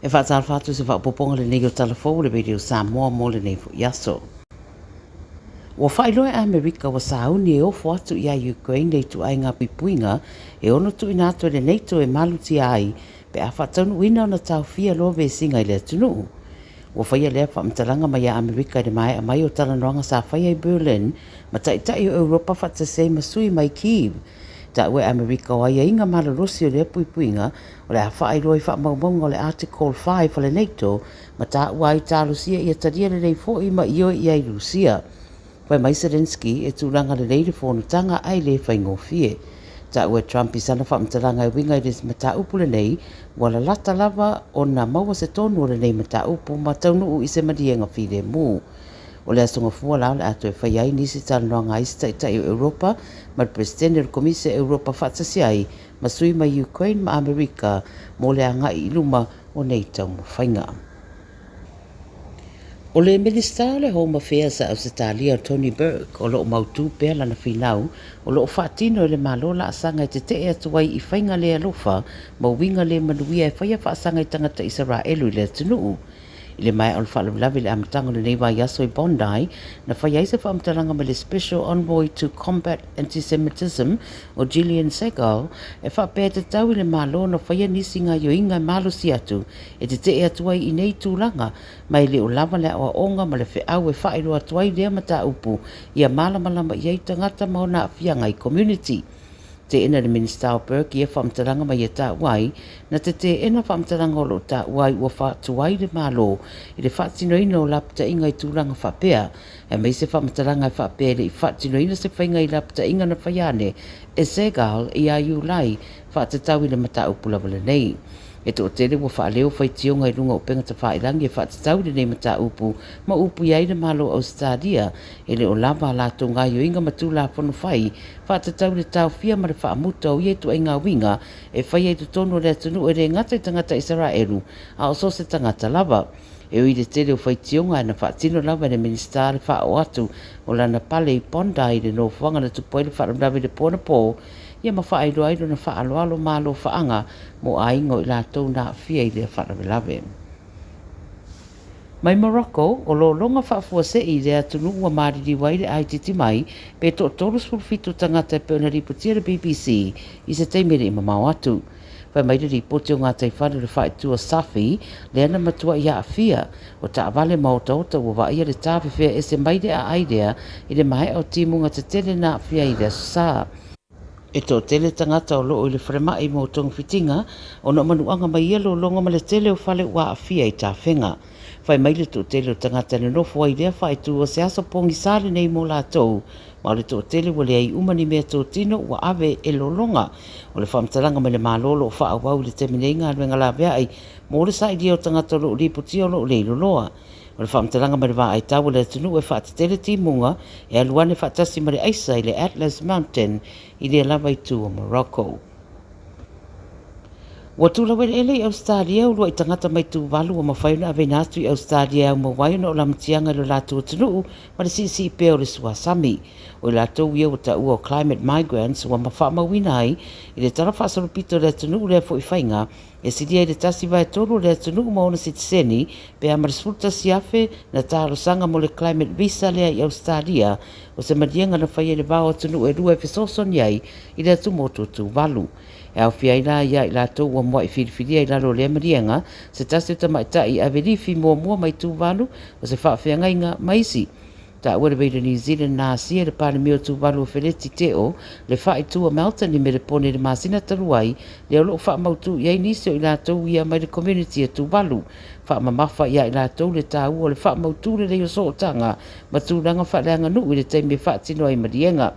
E whaatalwhatu se whaapoponga le nei o talafou le video Samoa mo le nei yaso. Wa whailoe Amerika wa sauni e ofo atu ia Ukraine nei tu ai ngā pipuinga e ono tu ina atu le neito e maluti ai pe a whatanu ina ona tau fia lo ve singa i le tunu. Wa whaia lea whaamtalanga mai a Amerika i mai a mai o talanoanga sa whaia i Berlin ma taitai o Europa whatasei masui mai Kiev. Ta ue Amerika o aia inga malarosi o le puipuinga o le a whairoi whaamaumanga o le Article 5 o le NATO ma ta ua i tā Rusia i a taria le rei fo ima i o i ai Rusia. Pai mai Zelensky e tūranga le reire whonutanga ai le whaingofie. Ta ue Trump i sana whaamtalanga i winga i res mata upu le nei wala lata lava o na maua se tonu o le nei mata upu ma taunu u i se madienga whire mu. O le asonga fua lao le ato e whaiai nisi talanoanga i staitai o Europa ma le presidente o Komise Europa whatasi ai ma sui mai Ukraine ma Amerika mo le anga i luma o nei tau mo whainga. O le Minister le Home Affairs a Australia Tony Burke o loo mautu pea lana whinau o loo whaatino le malola asanga i te te atuai i whainga le alofa ma winga le manuia e whaia whaasanga i tangata Israelu i le tunuu. I le mai al whaalawlawe le amatanga le nei wai aso i Bondi na whaiai se whaamtalanga me le Special Envoy to Combat Antisemitism o Gillian Segal e whaapea te tau i le malo na whaia nisi ngā yoinga malo si atu e te te atuai i nei tūlanga mai le o lava le awa onga ma le whiau e whaero atuai lea mata upu i a malamalama i ei tangata mauna a whianga i community. Te ena le Minister o Burke i e whaamtalanga mai e tā wai, na te ena whaamtalanga o lo tā wai ua whaatuai le malo i le whaatinoina o lapta inga i tūranga whapea, e mai se whaamtalanga i whapea le i whaatinoina se whainga i lapta inga na whaiane, e segal i a iulai whaatatau i le mata upulawa le nei. E to tele ua whaaleo whaitionga i runga o penga ta whaerangi e whaatatau le nei mata upu, ma upu iai le malo Australia, e le o lava la to ngā yoinga matu la whanu whai, whaatatau le tau fia ma le whaamuta o ietu ai ngā winga, e whai e tu tono le atunu e re ngata i tangata Israelu, a o so se tangata lava. E ui le tele o whaitionga e na whaatino lava le minister le wha o atu, o lana pale i Bondi le no whanga na tupoe le whaamlawe le pōna pō, ia ma whaaido aido na whaaloalo malo whaanga mo aingo i lātou nā whia i lea whaarawelawe. Mai Morocco, o lo longa whaafua se i lea tunu ua mariri wai le aititi mai, pe to tolus fulfitu tangata pe ona ripotia le BBC i se teimere i mamau atu. Pai mai le ripoti o ngā taifana le whaetua Safi, le ana matua i a whia, o ta avale maota ota ua waia le tāwhi whea e se maide a aidea i le mahe o timunga te tele nā whia i lea saa. E tō tele tangata o loo i le whrema i mō tong fitinga, o no manuanga mai ia lo longa ma le tele o whale ua a whia i tā whenga. Whai mai le tō tele o tangata le nofo ai lea whai tu o se aso pongi sāre nei mō lātou, ma le tō tele wa le ai umani mea tō tino ua ave e lo longa. O le whamtalanga me le mālolo o wha awau le teminei ngā ruenga la vea ai, mō le sa i lia o tangata o loo ripoti o loo leilo loa. O le whamtalanga me le wā ai tau le tunu e whaatatele timunga e aluane whaatasi ma le aisa i le Atlas Mountain i le lava i tū o Morocco. Wa tula wele ele i Australia ulua i tangata mai tū walu o mawhaiuna ave nātu i Australia au mawaiuna o lamatianga i lo lātou tunu ma le sisi i peo le suasami. O i lātou ia o ta ua o climate migrants wa mawhamawina ai i le tara whaasalupito le tunu le fo i whainga e sidia i le tasi vai tolu le tunu maona sitiseni pe a marisfulta siafe na tāro sanga mo le climate visa lea i Australia o se madianga na whaia le vāo tunu e rua e fesoson iai i le atu moto tū walu. E au fia ila ia i lātou ua mua i whiriwhiria i lalo lea marienga, se tasi ta mai tai a verifi mua mai tū walu o se whaawhiangainga maisi. Ta ua le veira New Zealand nā sia le pāne meo tū walu o Fereti Teo, le wha i tū a Melton i me le pone le māsina taruai, le au loo wha mautu i ai nisio i lātou ia mai le community a tū walu. Wha mamafa ia i lātou le tā ua le wha mautu le reo so tanga, ma tūranga wha leanga nu i le teime wha tino ai marienga.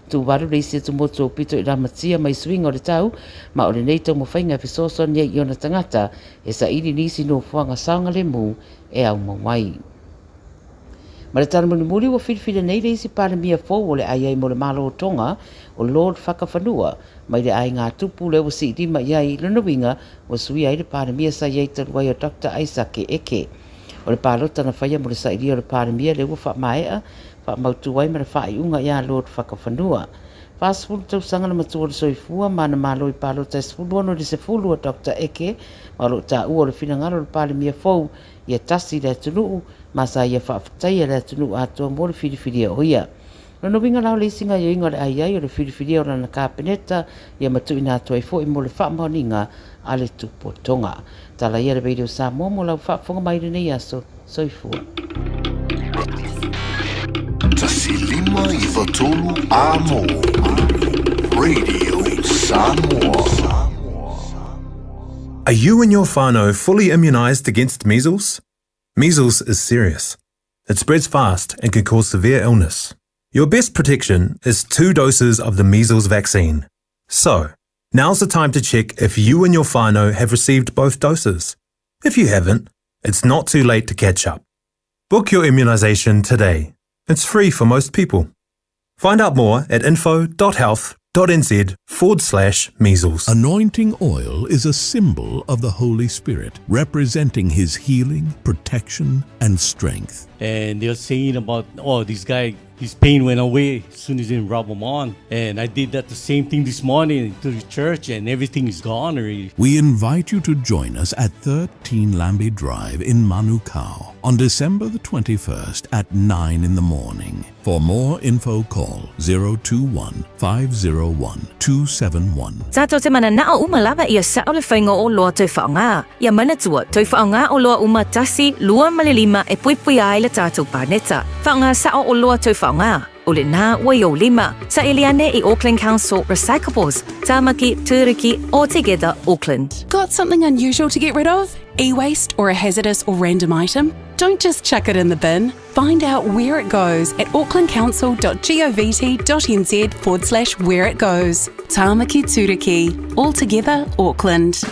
Tu waru le isi tu moto o pito i la matia mai swinga o le tau, ma o le neito mo whainga fisoso nia i ona tangata, e sa iri nisi no fuanga saunga le mu e au mawai. Ma le tana muri wa whirwhira nei le isi pāna mia fōu o le ai mo le malo o tonga o Lord Whakawhanua, mai le ai ngā tupu le o si rima iai lana winga o sui ai le pāna mia sa iei taruai o Dr. Isaac Eke. O le pālota na whaia mo le sa iria o le pāna mia le ua wha maea, wha mautu wai mara wha i unga ia Lord Whakawhanua. Fasfulu tau sanga na matua le soifua mana malo I palo tai sfulu ano le sefulu a Dr. Eke ma lo ta ua le finangalo le pale mia fou ia tasi le tunuu ma sa ia whaafatai le tunuu atua mo le whiriwhiri o ia. Nono winga lau le isinga yo inga le ai o le whiriwhiri o na kapeneta ia matu ina atua I fo I mo le whaamaninga a le tupotonga. Tala ia le radio Samoa mo lau whaafonga mai le nei aso soifua. Tasilima I Fatolu Amo Radio Samoa. Are you and your whānau fully immunised against measles? Measles is serious. It spreads fast and can cause severe illness. Your best protection is 2 doses of the measles vaccine. So, now's the time to check if you and your whānau have received both doses. If you haven't, it's not too late to catch up. Book your immunisation today. It's free for most people. Find out more at info.health.nz/measles. Anointing oil is a symbol of the Holy Spirit, representing His healing, protection, and strength. And they're saying about, this guy, his pain went away as soon as he rub him on. And I did that the same thing this morning to the church and everything is gone already. We invite you to join us at 13 Lambie Drive in Manukau on December the 21st at 9 in the morning. For more info, call 021-501-271. Tato te mana nao umalava ia sa ole whainga o loa toi whaonga. Ia mana tua toi whaonga o loa umatasi lua malilima e puipui ai le tātou pāneta. Whaonga sa o loa toi whaonga. O le nā wai o lima. Sa Eliane I Auckland Council Recyclables. Tāmaki, Tūriki, all together Auckland. Got something unusual to get rid of? E-waste or a hazardous or random item? Don't just chuck it in the bin. Find out where it goes at aucklandcouncil.govt.nz/where it goes. Tāmaki Tūriki, all together Auckland.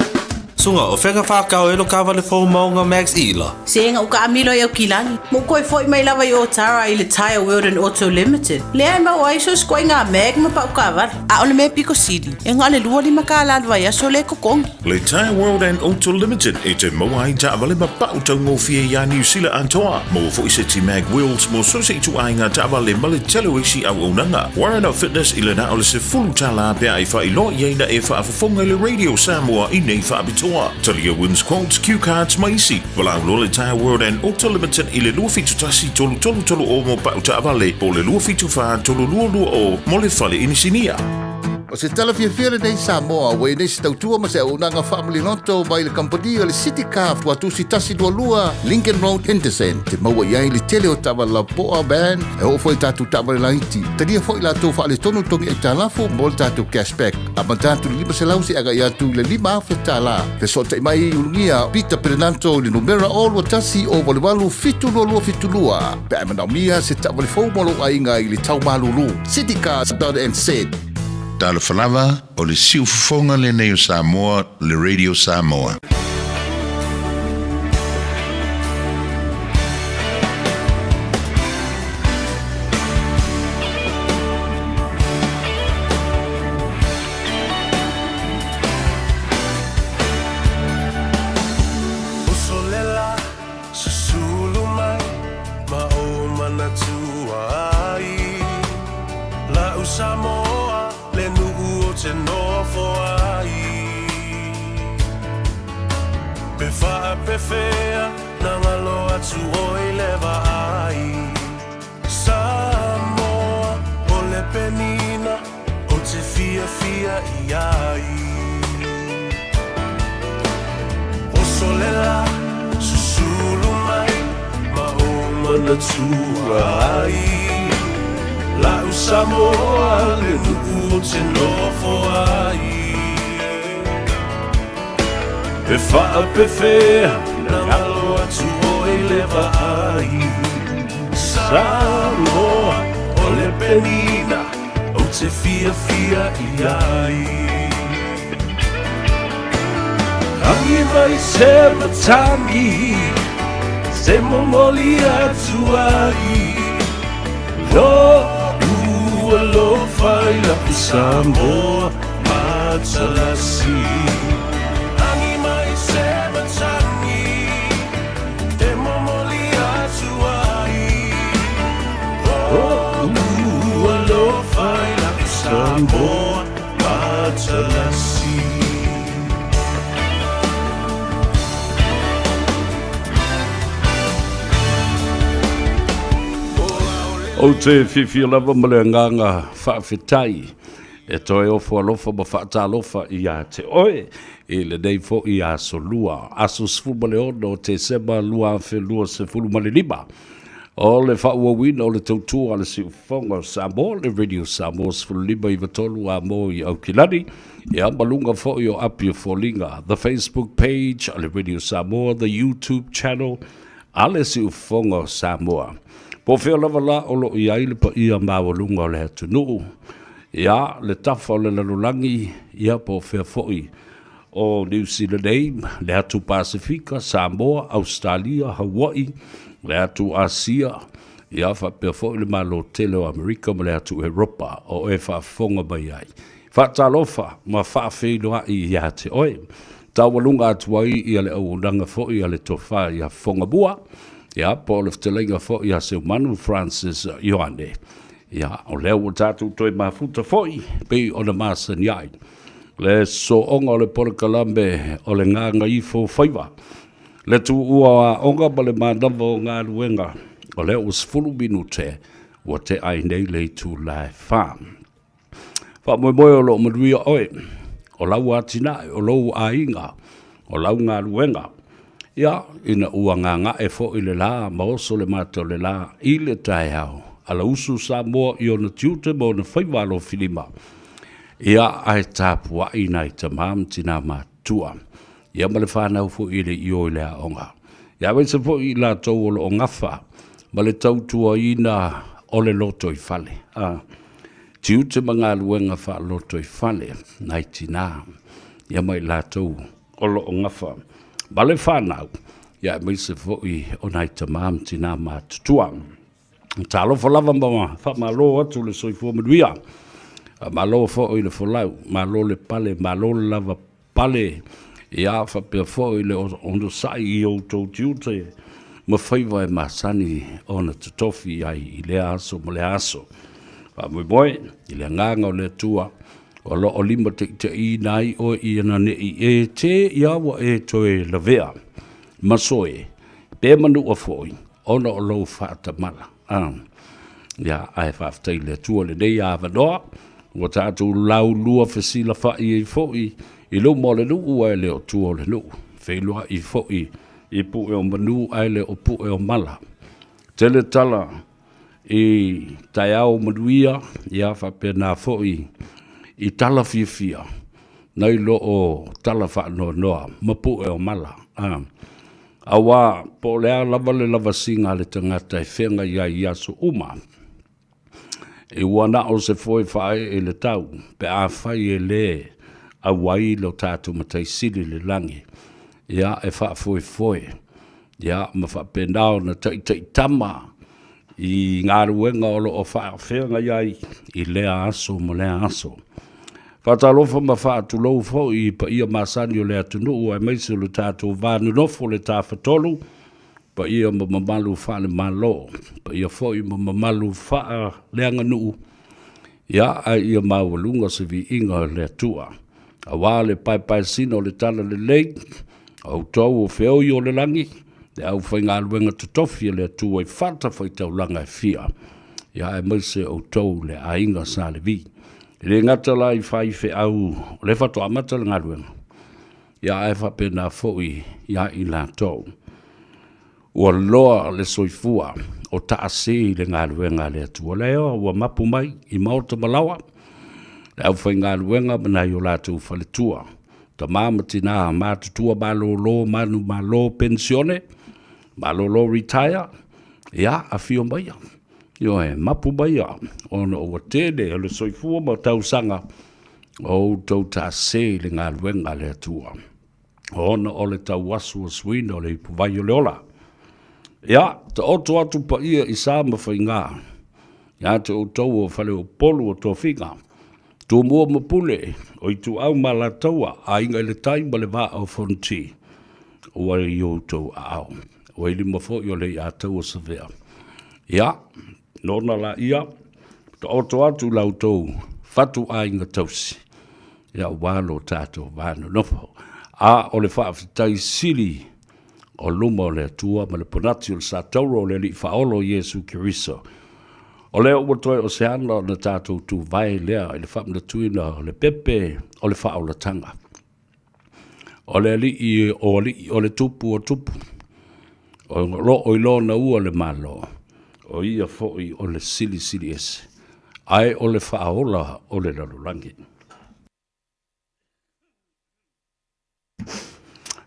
Sunga o wheka whakao e lo kawa le whau maunga Max Ila. Senga o ka amilo e o kilani. Mo koe foi mai lava I o Tara I le Tire World and Auto Limited. Lea ma o aiso skoi ngā meg ma pa o kawa. A o le me piko sidi. E ngā le lua lima ka aladwa ia so le kokongi. Le Tire World and Auto Limited e te maua I ta wale ma pa o tau ngofie ya New Zealand antoa. Mo fo I se ti mag wheels mo so se tu ai ngā ta wale ma le telo isi au onanga. Warren of Fitness I le na o le se fulu tala pia I wha I lo i eina e wha afafonga le Radio Samoa I nei wha abitoa. Talia wins quotes, cue cards, maisi. Wala le Tire World and Auto Limited I le lua fitu tasi tolu o mo pa o ta wale. Po le lua fitu wha tolu lua o mo le whale inisinia. O se tala fiafia nei Samoa, wei nei se tautua ma se aunanga family noto mai le kampania le City Car tua tusi tasi dua lua Lincoln Road Henderson. Te maua iai le tele o tawa la poa ban e o foi tatu tawa le laiti. Tania foi la tau wha le tonu tongi e talafo mo le tatu cashback. A mantatu lima se lausi aga ia tu le lima fe tala. Fe sota imai ulungia Peter Perenanto le numera o lua tasi o walewalu fitu lua. Pe ai manaumia se tawa le fau molo ainga I le tau malulu. City Car .nz. Tala whalawa o le siu fonga le nei o Samoa, le Radio Samoa. Usolela, susulu mai, mao manatua ai, la Samoa. Le nuu o te nofo ai Pe wha pe whea Na ngalo atu o I lewa ai Samoa o le penina O te fia I ai O solela susulu mai Ma o manatua ai La Samoa le nuu o te nofo ai Pe wha pe whea Na ngalo atu o I lewa ai Samoa o le penina O te fia I ai Hangi mai se matangi Se momoli atu ai Lo Lo fai la Samoa Matalasi Angi mai se matangi Te momoli atu ai Lo fai la Samoa O te whiwhia lava ma le nganga whaawhitai. E toi ofu alofa ma whaatalofa I a te oe. E le nei fo I a so lua. Aso sfuma le ono te sema lua awhi lua se fulu ma le lima. O le whaua wina o le tautua le si ufonga Samoa, le radio Samoa sfulu lima I vatolu a mo I Aukilani. E ambalunga fo I o api o folinga. The Facebook page, le radio Samoa, the YouTube channel, ale si ufonga Samoa. Po feo lava la o lo I aile pa ia mawalunga o le hatu nuu. Ia le tafa o le lalulangi, ia po feo foi. O New Zealand Aim, le hatu Pasifika, Samoa, Australia, Hawaii, le hatu Asia, ia fa pe foi le malo tele o Amerika, ma le hatu Europa, o e fa fonga mai ai. Fa talofa, ma fa feiloa I ia te oe. Tawalunga atuai ia le au nanga foi ia le tofa ia fonga bua. Ia, po le ftelenga fo ia se manu Francis Ioane. Ia, o leo o tatu toi mafuta foi, pe o na masa niai. Le so onga o le Porkalambe o le ngā Gagaifo Faiva. Le tu ua onga ba le mandava o ngā ruenga. O leo o sfulu minute, o te ai nei le tu lai farm. Fa moe moe o lo maduia oe. O lau atinai, o lau ainga, o lau ngā ruenga. Ia, ina ua nganga e fo I le la, ma oso le mata le la, I le tai hao. Ala usu Samoa I ona tiute mo na whaiwalo filima. Ia, ai tāpua I nai tamam tina matua. Ia ma le whanau fo I le io I le aonga. Ia wei se fo I la tau o lo ngafa, ma le tautua ina o le loto I fale. Tiute ma ngā luenga wha loto I fale, nai tina. Ia mai la tau o lo ngafa. Bale whanau, ia mai se foi o nai tamam tina mātutua. Talo whalava mawa, wha malo atu le soifua maduia. Malo foi le whalau, malo le pale, malo le lava pale. Ia whapea foi le ondo sai I o tau tiute. Ma Faiva e masani o na tutofi ai I le aso ma le aso. Wha moe, I le nganga o le tua. O lo o lima te I nai o I ana ne I e te iawa e toe la vea. Masoe, pe manu a foi, ona o lo whaata mala. Ia, ai whaaftei le tua le nei a vanoa, o tātou lau lua whesila whai I foi, I lo mo le nuu ai le o tua le nuu. Whelua I foi, I pu e o manu ai le o pu e o mala. Tele tala, I tai au manuia, ia whapena foi, I tala fia, nei lo o tala wha noa, mapu e o mala. Awa, po lea lava singa le tangata e whenga I aso uma. E wana o se foi whae e le tau, pe a whai e le a wai lo tātu matai siri le langi. Ia e wha foi. Ia ma wha penao na tai tama I ngā ruenga o lo o wha whenga I lea aso mo lea aso. Whatalofa ma whaatulou fo I pa ia masani o le atunu ai maise le tātou vānu nofo le tāwhatolu, pa ia ma mamalu wha le malo, pa ia fo I ma mamalu wha leanga nuu. Ia ai ia mawalunga se vi inga le atua. A wā le pai sino le tala le lei, au tau o wheo I o le langi, le au whainga aluenga tutofi le atua I whata whaitau langa e fia. Ia ai maise au tau le ainga sa le vi. Le ngata la I whai whe au, le whato amata le ngaruenga. Ia e whapena foi, ia I la tau. Ua loa le soifua, o taase le ngaruenga le atua leo, ua mapu mai, I maota malawa. Le au whai ngaruenga mana I o la tau whaletua. Ta mamatina, matutua malolo, manu malo pensione, malolo retire, ia a fio maia. Yo e mapu baia ona o tele le soifua ma tausanga o tau tase le ngā luenga le atua. Ona o le tau wasu o swina o le puvai o le ola. Ia, ta oto atu pa ia I sa ma whainga. Ia te o tau o whale o polu o tō whinga. Tō mua mapule o I tu au ma la taua a inga le taima le vā au whanti. O ai I o tau au. O i lima fo I o le I a tau o savea. Ia, nona la ia, ta oto atu lau tau, whatu a inga tausi. Ia wālo tātou wāno nofo. A o le whaafitai sili o luma o le atua, ma le ponati o le sa tauro o le li whaolo Jesu Kiriso. O leo ua toe o se ana o na tātou tu vai lea i le whamna tuina o le pepe o le whaolatanga. O le o le tupu o tupu. O lo o ilo na ua le malo. O ia fo'i o le sili ese. Ai o le whaola o le lalulangi.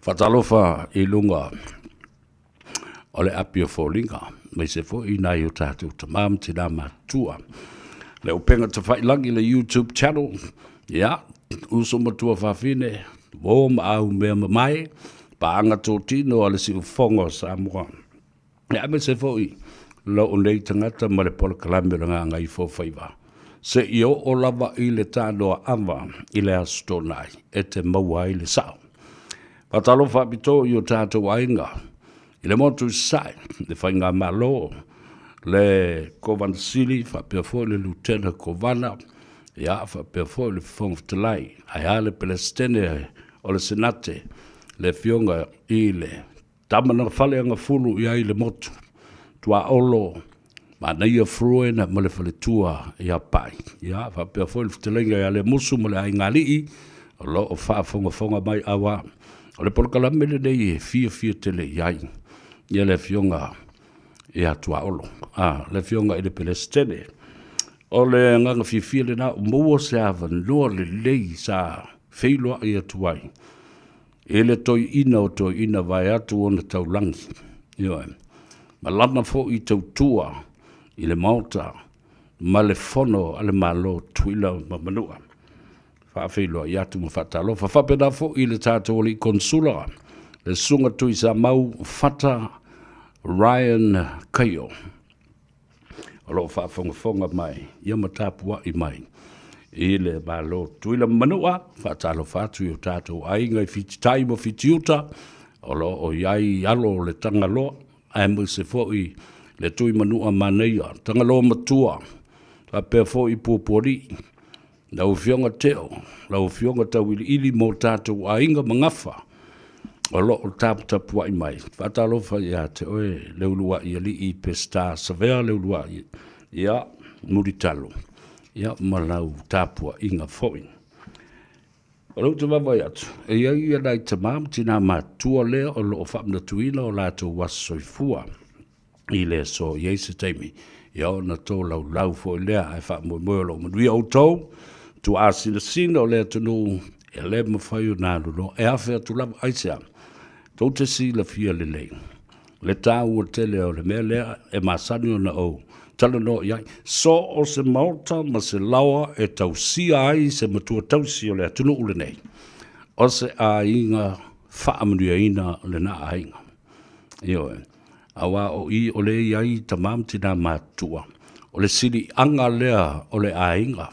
Whatalofa i lunga o le apio fōlinga. Mai se fo'i nai o tātou tamam tina matua. Le upenga te whailangi le YouTube channel. Ia, uso matua whawhine. Wō au mea mai. Paanga tō tino a le si ufongo Samoa. Ia, mai se fo'i. Lo o nei tangata ma le pola kalame ranga ngai fō Faiva. Se i o lava i le tānoa awa i le astonai. E te maua i le sao. Patalo whapito i o tātou ainga. I le motu sai, le whainga malo, le Kovan Sili, whapea fo le Lutena Kovana, ia whapea fo le Whongwhtalai, ai ale Palestine o le Senate, le fionga i le tamana whaleanga fulu i ai le motu, tua olo, ma neia fruena ma le whaletua i a pai, ia whapea fo le Whtalenga i ale musu ma le aingalii, o lo o whaafonga mai awa, o le polkalame le nei e fia tele iai. Ia le fionga e atua olo. Le fionga i le Palestine. O le nganga fia le na mua se avan loa le lei sa feiloa i atuai. E le toi ina o toi ina vai atu o na taulangi. Ma lana fo i tautua i le mauta ma le fono ale malo tuila ma manua. Whaafeiloa i atu ma whatalo. Whapena fo i le tātou li konsula. Le sunga tui sa mau fata Ryan Kayo. Alo whaafonga mai. Ia matapua i mai. I le malo tuila manua. Whatalo whatu i o tātou ainga i whiti taimo whiti uta. Alo o iai alo le tangaloa. Ai mo se fo i le tui manua maneia. Tangaloa matua. Whapea fo i puapori. Lau fionga teo. Lau fionga tau ili mo tātou ainga mangafa. O lo o tapu ai mai. Whatalofa ia te oe leulua ia li i pesta savea leulua ia muritalo. Ia malau tapua inga foi. O lo te wawai atu. E ia nai tamam tina matua lea o lo o whamna tuina o lato wasoifua. I le so yeise teimi. Ia o na tō lau foi lea ai whamui moelo manuia o tau. Tu asina sina o lea tunu e le mawhai o nālu no. E awhea tu lava aisea. Tau te si la fia le lei. Le tāu o tele o le mea lea e masani o na au. Tala no iai. So o se mauta ma se lawa e tau sia ai se matua tau si o le atunu ule nei. O se a inga whaamanuia ina le na a inga. Io e. Awa o i o le iai tamam tina matua. O le siri anga lea o le a inga.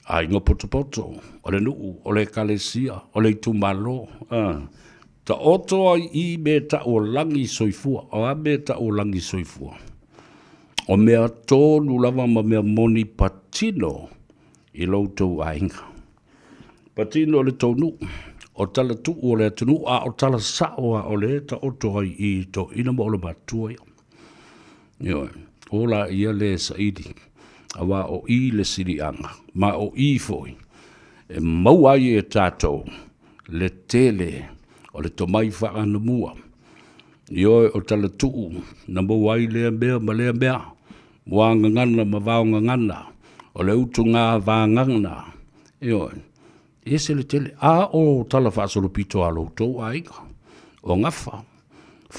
A inga poto. O le nuu. O le kalesia. O le tumalo. Ta otoa i me ta o langi soifua, o a me ta o langi soifua. O mea tōnu lava ma mea moni patino i loutou a inga. Patino le tōnu, o tala tu o le atunu, a o tala saoa o le ta otoa i to ina mo o le matua ia. Ioe, ola ia le saidi, awa o i le siri anga, ma o i foi, e mauai e tātou, le tele, o le tomai whaana mua. Ioe o tala tuu, na mawai lea mea ma lea mea, mua ngangana ma vau ngangana, o le utu ngā vāngangana. Ioe, ese le tele, a o tala whaasolopito a loutou a inga, o ngafa,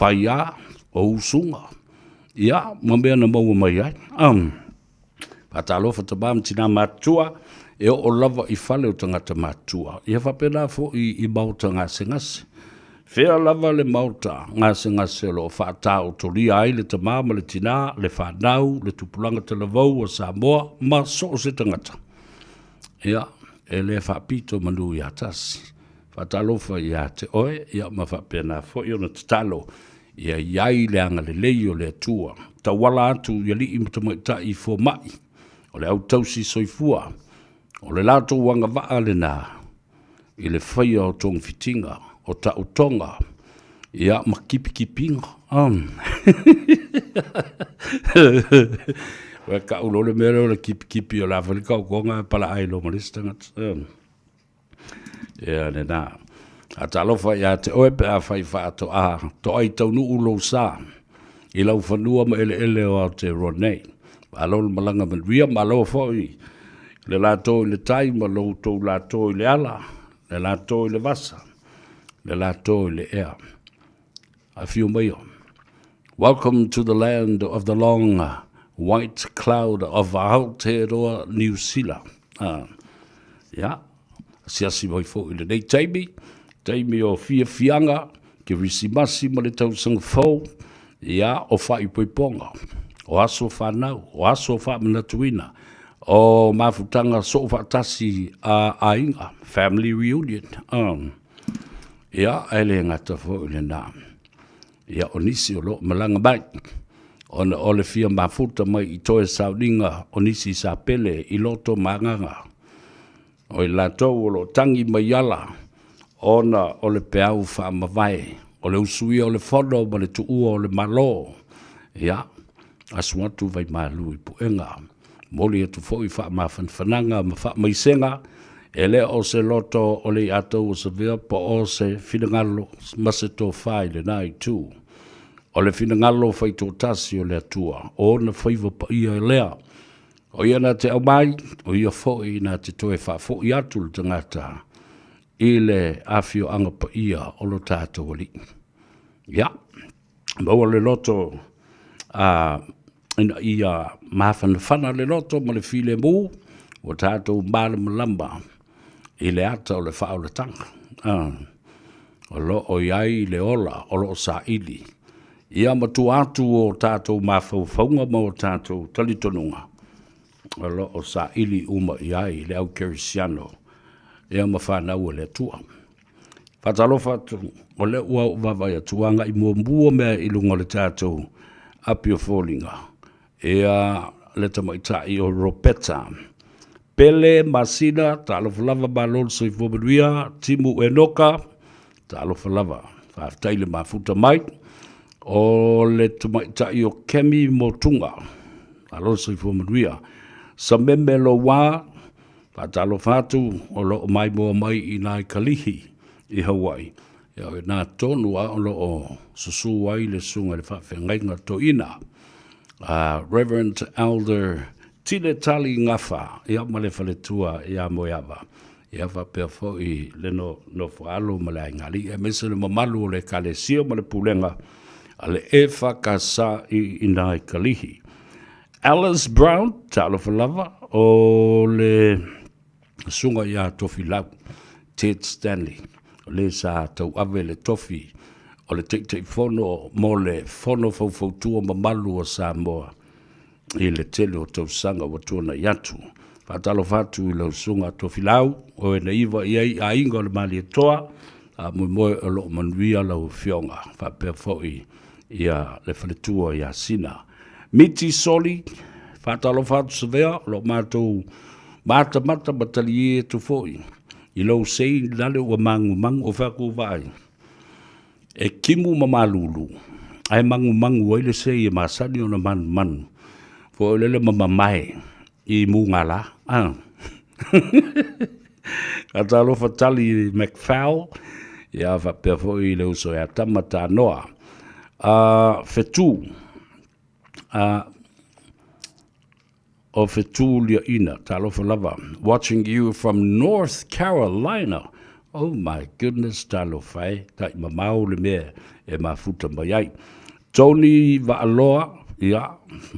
whaia, o usunga. Ia, ma mea na maua mai ai. Patalofa tabam tina matua, e o lava i whale o tangata matua. Ia whapena fo i mauta ngase ngase. Fea lava le mauta ngase lo whaatau toria ai le tamama le tina, le whanau, le tupulanga te lavau o Samoa, ma so se tangata. Ia, e le whapito manu i atasi. Whatalofa i ate oe, ia ma whapena fo i ona tatalo. Ia iai le anga le leio le atua. Ta wala atu ia li imtamata i fo mai. O le au tausi soifua. O le lato wanga waa le nā. I le whaia o tong fitinga. O ta utonga. Ia makipikipinga. Wa ka ulo le mero le kipi o la fa ka ko nga pala ai lo malistanga. Ya ne na. A talo fa ya te oe pe a Faiva to a to ai tau nu ulo sa. I lau whanua ma ele o te Ronei. Alo malanga man ria malo foi. Le lato le tai ma lo to lato le ala. Le lato le vasa. Le lato le ea. A few mayo. Welcome to the land of the long white cloud of Aotearoa, New Zealand. Yeah. Siasi mai fo i le nei taimi o fianga, ke risimasi ma le tausanga fau, ia o whai poiponga, o aso whanau, o aso whamanatuina, o mafutanga so whatasi a inga, family reunion. Ia, ele ngata fo i le nā. Ia, o nisi o lo malanga mai, o le fia mafuta mai i toe sauninga, o nisi sa pele i loto manganga. O i latou o lo tangi mai ala, ona o le peau wha mawai, o le usui o le whono, ma le tuua o le malo. Ia, aswatu vai malu i puenga. Moli atu fo i wha mawhanwhananga, ma wha maisenga, e le o se loto o le atou o se vea, po o se finangalo, maseto whai le nai tū. O le finangalo whai tō tasi o le atua, o na Faiva pa ia e lea. O ia na te au mai, o ia fo i na te toe wha fo i atu le tangata, i le awhio anga pa ia o lo tātou ali. Ia, maua le loto, ina ia mawhanawhana le loto, ma le file mū, o tātou māle malamba, i le ata o le wha o le tanga. O lo o iai le ola, o lo sa ili. Ia matu atu o tātou mawhauwhaunga ma o tātou talitonunga. O lo o sa ili uma iai le au kerisiano. Ia mawhanau o le tua. Whatalofa atu, o le ua wawai atuanga i mua mea ilunga le tātou apio fōlinga. Ia le tamaitai o Ropeta. Pele Masina, talofa lava malol soi fōmanuia, Timu Enoka, talofa lava. Whaftaile mafuta mai. O le tamaitai o Kemi Motunga, malol soi fōmanuia. Sameme lo wā, whatalofa atu, o lo mai mua mai i nai kalihi i Hawaii. Ia o nā tonu a o lo o susu wai le sunga le whawhengainga to ina. Reverend Elder Tine Tali Ngafa, ia ma le whaletua ia moeawa. Ia whapea fo i le no whaalo ma le aingali. Ia mese le mamalu o le kalesio ma le pulenga. A le e whakasa i nai kalihi. Alice Brown, talofa lava, o le sunga ia tofi lau. Ted Stanley, o le sa tau ave le tofi, o le teitei fono, mo le fono faufautua mamalu o Samoa. I le tele o tau sanga wa tuana yatu. Whatalo fatu i lau sunga tofi lau, o e na iwa iai a inga o le mali e toa, a moe o lo manuia lau fionga, whapea foi ia le whaletua ia sina. Miti soli, whatalo fatu savea, lo mātou mata matali e tu foi. I lau sei lale ua mangu o whaku vai. E kimu mamalulu, ai mangu ele sei e masani o na manu. Fo lele mamamai i mungala. Atalo fatali McFowl, ia whapea foi le uso e tamata noa. Fetu, o Fetulia ina, talofa lava, watching you from North Carolina. Oh my goodness, talofai, tai mamau le mea e mafuta mai. Tony Vaaloa, ia,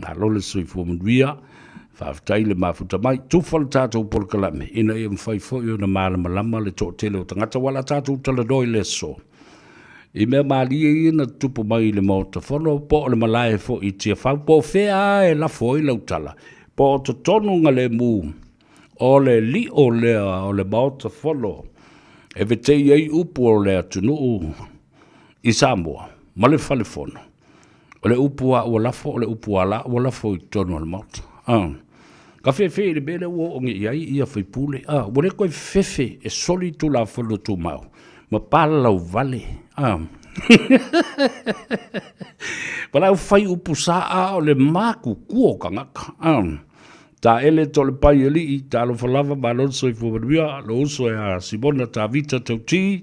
alole sui fumanuia, whaftai le mafuta mai, tufala tātou polkalame, ina e mwhai foi o na malama le tō tele o tangata wala tātou taladoi le so. I mea maali ina tupu mai le mota whono, po le malae fo i tia whau, po whea e la fo i lautala. Po to tonunga le mu, o le li o lea o le mota whono, e vete iei upu o lea tunu i Samoa, ma le whale whono. O le upu a ua lafo, o le upu a la ua lafo i tonu al mota. Ka whewhe le bele ua o ngi iai ia whaipule. Wane koe whewhe e soli tu la whono tu mau. Ma pala lau vale. Palau fai upu saa o le maku kua kangaka. Ta ele to le pai ali I ta lo falava ma lo soi fo manuia, lo uso a Simona ta vita tau ti,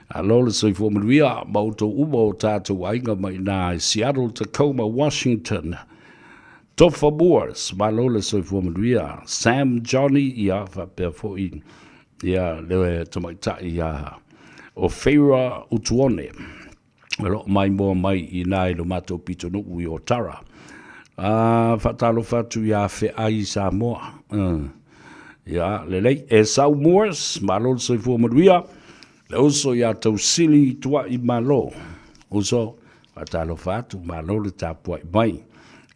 a lo le soi fo manuia, ma uto uma o tātou ainga mai nā Seattle, Tacoma, Washington, Tofa Moores, ma lo le soi fo manuia, Sam Johnny, ia fa per fo I, ia le tamaita ia o Faiva utuone, lo mai mo mai I nai lo mato pito nuku I o Tara. Fatalo fatu ia fe ai Samoa. Ia lelei e sau moors malol soi fu maduia. Le uso ia tau sili tua I malo. Uso fatalo fatu malol tapua I mai.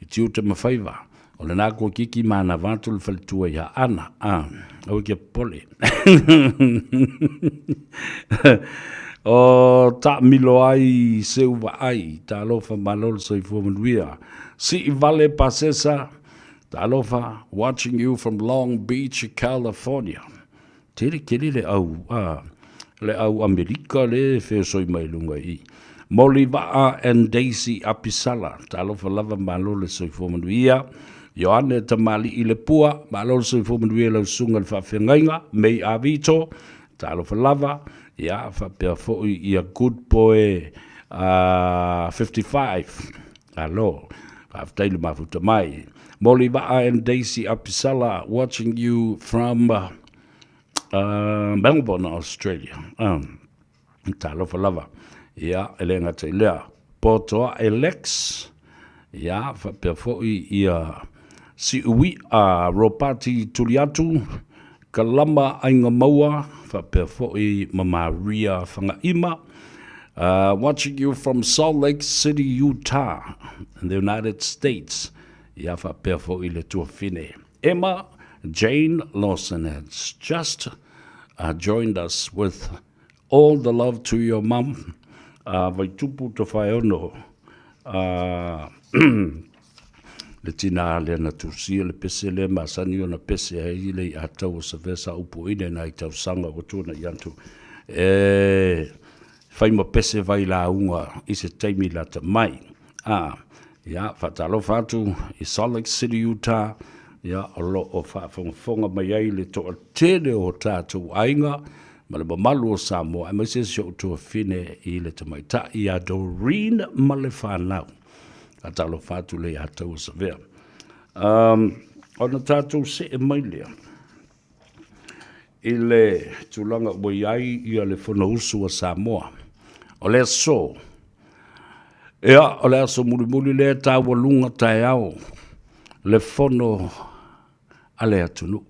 I tiu te mawhaiva. O le nako kiki mana vantu le falitua ia ana. Au kia pole. O ta milo ai seuva ai. Ta alofa malol soi fu maduia. Si Vale Pasesa, Talofa, watching you from Long Beach, California. Tere kere le au Amerika le feo soi mai lunga I. Molivaa and Daisy Apisala, Talofa lava malo le soi fomanuia. Yoane tamali I le pua, malo le soi fomanuia lau sunga le whawhengainga, mei avito, Talofa lava, ia whapea foi I a good boy 55. Alo. After mafuta mai. Molivaa and Daisy Apisala watching you from Melbourne, Australia. Talofa lava. Ia, elenga te lea. Portoa Alex. Ia, whapewhoi ia si ui a Ropati Tuliatu. Kalama ainga maua. Whapewhoi Mama Ria Whangaima. Watching you from Salt Lake City, Utah, in the United States. Yafa perfo ile tuafine. Emma Jane Lawson has just joined us with all the love to your mum. Vai tupu to whaeono. Le tina le na tusia le pese le masani o na pese hei le I atau sa vesa upu ine na I tau sanga o tūna yantu. Fai mo pese vai la unga I se taimi la ta mai. Ia, whatalo whatu I Salt Lake City, Utah. Ia, o lo o whafonga mai ai le to tele o tātou ainga. Ma le mamalu o Samoa. E mai se o tua whine I le tamaita I a Doreen ma le whanau. Whatalo whatu le atau sa vea. O na tātou se e mai lea. I le tulanga wai ai I a le whana usu a Samoa. O le so. Ea, o le aso muri le tā walunga tai au. Le whono a le atunu.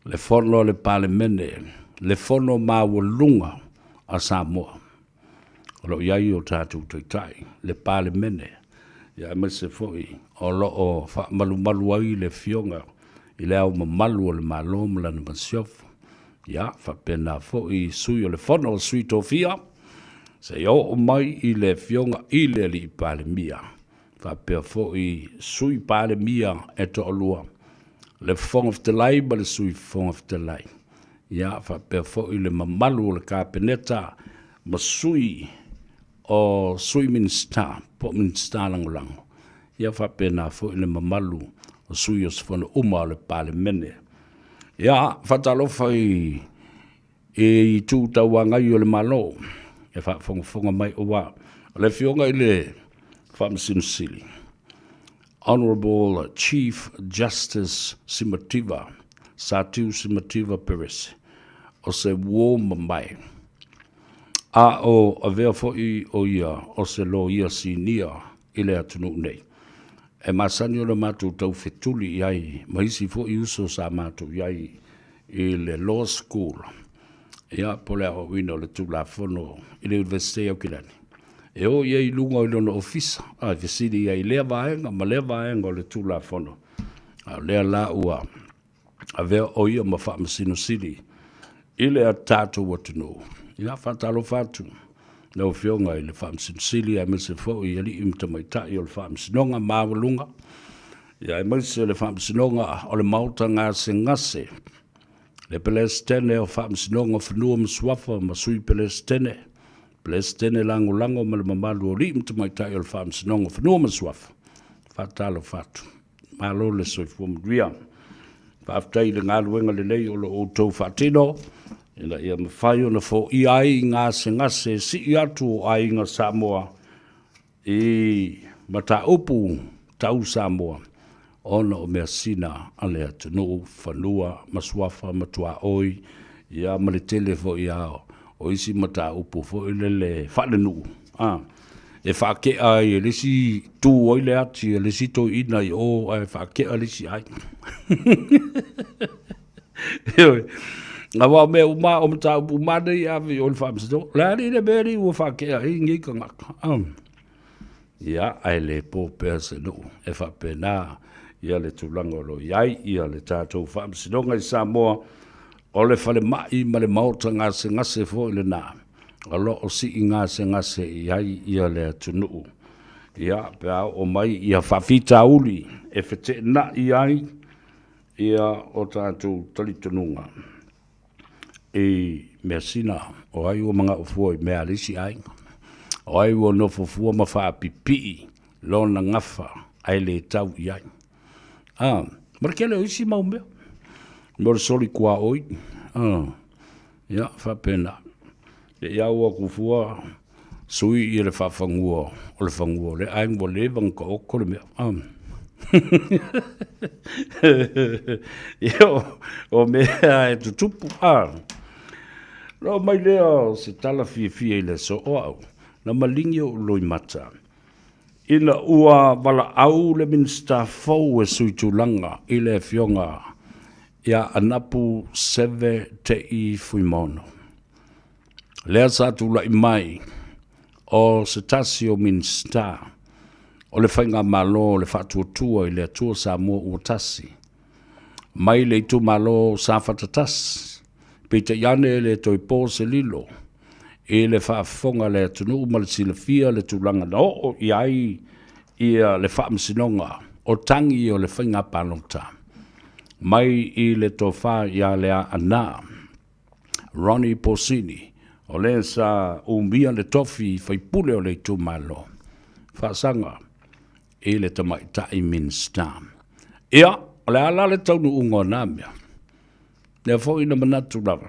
Le whono le pale mene. Le whono ma walunga a Samoa. O lo iai o tātou tai. Le pale mene. Ia me se foi. O lo o malu ai le fionga. I le au mamalu o le malom la na masiofu. Ia, whapena foi sui o le whono o sui tofia. Se o mai I le fionga I le li pale mia. Whapea foi sui pale mia e to olua. Le fong of the lai ba le sui fong of the lai. Ia whapea foi le mamalu o le kāpeneta. Ma sui o sui minsta. Po minsta langolango. Ia whapea na foi le mamalu o sui o sifona uma o le pale mene. Ia whatalofa I tūtawangai o le malo. E whafonga mai o wa. Le fionga I le whamasinosili. Honorable Chief Justice Simativa, Satiu Simativa Perez, o se wōma mai. A o a vea foi o ia, o se lo ia sinia I le atunu nei. E masani o le mātou tau whetuli iai, maisi foi uso sa mātou iai I le law school. Ia pole a wino le tula fono I le university au kilani. E o iei lunga I lono ofisa. A visidi iai lea vaenga, ma lea vaenga o le tula fono. A lea la ua. A vea o ia ma whaamasino sili. I le a tātou watunu. Ia whatalo whatu. Nau fionga I le whaamasino sili. A mese fo I ali imta mai tai o le whaamasinonga mawalunga. Ia mese le whaamasinonga o le mauta ngā se ngase. Le pelestene o whaamsinonga whanua mswafa ma sui pelestene. Bles tene lango ma le mamalu o li mtu mai tai o le whaamsinonga whanua masuafa. Whatalo whatu. Malo le soifua mduia. Whaaftai le ngā luenga le lei o le outou whatino. Ila ia mawhai o na fo i ai ngase si i atu o ai ngā Samoa. I mata upu tau Samoa. Ona o mea sina ale atu no whanua masuafa matua oi. Ia maletele fo i ao. O isi mata upu fo i le whanenu. E whakea e lesi tū oi le ati, e lesi tō ina i o, e whakea lesi ai. Nga wā mea uma o mata upu mana i awi o le whamsito. Lani le meri ua whakea i ngi ka ngaka. Ia, ai le pō pēr se no, e whapena, ia le tūlanga lo iai, ia le tātou whamsito ngai Samoa, o le whale mai ma le maota ngase fo i le nā. Alo o si i ngase i ai ia le atunuu. Ia pēa o mai ia whawhita uli e whete na i ai ia o tātou talitununga. E mea sina o ai o mga ufua i mea lisi ai. O ai o no fufua ma whaapipi lona ngafa ai le tau i ai. Marakele o isi mau mea. Mora soli kua oi. Ia, whapena. E ia ua kufua sui i le whawhangua o le whangua. Le aingwa le vangka oko le mea. Ia o mea e tutupu. Lo mai lea se tala fia i le so o au. Na malingi o loi mata. Ina ua wala au le minsta fau e sui tūlanga i le fionga. Ia anapu seve te i fuimono. Lea sa tula i mai o se tasi o minsta. O le whainga malo le whatuatua i le atua Samoa ua tasi. Mai le itu malo sa whatatas. Pita iane le toi pō se lilo. E le whaafonga le atunu ma le silafia le tūlanga na o i ai ia le whaamsinonga o tangi o le whainga palota. Mai i le tofa ia lea ana. Ronnie Posini, o le sa umbia le tofi whaipule o le tu malo. Whaasanga, i le tamaita i minsta. Ia, o le ala le taunu ungo nāmia. Nea fo ina manatu lava.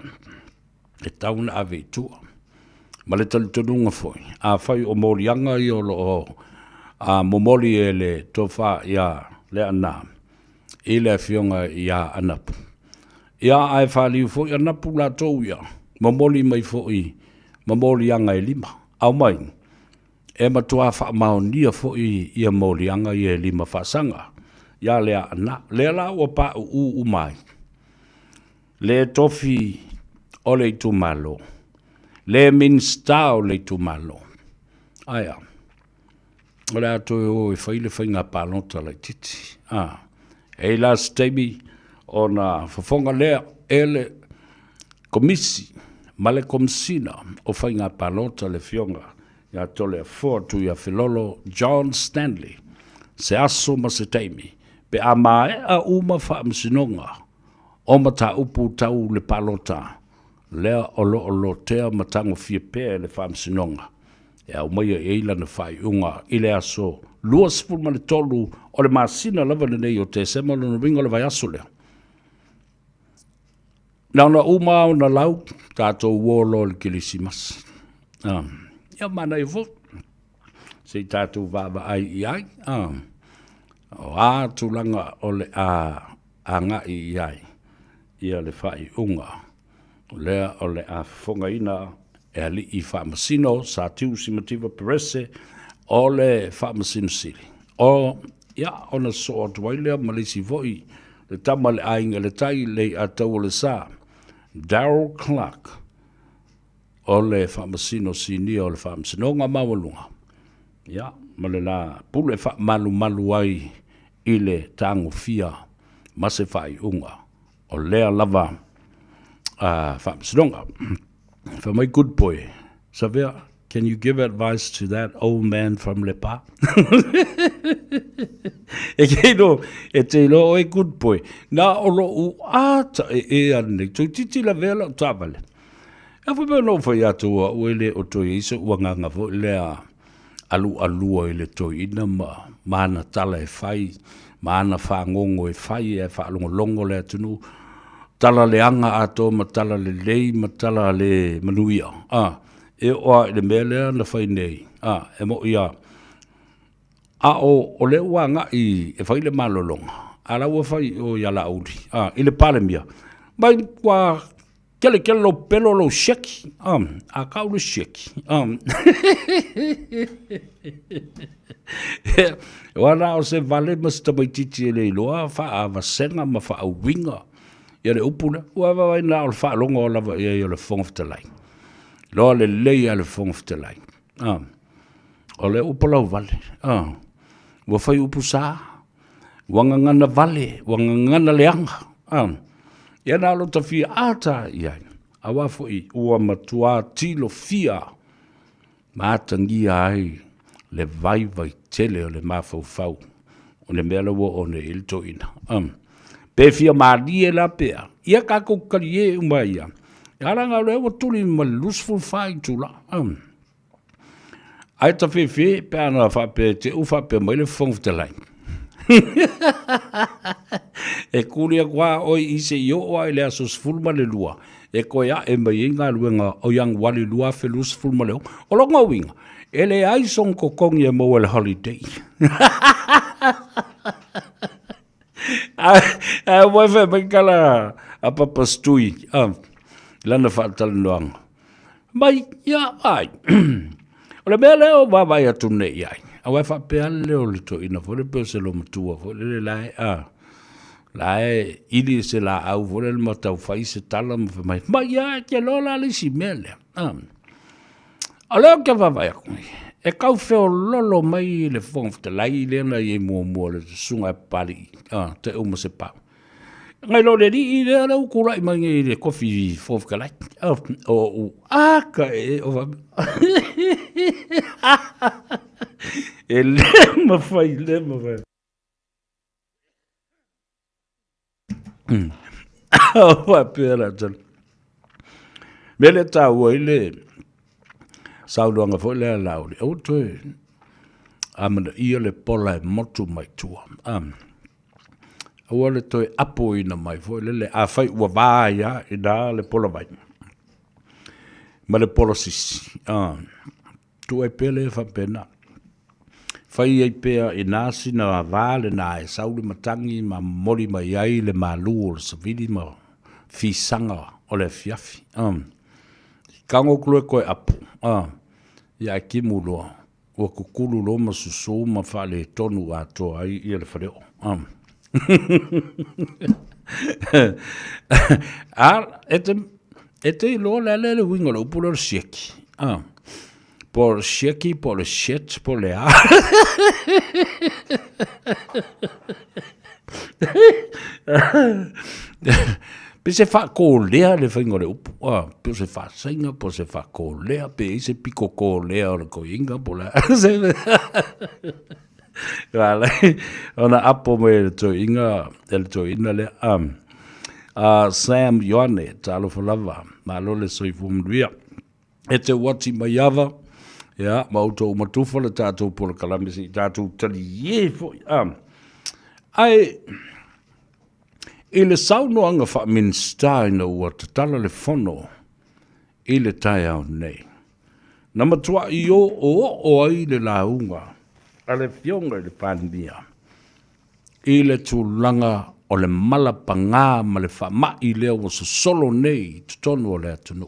Le tauna ave tua. Ma le talitonunga foi. A whai o morianga i o lo a momoli e le tofa ia le ana. I le fionga ia anapu. Ia ai whaliu foi anapu la tau ia. Momoli mai foi. Momoli anga e lima. Au mai. E matua wha maonia foi ia moli anga i e lima whasanga. Ia lea ana. Lea la ua pa u mai. Le tofi o le tu malo. Le minsta o le tu malo. Aia. O le ato o e whaile whainga palota le titi. E la stemi o na whafonga lea ele komisi. Ma le komisina o whainga palota le fionga. Ia tole a fortu ia filolo John Stanley. Se aso ma se teimi. Pe a mae a uma whaamsinonga. O mata upu tau le palota. Lea olo tea matango fia pēr le whaamsinonga. Ia umaia e ila na whai unga i le aso. Lua sipul mani tolu o le masina lava nei o te sema lo na ringo le vai aso lea. Nau na uma o na lau, tātou uolo le kilisimas. Ia mana i vo. Se tātou vava ai i ai. O a tulanga o le a nga i ai. Ia le whai unga. Lea o le a fonga ina e ali i whaamasino sa tiu simativa perese o le whaamasino sili. O, ia, o na so o tuailea malisi voi le tama le ainga le tai le a tau le sa. Darryl Clark o le whaamasino sini o le whaamasino ngā mawalunga. Ia, male la pule malu ai i le tango fia mase whai unga o lea lava whaamasino for my good boy. Savia, can you give advice to that old man from Lepa? E keino, e te lo e good boy. Na olo u ata e ane, tu titi la vela o tavale. Afu me no fa ya to o le o to iso wanga nga vo le alu ile to ina mana tala e fai mana fa ngongo e fai e fa longo le tunu tala le anga ato ma tala le lei ma tala le manuia e o le mele na fai nei e mo ia o le wanga i e fai le malolonga ala wo fai o ya la uli ile pale mia mai kwa kele lo pelo lo sheki a kaulu sheki wala o se vale masta mai titi le loa fa va senga ma fa winga ya le upuna wa va na o fa longo la va ya le fong of the line lo le ya le fong of the line o le upula vale wa fa upusa wanga ngana vale wanga ngana leanga ya na lo ta fi ata ya awa foi ua matua tilo fia matangi ai le vai tele o le mafau o le mele wo o ne ilto ina pe fia marie la pe ia ka ko kalie umaya ya ranga le wo tuli ma lusful fai tula ai ta fe pe na fa pe te u fa pe mai le fong of the line e kulia kwa oi ise yo o ile asos fulma le lua e ko ya e mai inga luenga o yang wali lua felus fulma le o lo ngawinga ele ai son ko kong ye mo el holiday a wo fe bekala a papa stui lana fatal noang mai ya ai o le mele o va vai atu nei ai a wa fa pe ale o le to ina fo le pe se lo mtua fo le lai lai ili se la au fo le mata fai se tala mai ya ke lo la le si mele alo ke va vai ko e kau fe o lolo mai le fong te lai le na ye mo le sunga pali te o mo se pa ngai lo le di le ala ku lai mai le coffee fo ka lai o ka e o va ele ma fai wa pera tan mele ta wo ile saudanga fo le lauli o to amana ia le pola motu mai tua o le to apo ina mai fo le a fai wa vaia ida le pola vai ma le policies tu e pele fa pena fai ai pea inasi na vale na e sauli matangi ma mori mai ai le malu o le savili ma fisanga o le fiafi kango klue koe apu ia ki muloa o kukulu lo ma susu ma fale tonu ato ai i le fareo ete lo le wingo lo pulo sheki por sheki por shit por le pe se fa colea le fingo le upu pe se fa singa po se fa colea pe se pico colea o ko inga pola vale ona apo me to inga el to ina le Sam Yone talo falava malo le soifum ria ete wati mayava ya mauto matufa le tato por kalamisi tato tali ye fo ai ile sauno anga fa min star no what tala le fono ile tai au nei na matua io o ai le launga ale fionga le pandia ile tulanga o le malapanga ma le fa ma ile o so solo nei tono le tunu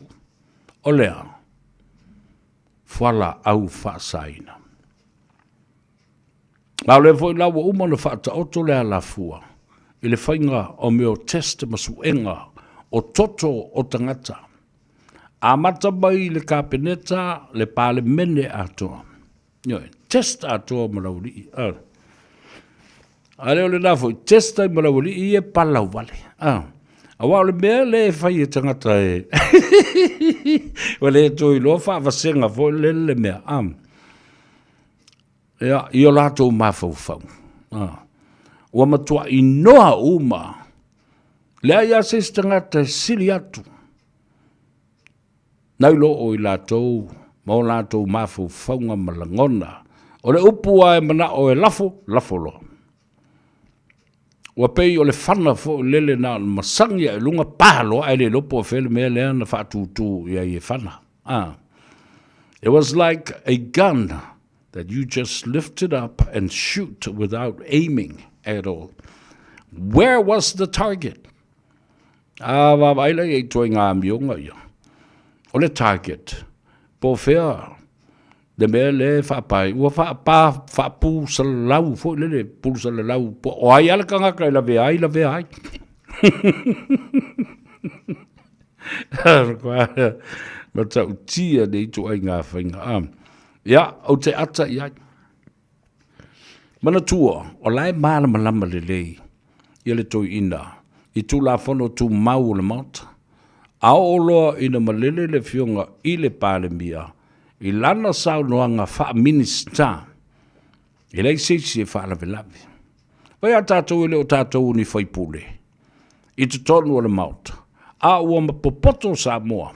o le fala au fa saina ma le foi la wo mo le fa ta o to le la fua ile fainga o meo test masuenga o toto o tangata. A mata mai le kapeneta le pale mene atoa. Test atoa malauri. Ale ole na foi testa malauri i e palau vale. A wale mea le fai e tangata e. Wale toi lo fa vasenga foi le mea. Ia i o lato mafau fau. Ua matua i noa uma. Lea ia se stangata sili atu. Nau lo o I lātou, mo lātou mafu whaunga malangona. O le upu ai mana o e lafo lo. Wa pei o le whana fo lele na masangi e lunga pālo ai le lopo o whele mea lea na whātūtū ia I e whana. It was like a gun that you just lifted up and shoot without aiming at all. Where was the target? Wawaila e toi ngā mionga ia. O le target, po whea, le mea le whapai, ua whapū sa lau, fo le pū sa lau, o ai ala ka ngaka I la ve ai. Ma tau tia nei tu ai ngā whainga. Ia, au te ata I ai. Mana tua, o lai mālama lama le lei, ia le toi ina, I tu la whono tu mau le mauta. A o loa ina malele le fionga I le pāle mia, I lana sau noanga wha minista, I lei seisi e wha lawe lawe. Vai a tātou ele o tātou ni whaipule, I te tonu o le mauta, a ua mapopoto Samoa,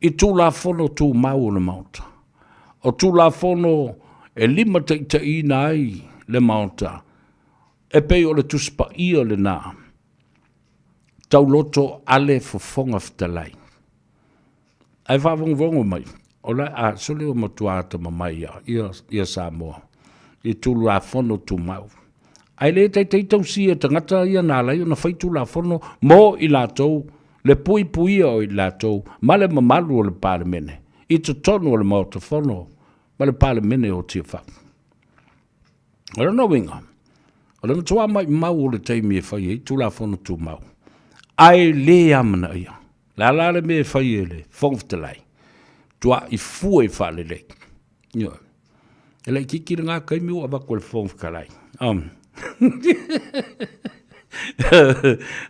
I tu la whono tu mau le mauta, o tu la whono e lima te ina ai le mauta, e pei o le tuspa ia le nā, tau loto ale fofonga fitalai. Ai whawongwongo mai, o lai a sole o matuata mamai ia Samoa, I tulu a whono tu mau. Ai le tei tau sia tangata ia nā lai o na whaitu la whono mo I lātou, le pui o I lātou, ma le mamalu o le pāle mene, I te tonu o le mauta whono, ma le pāle mene o tia whak. O le no winga, o le matua mai mau o le teimi e whai e tula whono tu mau. Ai le amana ia, la le me whai e le, whongftalai, tua I fua I whale le. Ia, e lai kikira ngā kaimi o awako le whongftalai.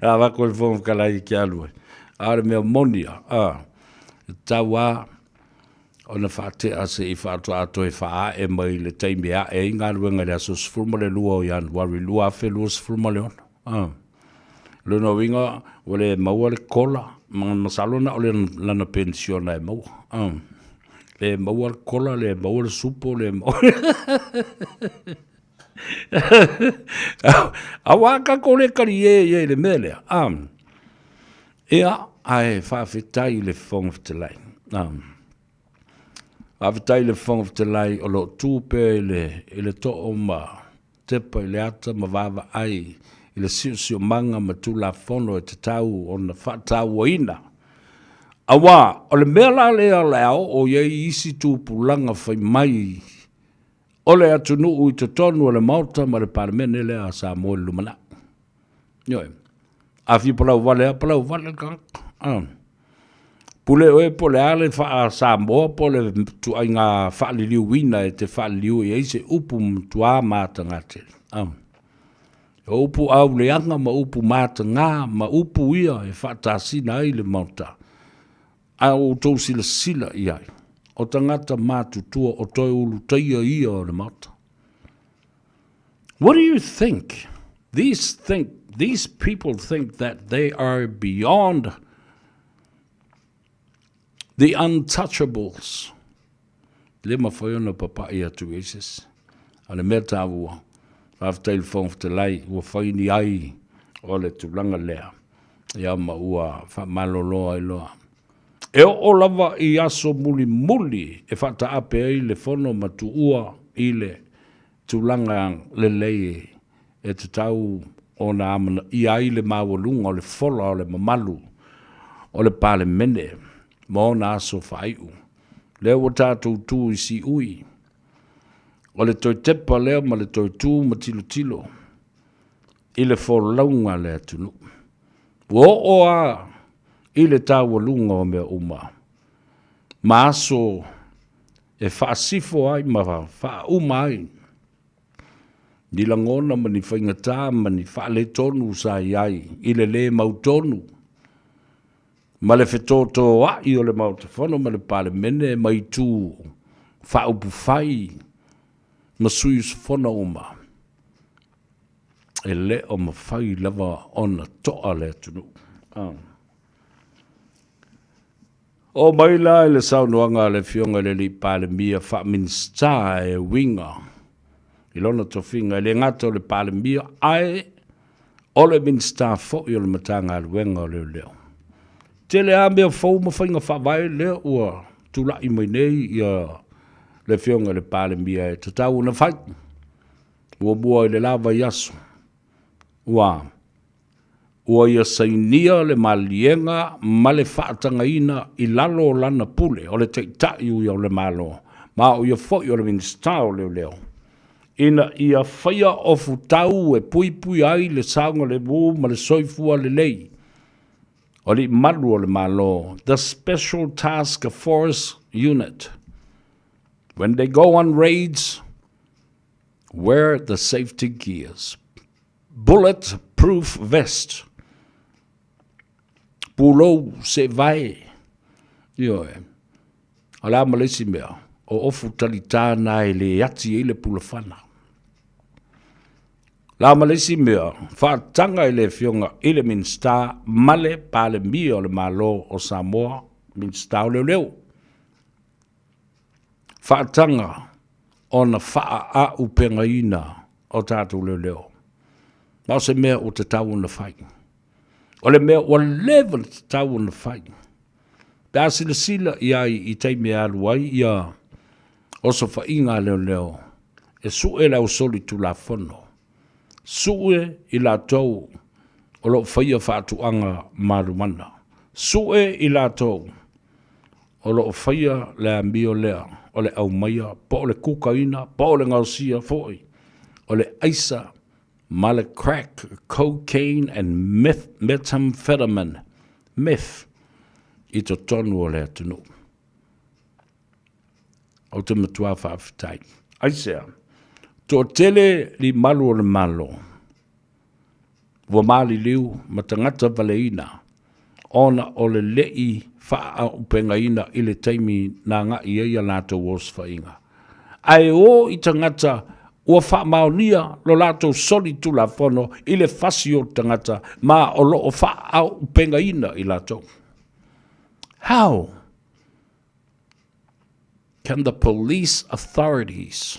Awako le whongftalai ki alua. Are mea monia, tawa, o na whate ase I whātu ato e whaa e mai le teimi a e ngā ruenga le aso sifurma le lua o Januari, lua awhi lua sifurma le ona. Luna winga, o le maua le kola, masalona o le lana pensiona e maua. Le maua le kola, le maua le supo, le maua... Awaka ko le kari e le melea. Ea, ai whawhitai le whongftalai. Whawhitai le whongftalai o lo tūpe I le to o ma tepa I le ata ma wawa ai I le siu manga ma tu la whono e te tau o na whatau o ina. Awa, o le mea la lea leo o iei isi tūpulanga whai mai o le atunu I te tonu o le mauta ma le paramene lea sa mo I lumana. Ioe. Afi palau vale kanka. Pule oe po le ale wha Samoa po le tu ai ngā whaaliliu wina e te whaaliliu I eise upu mtua māta ngā te. Upu au leanga ma upu māta ngā ma upu ia e whaatasina ai le mauta. A o tau sila I ai. O tangata mātutua o toi ulu teia ia o le mauta. What do you think? These people think that they are beyond the untouchables. Lema whaiona papa ia tu eses. Ale mea tāua. Whaftail whongftalai, ua whaini ai o le tūlanga lea. Ia ma ua whamaloloa I loa. E o lava I aso muli e whata ape ai le whono matu ua I le tūlanga le lei e te tau o na amana I ai le mawalunga o le whola o le mamalu o le pale mene mo na aso whaiu. Leo o tātou tū I si ui. O le toi tepa leo ma le toi tū ma tilo. I le wholaunga le atunu. O a I le tāwalunga o mea uma. Ma aso e whaasifo ai ma wha uma ai. Ni langona ma ni whaingatā ma ni whaale tonu sa iai. I le mau tonu. Ma le whetoto ai o le mautawhono ma le pale mene mai tū whaupu whai ma sui uswhona uma. E le o ma whai lava ona toa le atunu. O mai la le saunoanga le fionga le li pale mia fa minsta e winga. Ilona to finga le ngato le pale mia ai ole minsta fo yo le matanga le wenga le leo. Te le ambia fo mo finga fa vai le ua tula I mai nei ia le fionga le pale mia e tatau na fai. Ua bua le lava yasu. Ua ia sainia le malienga ma le whaatanga I lalo lana pule o le teitai ui o le malo. Ma o ia fwoi o le minsta o leo leo. Ina ia whaia o futau e pui pui ai le saunga le bu ma le soifua le lei. O li malu o le malo. The Special Task Force Unit. When they go on raids, wear the safety gears. Bulletproof vest. Pulo se vai. Io e. Ala malesi mea. O ofu talitana e le ati e le pulafana. La malesi mea. Whaatanga e le fionga i le minsta male pale mia o le malo o Samoa. Minsta o leo leo. Whaatanga o na wha a upenga ina o tātou leo leo. Mao se mea o te tau na whai. O le mea o level te tau na whai. Pea sila sila I teime alu ai ia o so whainga leo leo. E sue lau soli tu la whono. Sue I la tau o lo whaia whaatuanga marumana. Sue I la tau o lo whaia le mio lea o le au maia, po le kukaina, po le ngausia foi. O le aisa ma le crack, cocaine and methamphetamine. Meth. I to tonu o le atunu. O te matua whaafitai. Aisea. To tele li malu o le malo. Wa mali liu matangata valeina. Ona o le lei wha upenga ina I le taimi na nga I eia lato wos whainga. Ai o I tangata ua wha maonia lo lato soli tu la whono I le whasi o tangata ma o lo o wha upenga ina I lato. How can the police authorities,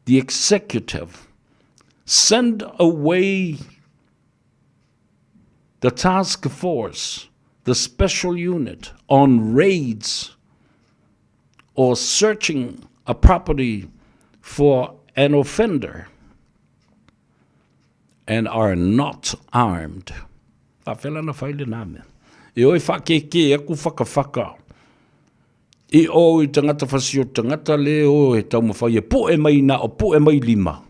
the executive, send away the task force, the special unit, on raids or searching a property for an offender and are not armed? Whawhela na whaile nāme. I oi whakeke aku whakawhaka. I o I tangata whasio tangata le o e tau mawhai e po e mai na o po e mai lima.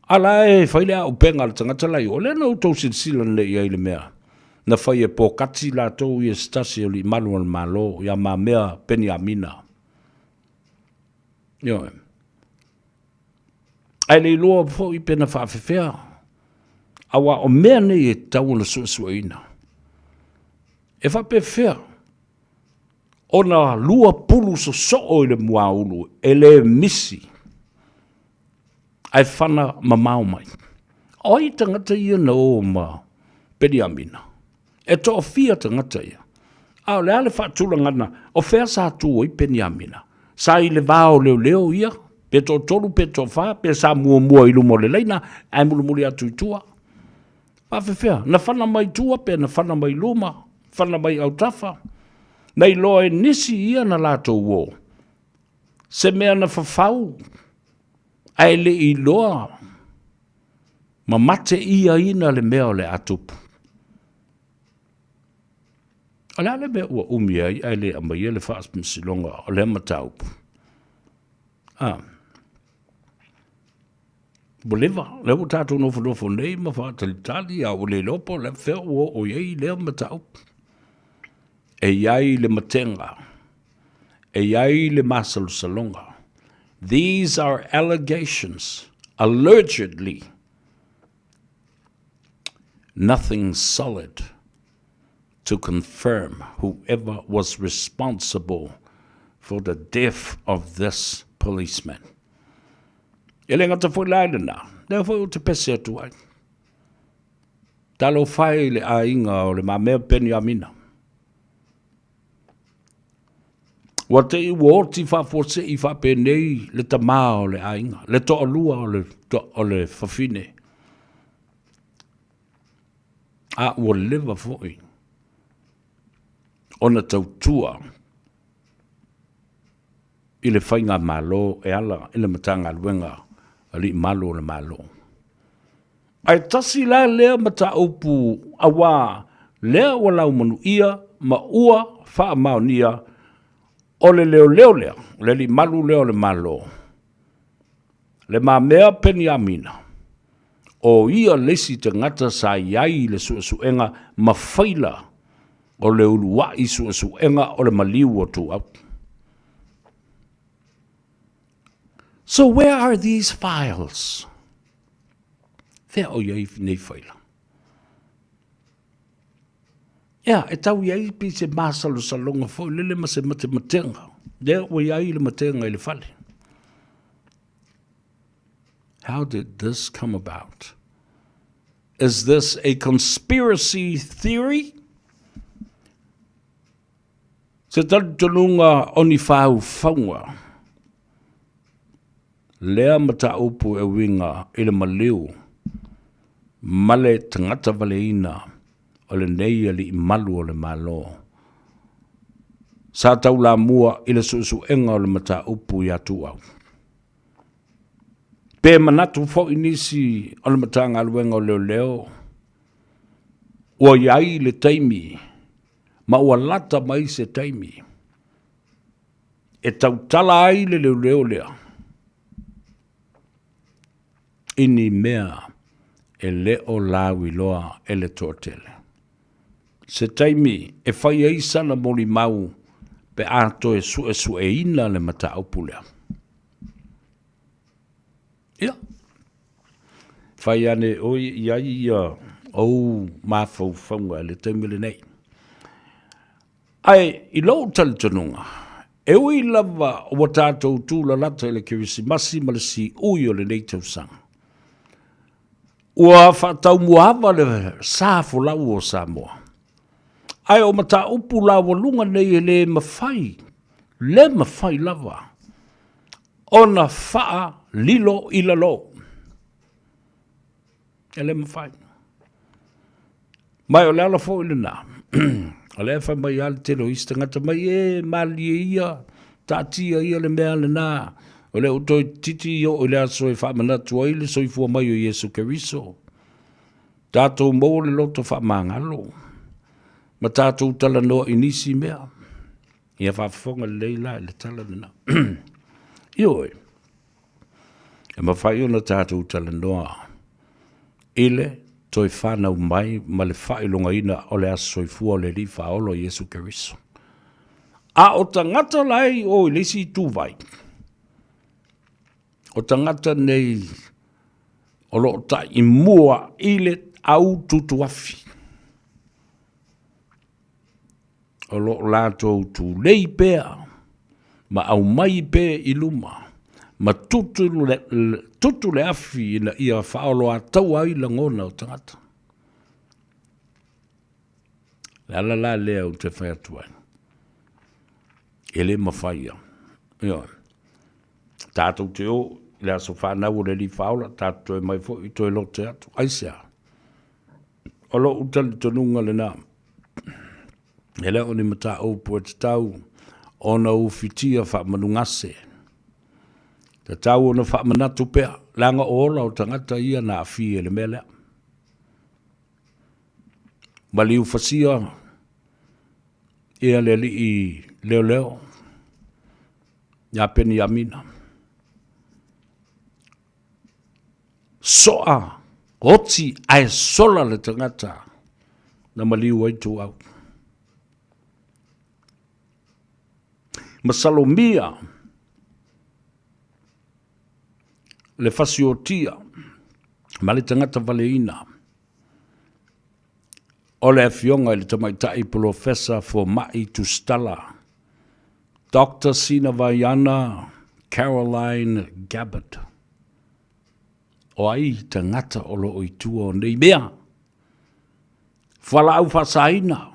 Ala e whaile a upenga le tangata lai o le na utau silsila le I le mea. Na whai e po kati la tau I e stasi o li malu al malo ia ma mea peni amina. Yo e. Ai le loa po I pena whaafewhea. Awa o mea nei e tau na suasua ina. E whape whea. O na lua pulu so o I le muaulu e le misi. Ai whana mamau mai. O I tangata ia na o ma peri amina. E to o fia tangata ia. Ao le ale whaatula ngana o whea sa tu o I peni amina. Sa I le vao leo leo ia. Pe to tolu pe to wha. Pe sa mua mua I lumo le leina. Ai mulu muli atu I tua. Whape whea. Na whana mai tua pe na whana mai luma. Whana mai au tafa. Nei loa e nisi ia na lato wo. Se mea na whawhau. Ai le I loa. Ma mate ia ina le mea o le atupu. Ala le mea ua umi ai le amai le whaas msilonga o le mataupu. Boleva, le o tātou nofo nei ma whaatalitali a o le lopo le whea o iei le mataupu. E iai le matenga. E iai le masalu salonga. These are allegations, allegedly. Nothing solid to confirm whoever was responsible for the death of this policeman. Ele ngata foi laile na, le foi o te pese atu ai. Talo fai le ainga o le mamea peni amina. Wa te I wōti whafose I whapenei le tamā o le ainga, le toa lua o le whawhine. A ua lewa fōi. Ona tautua. I le whainga malo e ala, I le matanga luenga, ali malo le malo. Ai tasi la lea mata upu awa, lea walau manu ia, ma ua wha maonia, o le leo lea, le li malu leo le malo. Le ma mea peni amina. O ia lesi te ngata sa iai le suenga ma whaila o le ulua I suenga o le maliu o tu au. So where are these files? Whea o iai nei whaila. Ia, e tau iai pi se māsalo salonga fo, lele ma se matematenga. Lea o iai le matenga I le whale. How did this come about? Is this a conspiracy theory? Se talunga oni whau whaunga. Lea mata upu e winga I le maliu. Male tangata valeina. O le nei ali I malu o le malo. Sa tau la mua I le suenga o le mata upu I atu au. Pe manatu fo inisi o le matanga aluenga o leo leo. Ua iai le taimi. Ma ua lata mai se taimi. E tau tala ai le leo leo lea. Ini mea e leo lawi loa e le tōtele. Se taimi e whai ei sana moli mau pe ato e su e ina le mata aupulea. Ia. Whai ane oi iai ia au mafau whaunga le taimile nei. Ai, I loo talitanunga, e ui lava o tātou tūla lata I le kirisi masi ma le si ui o le nei tausanga. Ua whatau muawa le sāfo lau o Samoa. Ai o mata upu lawa lunga nei e le mawhai lava. Ona whaa lilo I lalo. E le mawhai. Mai o le ala fo I le nā. O le whai mai ale te lo istangata mai e mali e ia. Tātia ia le mea le nā. O le utoi titi o le aso e whamanatu ai le soifua mai o Yesu Keriso. Tātou mō le loto whamangalo. Ma tātou tala noa inisi mea. Ia whafonga leila le tala nana. Ioi. E mawhai ona tātou tala noa. Ile toi whanau mai ma le whailonga ina o le aso soifua o le li whaolo Yesu Keriso. A o tangata lai o ilisi tūwai. O tangata nei o lo ta I mua ile au tutuafi. O lo lato tu lei pea, ma au mai pea I luma, ma tutu le afi ina ia whaolo a tau ai langona o tangata. La lea o te whai atuai. Ele mawhaia. Ia. Tātou te o, le aso whanau o le li whaola, tātou e mai fo I toi lo te atu. Aisea. O lo utali tonunga le nā. Ele o ni mata o po te tau, ona o fitia wha manungase. Te tau ona wha manatu pea, langa o ola o tangata ia na afi e le mele. Maliu fasia, ia le li I leo leo, ia peni amina. Soa, oti ai sola le tangata, na maliu ai tu au. Masalomia, le fasiotia, ma le tangata valeina, o le afionga le tamaitai professor for mai tu stala, Dr. Sina Vaiana Caroline Gabbard. O ai tangata o lo oitua o nei mea. Whala au whasaina,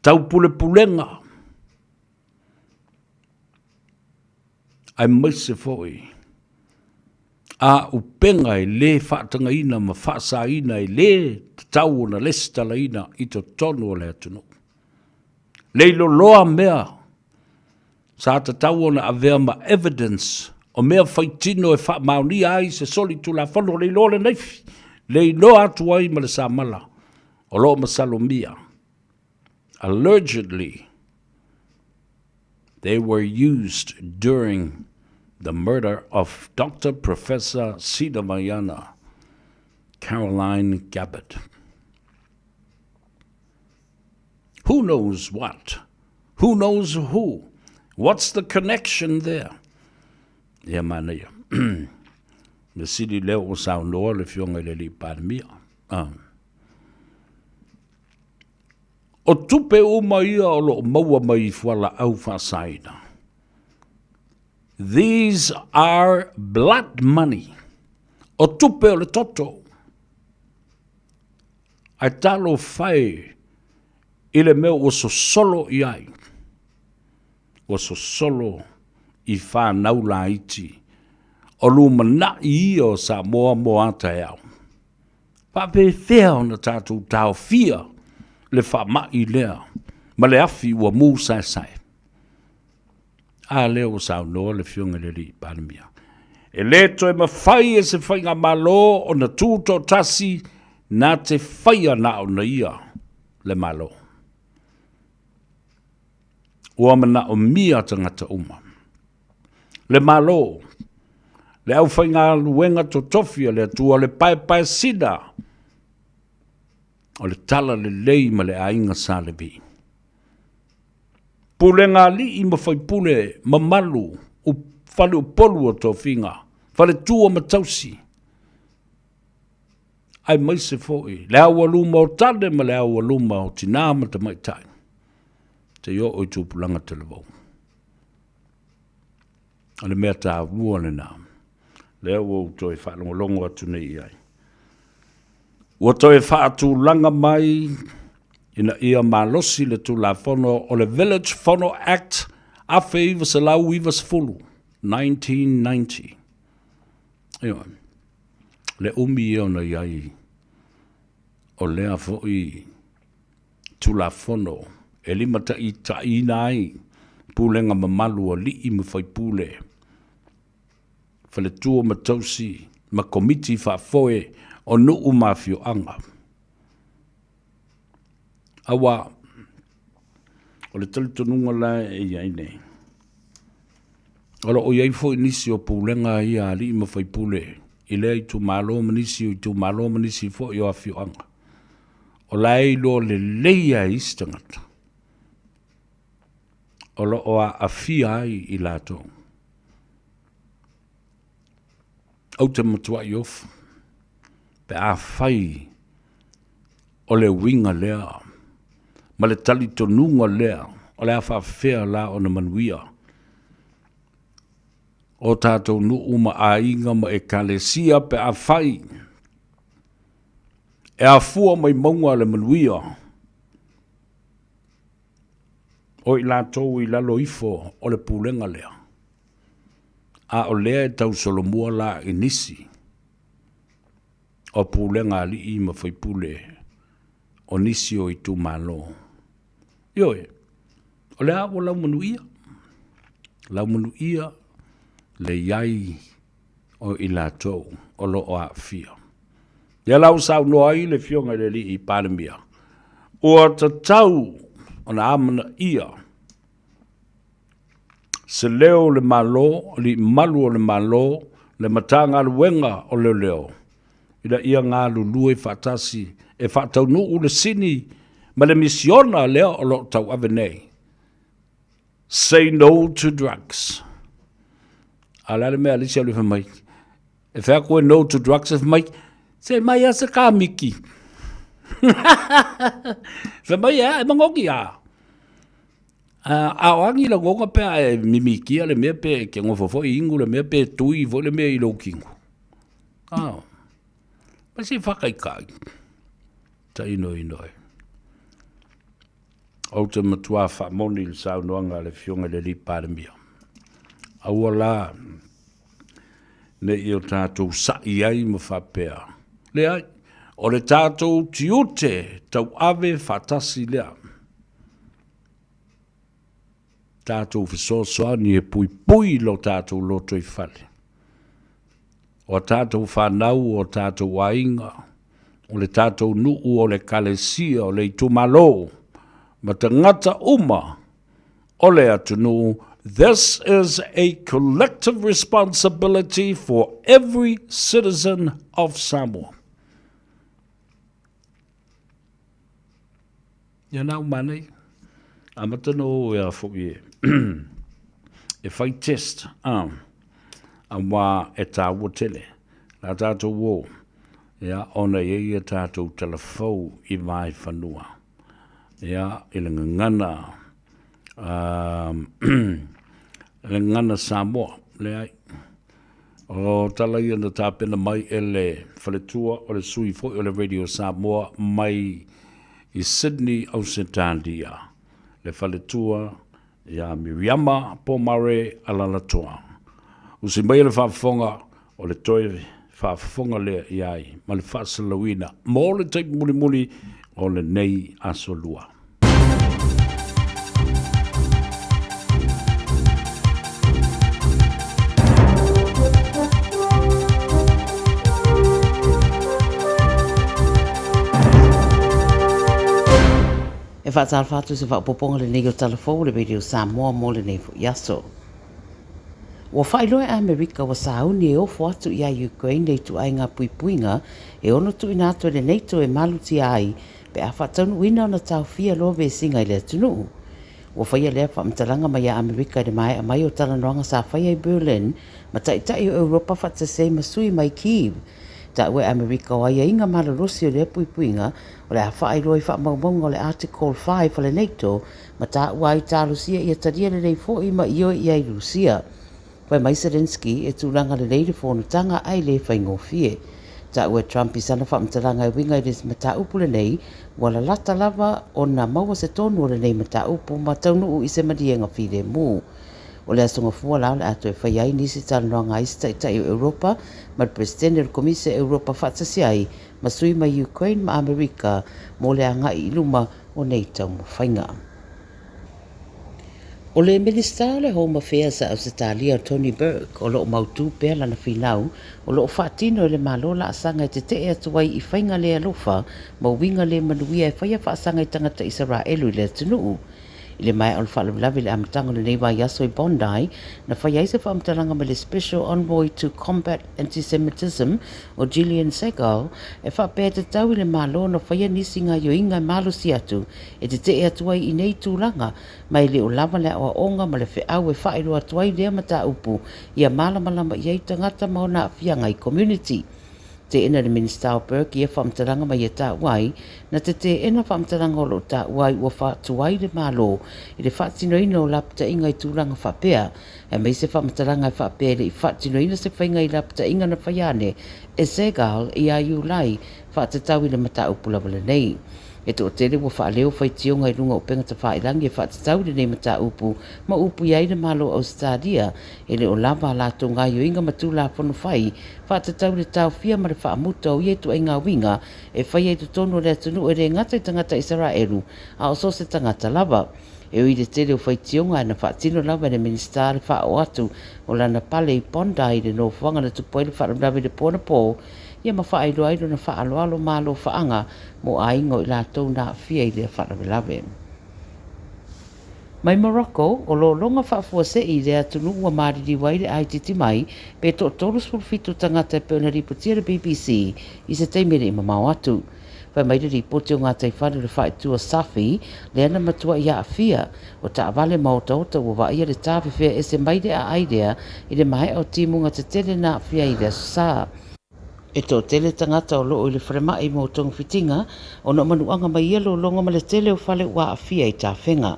tau pule pulenga, ai maise foi. A upenga e le whaatanga ina ma whaasa ina e le tau na lestala ina i to tonu o le atunu. Leilo loa mea sa ta tau na avea ma evidence o mea whaitino e wha mauni ai se soli tu la whano leilo le neifi. Leilo atu ai ma le sa mala o lo masalomia. Allegedly, they were used during the murder of Dr. Professor Sida Mayana, Caroline Gabbard. Who knows what? Who knows who? What's the connection there? Yeah, man, the city level sound all if you're going to leave by me. O tupe o mai o lo maua mai fuala au whasaina. These are blood money. O tupe o le toto. Ai talo whai ile meo o so solo i ai. O so solo i whanau la iti. O luma na i o Samoa mo ata eau. Pape whea na tātou tau fia. Le wha mai lea, ma le afi ua mū sai. A leo sao noa le fionga le li paramia. E le toi ma whai e se whainga malo o na tūto tasi na te whaia na o na ia le malo. Ua mana o mia tangata uma. Le malo, le au whainga luenga to tofia le tua le pai sida. O le tala le lei ma le ainga sa le vi. Pule ngā li i ma whai pule ma malu u whale u polu o tō whinga. Whale tua ma tausi. Ai mai se fōi. Le awa luma o tale ma le awa luma o tina ma te mai tai. Te yo o i tūpulanga te le vau. Ale mea tā vua le nā. Le awa o toi whalongolongo atu nei ai. Ua toi whaatu langa mai ina ia malosi le tu la fono o le Village Fono Act a Faiva se lau iwa se fulu, 1990. Iwa, le umi eo na iai o lea foi tu la fono e lima ta i nai pulenga mamalu o li i mwhai pule. Fale tua matausi ma komiti whafoe o nuu mafio anga. Awa, o le talitonunga la e iai nei. Olo o iai fo inisi o pulenga ia li ima fai pule. I lea i tu malo manisi o i tu malo manisi fo i o afio anga. O la e lo le leia istangata. Olo o a afia ai i lato. Au te matua i ofu. Pe a fai o le winga lea, ma le tali tonunga lea, o le a whawhea la o na manuia. O tātou nuuma a inga ma e kalesia pe a fai. E a fua mai maunga le manuia. O i lātou i lalo ifo o le pulenga lea. A o lea e tau solomua la inisi. O pulenga li i ma fai pule o nisi o i tu malo. Ioe, o lea o lau manuia. Lau manuia le iai o i lātou o lo o a fia. Ia lau sau noa i le fionga le li i paramia. O ta tau o na amana ia. Se leo le malo, li malu o le malo, le matanga luenga o leo leo. Ida ia ngā lulu e whatasi, e whatau nu ule sini, ma le misiona lea o lo tau ave nei. Say no to drugs. Alare mea lisi alu fa mai. E whea koe no to drugs e mai, se mai asa ka miki. Fa mai e mangoki a. A oangi la ngonga pe a mimiki a le mea pe, ke ngofofo i ingu le mea pe tui, vo le mea i lo kingu. Ma si whakai kai. Ta ino inoi. Au te matua wha moni le sau noanga le fionga le li paramia. aua la ne i o tātou sa'i ai ma whapea. Le ai, o le tātou tiute tau ave whatasi lea. Tātou whisosoani e pui lo tātou loto i whale. O tātou whanau o tātou wainga, o le tātou nuu o le kalesia o le itumalo, ma te ngata uma o le atunu. This is a collective responsibility for every citizen of Samoa. Ia nau manei, a matano e a fuki e whai test, a wā e tāua tele, la tātou wō, ia ona e tātou telefou i mai whanua, ia i le ngana, le ngana Samoa, le ai. O talai ana tāpena mai e le whaletua o le sui fo o le Radio Samoa mai i Sydney au Sentandia. Le whaletua ia Miriama Pomare Alalatoa. Usi mai le whaafonga o le toi whaafonga le iai, ma le whaasalawina, mo le teipu muli o le nei asolua. E whaatal whātu se whaapoponga le nei o telefou le Radio Samoa mo le nei fo yaso. Wa whailoe Amerika wa sauni e ofo atu ia Ukraine nei tu ai ngā puipuinga e ono tu ina atu le neito e maluti ai pe a whataunu ina ona tau fia lowe singa i le atunu. Wa whaia lea whaamtalanga mai a Amerika de mai a mai o talanoanga sa whaia i Berlin ma taitai o Europa whatasei masui mai Kiev. Ta ue Amerika o aia inga malarosi o le puipuinga o le hawha i roi whaamaumong o le Article 5 o le NATO ma ta ua i tā Rusia i a taria le rei fo i ma io i ai Rusia. Pai mai Zelensky e tūlanga le leire whono tanga ai le whaingo fie. Ta ue Trump i sana whaamtalanga i winga i res mata upu le nei wala lata lava o na maua se tonu o le nei mata upu ma taunu u i se marienga fide mu. O le asonga fua lao le ato e whaiai nisi talanoanga i staitai o Europa ma le presidente le Komise Europa whatasi ai ma sui ma Ukraine ma Amerika mo le anga i luma o nei tau mo whainga. O le Minister le Home Affairs a Australia Tony Burke o loo mautu pēr lana whinau o loo whaatino le malola asanga te te atuai i whainga le alofa ma winga le manuia e whaia whaasanga i tangata Israelu i le tunuu. I le mai al whaalawalawi le amatanga le neiwa yaso i Bondi na whaiai se whaamtalanga me le Special Envoy to Combat Antisemitism o Gillian Segal e whaapea te tau i le malo na whaia nisi ngā yoinga malo si atu e te te atuai i nei tūlanga mai le o lava le awa onga ma le whiau e whaero atuai lea mata upu i a malamalama i ei tangata mauna awhianga i community. Te ena le Minister Burke i e whaamtalanga mai e tā wai, na te ena whaamtalanga o lo tā wai ua whaatuai le malo, i le whaatinoina o lapta inga i tūlanga whapea, e mei se whaamtalanga i whapea le i whaatinoina se whainga i lapta inga na whaiane, e Segal i a iulai whaatatau i le mata upula wale nei. E to tele wa whaaleo whaitionga i runga o penga ta whaailangi e whaatatau le nei mata upu, ma upu iai le malo Australia, e le o lava la to ngā yoinga matula whanu whai, whaatatau le tau fia ma le whaamuta o ietu ai ngā winga, e whai e tutono le atunu e re ngata i tangata Israelu, a o so se tangata lava. E ui le tele o whaitionga e na whaatino lava le Minister le wha o atu, o lana pale i Bondi le no whanga na tupoe le whaarabrawe le pōna pō, ia ma whaaido aido na whaaloalo malo whaanga mo aingo i lātou nā fia i le whaarabrawe. Mai Morocco, o lo longa whaafua se i le atunu ua mariri wai le aititi mai, pe to tolus pulfitu tangata e peona ripotia le BBC i se teimere i mamau atu. Whai mai le ripoti o ngā taifare le whaetua Safi, le ana matua i a fia, o ta avale maota ua waia le tāwhiwhia e se maide a aidea i le mai au timunga te tele nā fia i le asusā. E tō tele tangata o loo i le whremai mo tonga fitinga, o no manuanga mai ielo longa ma le tele o whale ua a fia i tā whenga.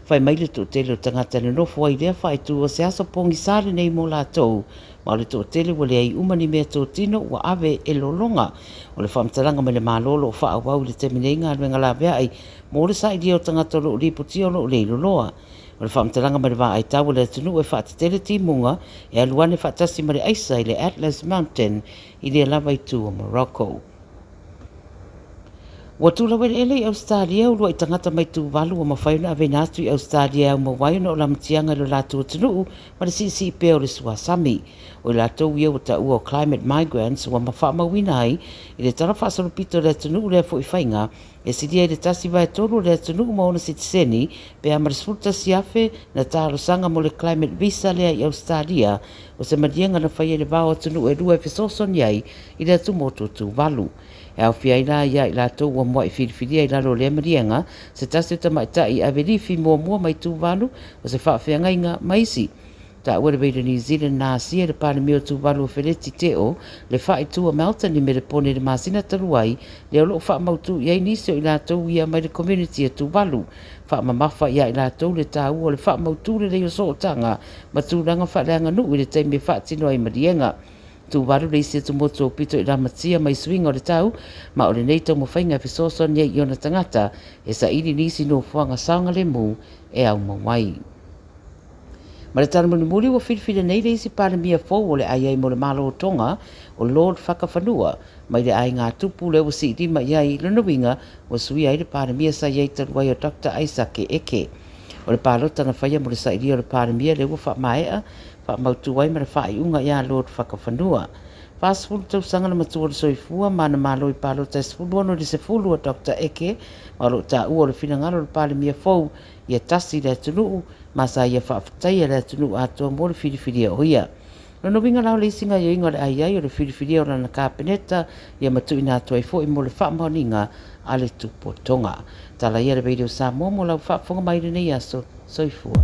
Whai mai le tō tele o tangata le nofo ai lea whaetu o se aso pongi sāre nei mō lātou, ma le tō tele wa le ai umani mea tō tino ua ave e lolonga, o le whamtalanga me le mālolo o whaawau le teminei ngā ruenga la vea ai, mō le sa idia o tangata o loo ripoti o loo le loloa. O O le whaamtalanga ma le wā ai tau le tunu e whaatetele timunga e aluane whaatasi ma le aisa i le Atlas Mountain i le lava i tu o Morocco. Ua tula wele ele i Australia ulua i tangata mai tu walu o mawhaiuna a venatu i Australia au mawaiuna o lamatianga lo lātua tunu ma le sisi i peo le suasami. O le lātou ia o ta ua o climate migrants ua mawha mawina ai i le tala whaasalupito le tunu le fo i whainga e sidia i le tasi vai tolu le tunu maona sitiseni pe amarisfuta siafe na taro sanga mo le climate visa lea i Australia o se madienga na whai le vao tunu e rua e fisoson iai i le atu moto tu walu. E au fia ina ia i lātou ua mua i whiriwhiria i lalo le marienga se tasi o tamaita i averifi mua mai tu walu o se whaafea ngainga maisi. Ta ua le veida New Zealand na asia le pāne meo tu walu o Fereti Teo le whae tua Melton i me le pone le masina taruai le o loo wha mautu i ainisio i lātou ia mai le community a tu walu. Wha mamafa ia i lātou le tā ua le wha mautu le leo so o tanga ma tu ranga wha leanga nu i le taime wha tino ai marienga. Tu waru le isi tu moto pito i ramatia mai swinga o le tau, ma o le neitau mo whainga fisoso nia i ona tangata, e sa iri nisi no fuanga saanga le mu e au mawai. Ma le tana muri wa whirwhira nei le isi pāle mia fōu o le aiai mo le malo o tonga o Lord Whakawhanua, mai le ai ngā tupu le wa si rima iai lanawinga wa sui ai le pāle mia sa iai taruai o Dr. Isaac Eke. O le pālota na whaia mo le sa iria o le pāle mia le wa whamaea, mautu wai mara whai unga ia Lord Whakawhanua. Whasfulu tau sanga na matua le soifua, mana malo i palo ta sfulu ano le sefulu a Dr. Eke, malo ta ua le finangalo le pale mia fau, ia tasi le atunuu, masa ia whaafatai le atunuu atua mo le whiriwhiria o ia. Nono winga lao le isinga i inga le aiai o le whiriwhiria o rana kāpeneta, ia matu ina atua i fo i mo le whaamaoninga a le tupo tonga. Tala ia le video Samoa mo lau whaafonga mai le nei aso soifua.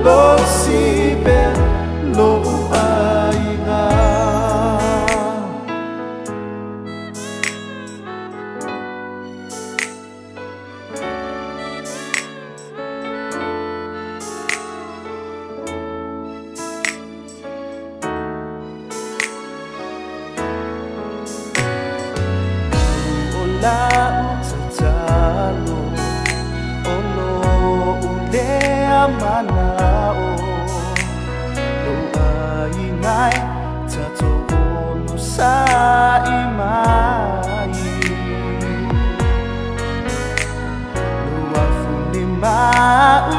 Lo si ben lo ainga la utatalo Olo ulea manao Lo aingai tato ono sa imai Lo afuni mau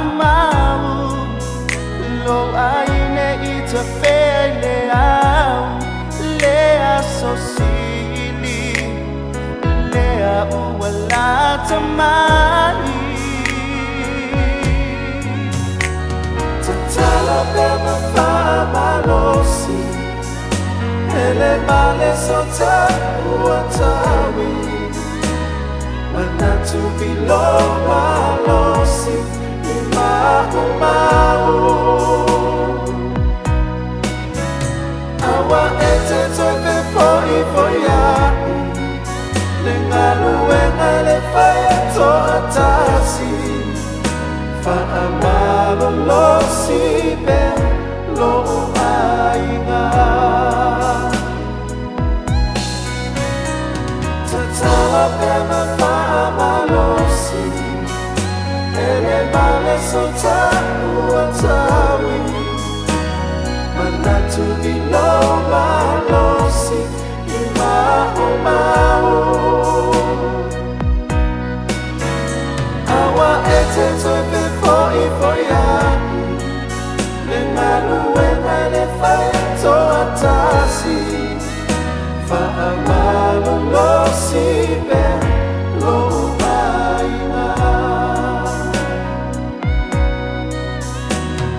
Lo aine ita fele au Lea sosili Lea uwala tamai Tatala bema famalosi Ele male sota uatawi Manatu bilo malosi Imau Awa ete tope poi foya Lengalu engale faya to atasi Fa amalo lo sibe lo ainga Tatala pema fa amalo si Ele male sota uatawi Manatu ilo malosi Imau Awa ete tope foi foya Lengalu engale faya to atasi Fa amalo lo sibe lo ainga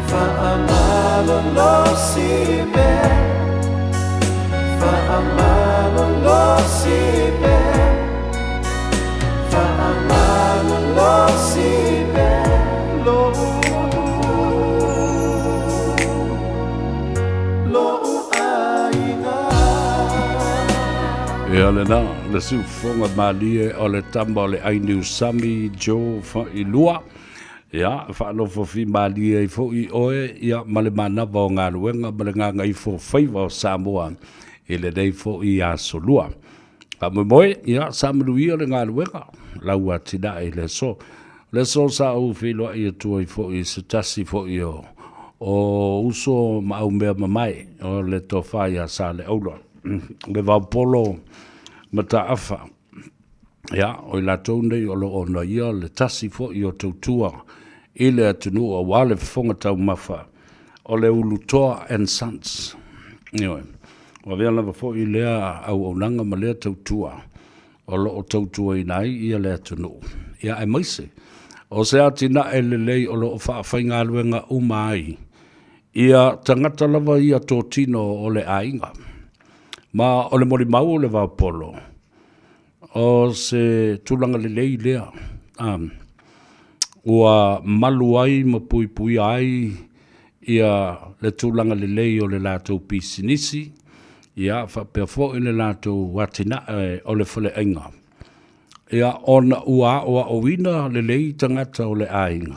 Fa amalo lo sibe Fa amalo lo sibe Fa amalo lo sibe lo ainga E ale na, le siufonga malie o le tamba o le ainu sami jo fa i lua. Ia, whaanofo fi malie i fo i oe, ia male manawa o ngā ruenga, male ngā ngai fo Faiva o Samoa, i le nei fo i a solua. Ka moe, ia, samru i o le ngā ruenga, laua tina i le so. Le so sa au whiloa i atua i fo i sitasi fo i o uso ma au mea mamai, o le tofai a sa le aula. Le vaupolo mata afa. Ia, o i la nei o lo ona ia le tasi fo i o tautua i le atunu o wale fonga tau mafa o le ulutoa and sons. Ioi, o vea lava fo i lea au onanga ma lea tautua o lo o tautua i nai i le atunu. Ia e maise, o se atina e le lei o lo o whaafainga luenga umai ia tangata lava ia tō tino o le ainga. Ma o le mori mau o le vaupolo. O se tulanga le lei lea. Ua malu ai ma pui pui ai ia le tulanga le lei o le lātou pisinisi. Ia whapea fo i le lātou watina o le whale ainga. Ia ona ua oa o wina le lei tangata o le ainga.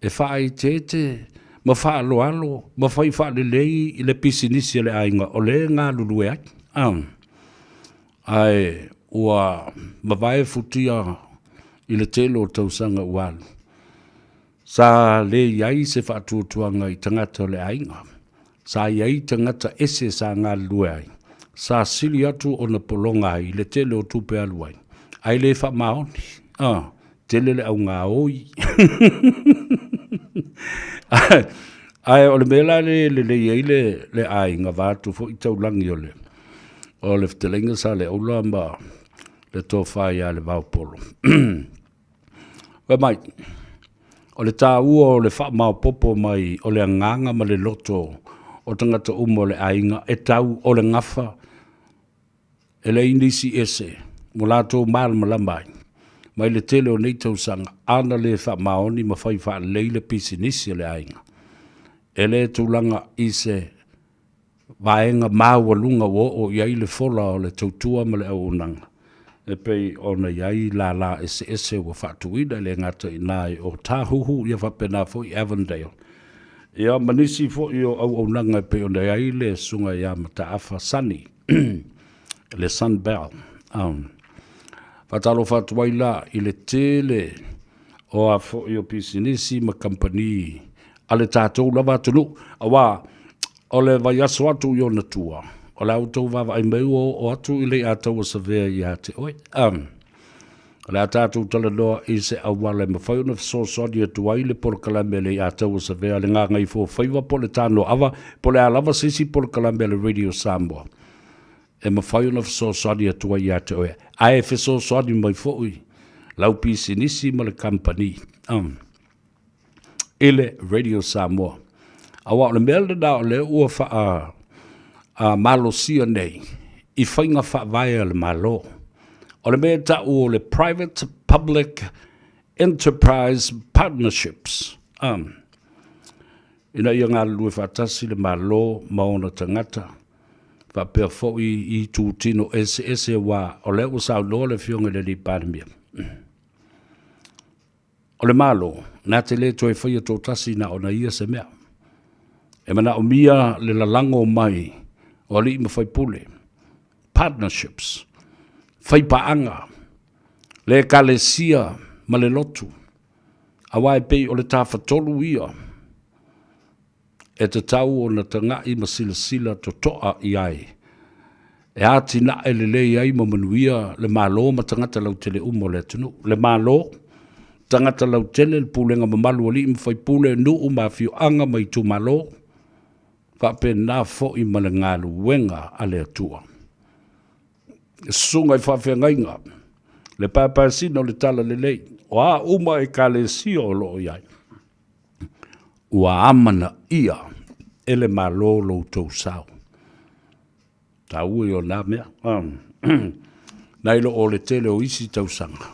E whaai tete ma wha alo alo, ma whai wha le lei i le pisinisi le ainga, o le ngā lulu e ai. Ai, ua ma vai futia i le telo tausanga ualu. Sa le iai se whaatuatuanga i tangata le ainga. Sa iai tangata ese sa ngā lulu e ai. Sa sili atu o na polonga ai, le telo tupe alu ai. Ai le wha maoni. Tele le au ngā oi. Ai o le mela le iei le ai ngā vātu fo i taulangi o le. O le ftelenga sa le aula ma le tō whai a le vaupolo. Wa mai, o le tā ua o le wha mau popo mai o le anganga ma le loto o tangata umo le ainga e tau o le ngafa e le inisi ese mo lātou māla malamai. Mai le tele o nei tausanga ana le wha maoni ma whai wha leile pisinisi le ainga. E le tūlanga i se vaenga māwalunga wo o iai le fola o le tautua ma le aunanga. E pei ona iai la ese wa whatuina le ngata i nai o tāhuhu ia whapena fo i Avondale. Ia manisi fo i o aunanga pei ona iai le sunga ia mata afa sani. Le Sunbell. Whatalo whatuai la i le tele o a fo i o pisinisi ma company a le tātou lava tunu. Awa, o le vai aso atu i o na tua. O le autou vava ai meu o atu i le atau o savea i a te oi. O le tātou tala noa i se awale ma whai ona fisosodi atu ai le porkalame le atau o savea le ngā ngai fo Faiva po le tāno ava po le alava sisi porkalame le Radio Samoa. E ma whai ona fisosodi atu ai a te oi. Ai fisosodi mai fo i. Lau pisi nisi ma le company. Ele Radio Samoa. Awa o le mea le da o le ua wha a malo sia nei. I whainga wha vai le malo. O le mea ta o le Private Public Enterprise Partnerships. Ina ia ngā lue whatasi le malo maona tangata. Wha pia fo i tūtino ese wa o le ua sao loa le fionga le li pārmia. O le malo, nā te le toi whaia tō tasi na o na ia se mea. E mana o mia le lalango mai o li ima whai pule. Partnerships. Whai paanga. Le kalesia ma le lotu. Awai pei o le tāwhatolu ia. E te tau o na tanga i ma sila to toa i ai. E ati na e le lei ai ma manuia le malo ma tangata lau tele umo le tunu. Le malo tangata lau tele le pulenga ma malu ali ima whai pule nu uma fio anga mai tu malo. Whape nā fo i ma le ngālu wenga a le atua. Sunga i whawhia ngainga. Le pāpāsina o le tala le lei. O a uma e ka le sia o loo iai. Ua amana ia e le malo lo tau sao. Ta ui o nā mea. Nailo o le tele o isi tau sanga.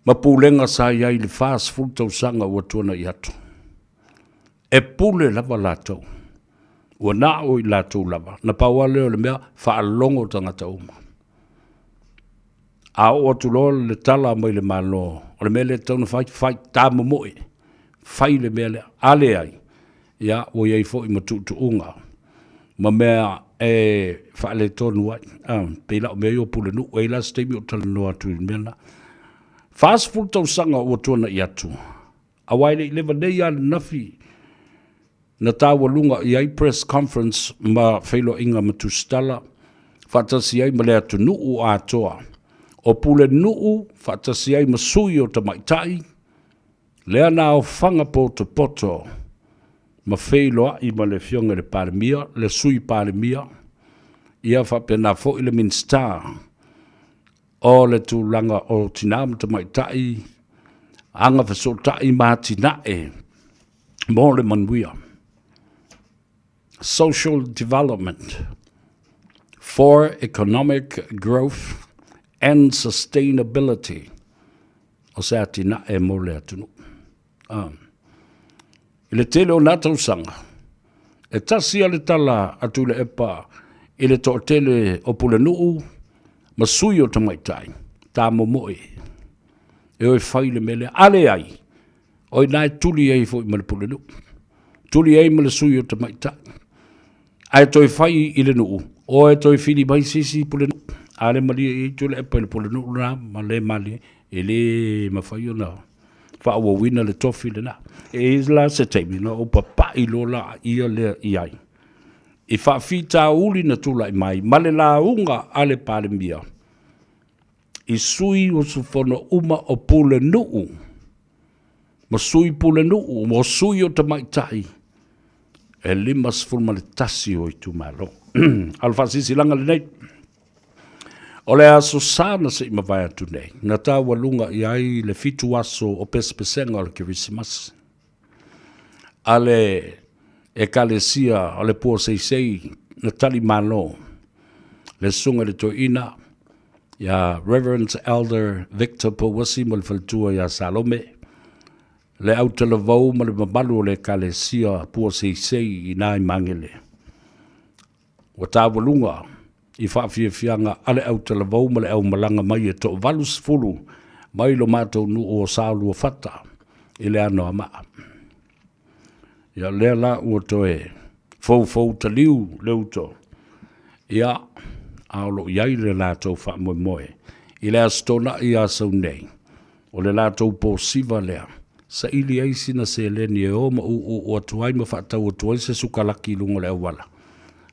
Ma pūlenga sa iai le fast food tau sanga ua tuana i atu. E pule lava lātou. Ua nā o i lātou lava. Na paua leo le mea whaalongo tangata uma. A o atu loa le tala mai le malo. O le mea le tauna whai tā momoe. Whai le mea le ale ai. Ia o iei fo i matutu unga. Ma mea e whaale tonu ai. Peila o mea i o pule nu. E la stemi o tala noa tu i mea na. Fast food tau sanga o tuana i atu. A waile i lewa nei a nafi. Na tāua lunga i ai press conference ma whailo inga matustala. Whatasi ai ma lea tu nuu a toa. O pule nuu, whatasi ai ma sui o tamaitai. Lea nā o whanga po te poto. Ma whailoa i ma le fionga le pāremia, le sui pāremia. Ia whape nā fo i le minstar. O le tūlanga o tinam tamaitai. Anga whasotai mā tinae. Mō le manuia. Social development for economic growth and sustainability. O se atina e mo le atunu. I le tele o nātau sanga. E tasi a le tala atu le epa. I le tō tele o pule nuu. Ma sui o tamaitai. Tā momoe. E oi whai le mele. Ale ai. Oi nai tuli ei fo i ma le pule nuu. Tuli ei ma le sui o tamaitai. Ai toi whai i le nuu. O e toi whini mai sisi pule nuu. Ale mali e tule epa le pule nuu na. Ma le mali. E le ma whai o na. Wha ua wina le tofi le na. E isla se teimi na. O papa i lola ia lea i ai. I wha whita uli na tula i mai. Ma le la unga ale pale mia. I sui o sufono uma o pule nuu. Ma sui pule nuu. Ma sui o tamaitai. E lima sfulma le tasi o i tu malo. Alfasisi langa le nei. O le aso sana se ima vai atu nei. Na tā walunga i ai le fitu aso o pespesenga o le kirisimas. Ale e kalesia o le pua seisei na tali malo. Le sunga le toina. Ya Reverend Elder Victor Powasi mo le faltua ya Salome. Le auta le vau ma le mabalu le kalesia pua seisei i nai mangele. Wa tā walunga i whaafiafianga ale auta le vau ma le au malanga mai e to valus fulu mai lo mātou nu o sālu o fata i le ano amaa. Ia lea la ua toe fau taliu leuto. Ia aolo iai le lātou wha moe moe. I lea stona I asau nei. O le lātou po siva lea. Sa ili eisi na se leni e o ma o atuai ma whaatau atuai se sukalaki lungo le awala.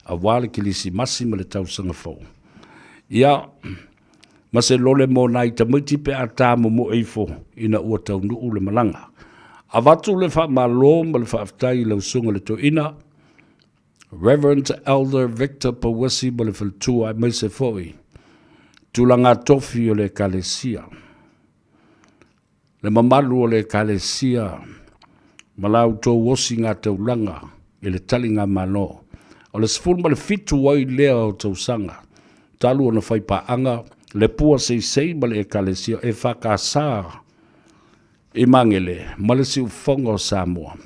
A wale ki lisi masi ma le tau sanga fau. Ia, ma se lole mo nai ta miti pe a tā mo eifo ina ua tau nuu le malanga. A watu le wha malo ma le whaaftai lau sunga le to ina. Reverend Elder Victor Pawasi ma le whaltua ai mai se foi. Tulanga tofi o le kalesia. Le mamalu o le kalesia. Malau tō wosi ngā taulanga i le talinga mano. O le sifuru ma le fitu wai lea o tau sanga. Talu o na whaipaanga, le pua sei ma le ekalesia e whakasā i mangele, ma le siu whonga o Samoa.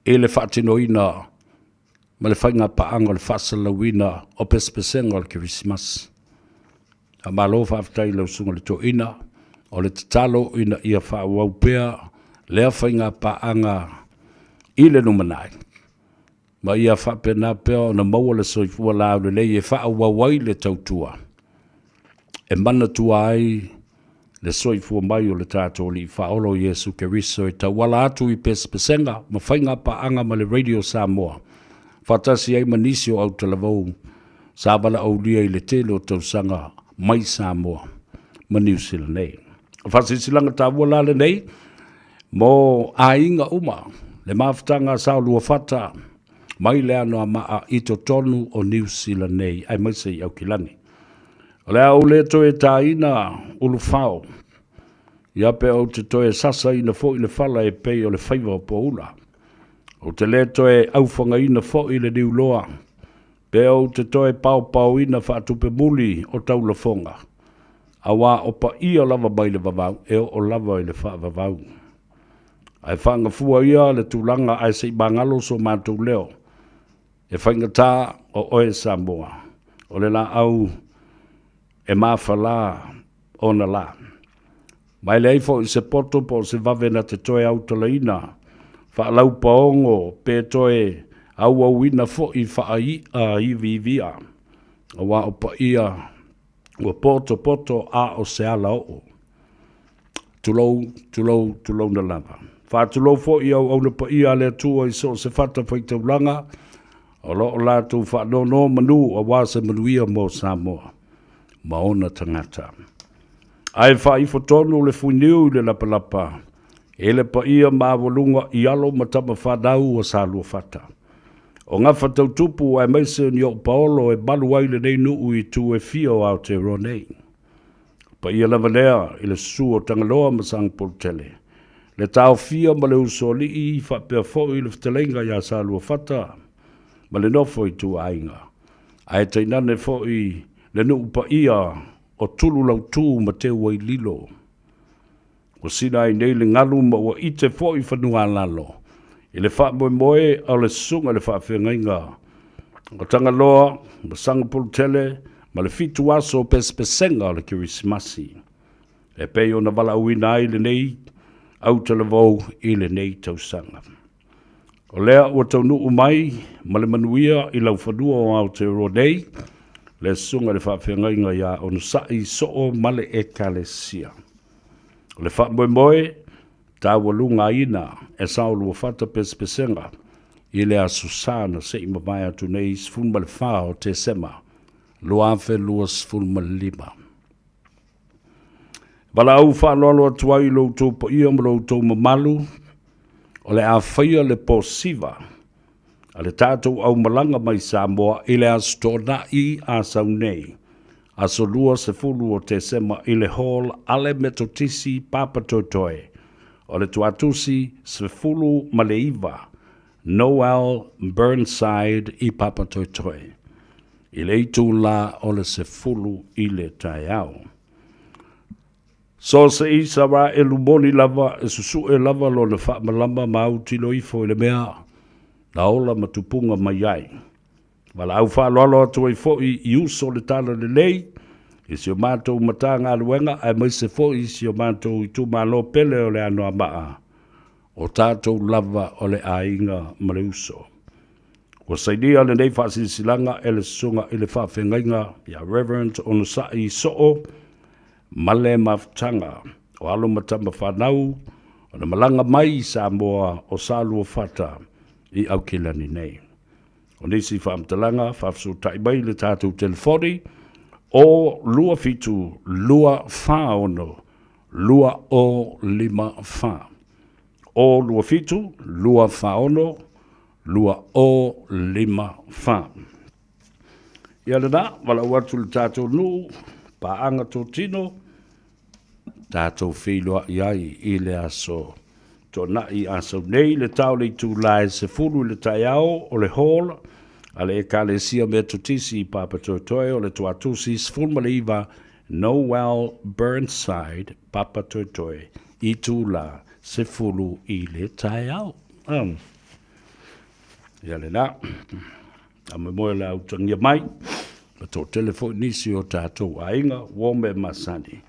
E le whaatinoina, ma le whainga paanga o le whaasalawina o pespesenga o le Christmas. A malo whaaftai lau sunga le toina, o le tatalo ina ia whaawaupea, lea whainga paanga i le numanai. Ma ia whapena peo na maua le soifua lao le lei e whaawawai le tautua. E mana tua ai le soifua mai o le tātou li whaolo Yesu Keriso e tawala atu i pespesenga ma whainga paanga ma le Radio Samoa. Whatasi ai manisio au talavou sa wala au lia i le telo tausanga mai Samoa ma New Zealand nei. Whasisilanga tāua lale nei mo ainga uma le mawhtanga sao lua whata mai lea noa maa i to tonu o New Zealand nei, ai mai sei au kilani. O lea au le toe taina ulu whao. Ia pe au te toe sasa ina fo i le whala e pei o le Faiva o poula. O te le toe aufanga ina fo i le niu loa. Pe au te toe pau ina whaatupe muli o taula fonga. Awa o pa ia lava mai le vavau, e o lava i le wha vavau. Ai whanga fua ia le tūlanga ai sei bangalo so mātou leo. E whaingatā o oe Samoa. O le la au e mawhala o na la. Mai le eifo i se poto po se vavena te toe au talaina. Whaalau paongo pe toe au ina fo i whaai a ivivia. O wa o pa ia ua poto a o se ala o. Tulou na lava. Whaatulou fo i au na pa ia le tua i so se whata whaitaulanga. O lo la tu fa no manu o wa se manuia mo Samoa. Maona tangata. Ai fa I fotonu le fuiniu le lapalapa. E le pa ia mavolunga I alo matama whadau o sa lua fata. O ngā whatau tupu ai maise ni o paolo e balu ai le nei nuu I tu e fio au te ronei. Pa ia lava lea I le su o tangaloa masang poltele. Le tau fia ma le usoli I fa pia fo I le ftelenga ya sa lua fata. Ma le nofo I tu ainga. Ai tainane fo I le nuu pa ia o tulu lau tū ma te wai lilo. O sina I nei le ngalu ma ua ite fo I whanua lalo. I le wha moe au le sunga le wha whengainga. O tanga loa, ma sanga pultele, ma le fitu aso pespesenga o le kirismasi. E pei o na wala uina I le nei, au tala vau I le nei tausanga. O lea ua tau nuu mai, ma le manuia I lau whanua o Aotearoa le sunga le whawhengainga ia o nusai soo male e kalesia. O le whamoe, tā walunga ina e sao lua whata pespesenga I le a Susana se ima mai atu nei sfun male whao te sema, lua awhe lua sfun male lima. Wala au whanolo atuai loutou pa ia ma loutou mamalu, o le a whaia le posiva, a le tātou au malanga mai Samoa I le a stona I a saunei, a solua se fulu o te sema I le hall ale metotisi papatotoe, o le tuatusi se fulu maleiva, Noel Burnside I papatotoe, I le itu la o le se fulu I le taiao. So se isa ra e lumoni lava e susu e lava lo le wha malama mauti lo ifo I le mea, na ola matupunga mai ai. Wala au wha lolo atu I fo I uso le tala le lei, I si o mātou mata ngā luenga, ai mai se fo I si o mātou I tu malo pele o le anoa maa, o tātou lava o le ainga ma le uso. Wa saidia le nei wha silanga e le sunga I le wha whengainga, ia Reverend Onusai So'o, male mafutanga o alo matama whanau o na malanga mai i Samoa o Salua Fata i au kilani nei. O nisi whaamtalanga, whafsu taibai le tātou telefoni, o lua fitu, lua whaono, lua o lima wha. O lua fitu, lua whaono, lua o lima wha. Ia lana, wala watu le tātou nuu, paanga tō tino, tātou whiloa iai i le aso. Tō nai aso nei le tau le tūlai se fulu le taiao o le hola, ale e kale sia mea tutisi i papa toitoe o le tuatusi sfulma le iwa Noel Burnside papa toitoe i tūla se fulu i le taiao. Ia le na, a me moe la utangia mai, ma tō telefoni nisi o tātou ainga, wome masani.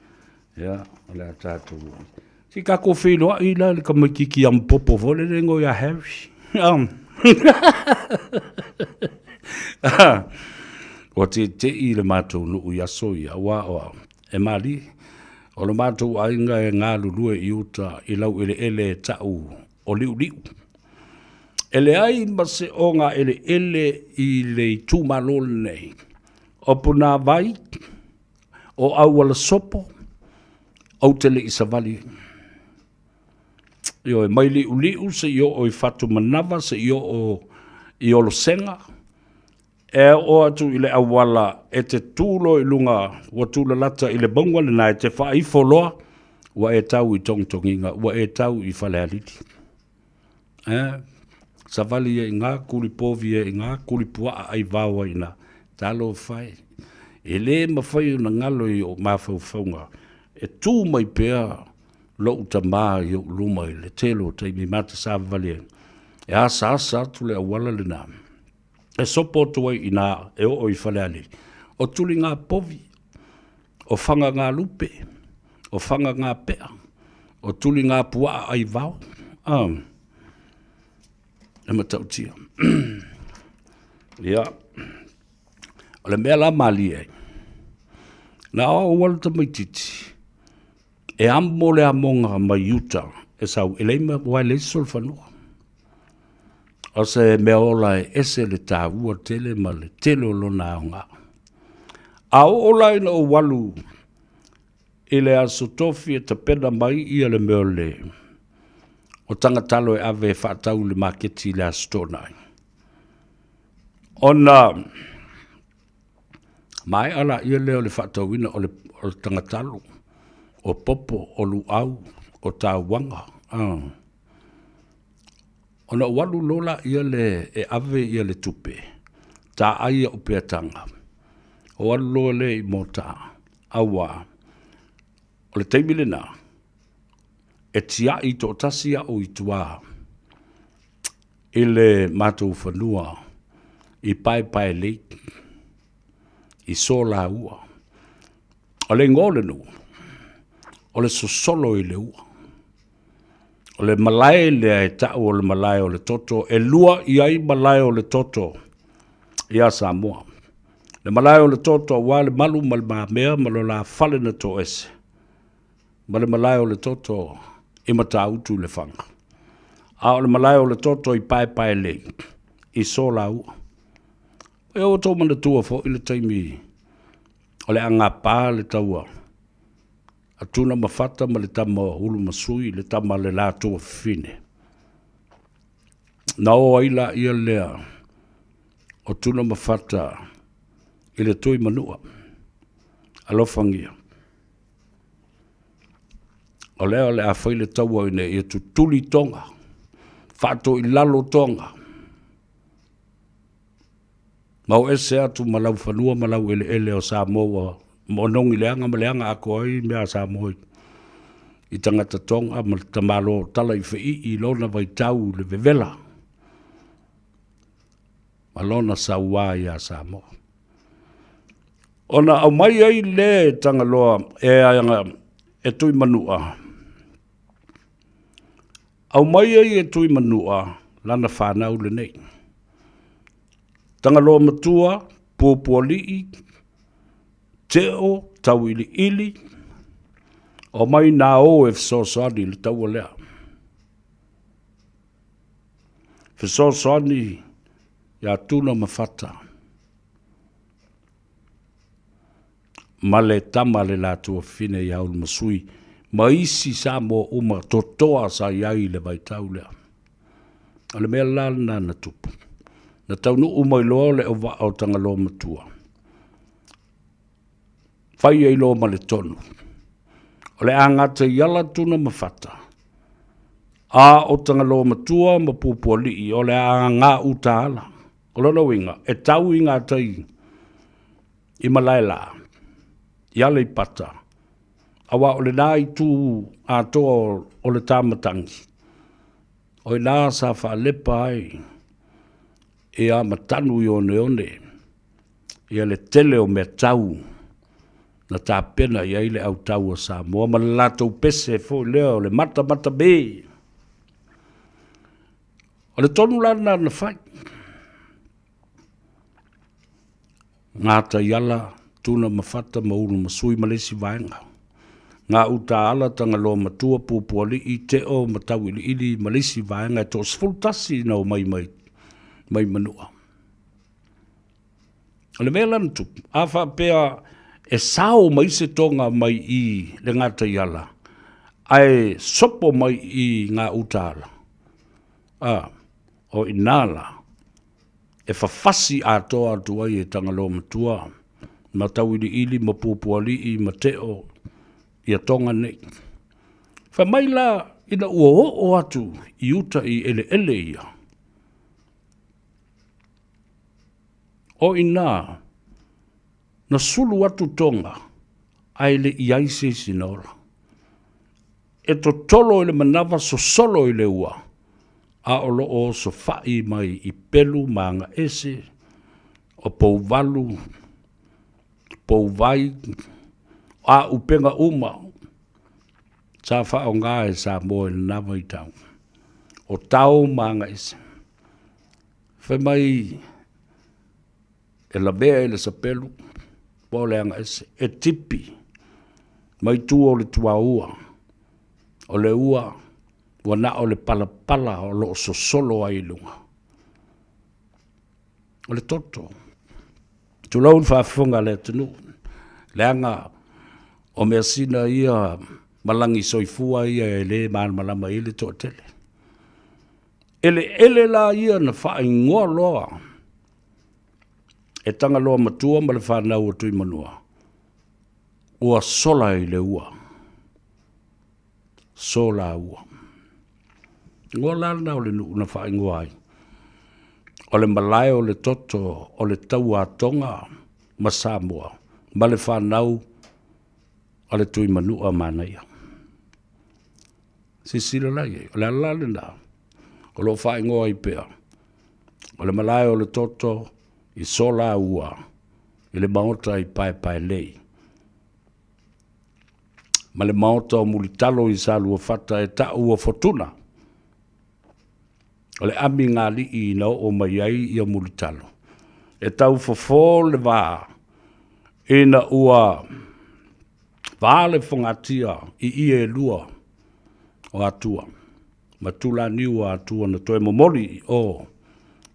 Ia, ole a tātou. Si kako whiloa i la le kamakiki am popo vole rengo ia Harry. O te i le mātou nuu i aso i awa o e mali. O le mātou ainga e ngā lulue i uta i lau ele tau o liu liu. Ele ai ma se o ngā ele i le tūmalole nei. O puna vai, o awala sopo, au tele i savali. Io e mai liu liu se io o i fatu manawa se io o i olo senga. E o atu i le awala e te tūlo i lunga wa tūla lata i le bongwa le nai te wha i foloa wa e tau i tongtonginga, wa e tau i whalealiti. Savali e ngā kulipovi e ngā kulipua ai vawa ina talo whai. E le mawhai una ngalo i o mawhau whaunga. E tū mai pēr lo uta maa i o luma i le telo teimi mata sa vali. E asa tu le awala le nām. E sopo tuai i nā e o i whaleali. O tuli ngā povi, o whanga ngā lupe, o whanga ngā pea, o tuli ngā pua ai vau. E matautia. Ia. O le mea la mali e. Nā o walta mai titi. E ammo le amonga mai yuta. E sau eleima wai le solfanua. O se mea ola e ese le tāua tele ma le tele lo nā ngā. A o ola ina o walu i le aso tofi e ta pena mai i le mea le. O tangatalo e ave whaatau le maketi le aso tōnai. Ona mai ala i leo le whaatau ina o le tangatalo. O popo, o luau, o tāwanga. Ona walu lola ia le e ave ia le tupe. Tā aia o peatanga. O walu lola le i mota. Awa. O le teimile nā. E tia i tō tasia o i tua. I le mātou whanua. I pai leik. I sola ua. O le ngole nu. O le sosolo i le ua. O le malae le e tau o le malae o le toto. E lua i ai malae o le toto. Ia Samoa. Le malae o le toto wa le malu ma le mea ma lo la fale na to ese. Ma le malae o le toto i mata utu le whanga. A o le malae o le toto i pai le. I sola ua. E o tō mana tua fo i le taimi. O le anga pā le taua. A tuna mawhata ma le tama hulu masui, le tama le lātua fine. Na o aila ia lea, o tuna mawhata i le tui manua, alofangia. O lea le a whaile taua ine i tu tuli tonga, whato i lalo tonga. Mau ese atu malau whanua, malau ele o Samoa, monongi leanga ako ai mea Samoa. I tangata tonga, ma tamalo tala i whai i lona vai tau le vevela. Ma lona saua i a Samoa. Ona au mai ai le tangaloa e tui manua. Au mai ai e tui manua, lana whanau le nei. Tangaloa matua, puapualii, teo, tau ili, O mai nā o e whesosani le tau lea. Whesosani ia tūna mawhata. Ma le tama le lātua whine i haul masui. Ma isi sa mo uma totoa sa iai le vai tau lea. Ale mea lana na tupu. Na tau nu umai loa le o wa au tanga loa matua. Whai ei loa ma le tonu. O le angata iala tuna mawhata. A o tanga loa matua ma pupua lii. O le anga uta ala. O lona winga. E tau inga tai. I malaila. Iala i pata. Awa o le nā i tū a toa o le tāmatangi. O i nā sa wha lepa ai. E a matanu i one one. Ia le tele o mea tau. Na tā pena i aile au tau a Samoa. Ma le lātou pese fo leo le mata be. O le tonu lana na whai. Ngāta iala tūna mawhata maunu masui malesi vaenga. Ngā uta ala tanga loa matua pupua li i te o matau ili ili malesi vaenga to sfultasi na o mai manua. O le mea lana tupu. Awha pea e sao mai se tonga mai i le ngāta iala. Ai sopo mai i ngā uta ala. O inala. E whawhasi atoa atua i e tanga loa matua. Matau ili ili ma pupua li i ma te o ia tonga nei. Wha mai la ina ua o atu i uta i ele ia. O ina na sulu atu tonga ai le iaise sinora. E to tolo ile manawa so solo ile ua. A olo o so fai mai i pelu manga ese o pou valu pou vai a upenga uma sa fa o ngā e sa mo e nawa i tau o tau manga ese fe mai e la bea e le sapelu po le anga ese e tipi mai tu o le tua ua o le ua wana o le pala o lo so solo ai lunga o le toto tu laun fa funga le tunu le anga o mea sina ia malangi soifua ia e le malama ile to tele ele la ia na fa ingoa loa e tanga loa matua ma le whanau o tui manua ua sola i le ua sola ua ngoa lana o le nuu na wha ingoa ai o le malai o le toto o le tau a tonga ma Samoa ma le whanau o le tui manua mana ia sisila lai o le alale na o lo wha ingoa i pea o le malai o le toto i sola ua i le maota i pai lei ma le maota o mulitalo i sa lua fata e ta ua fortuna o le ami ngā li i na o mai ai i a mulitalo e tau fofo le wā e na ua vale fongatia i e lua o atua ma tula ni o atua na toe momoli o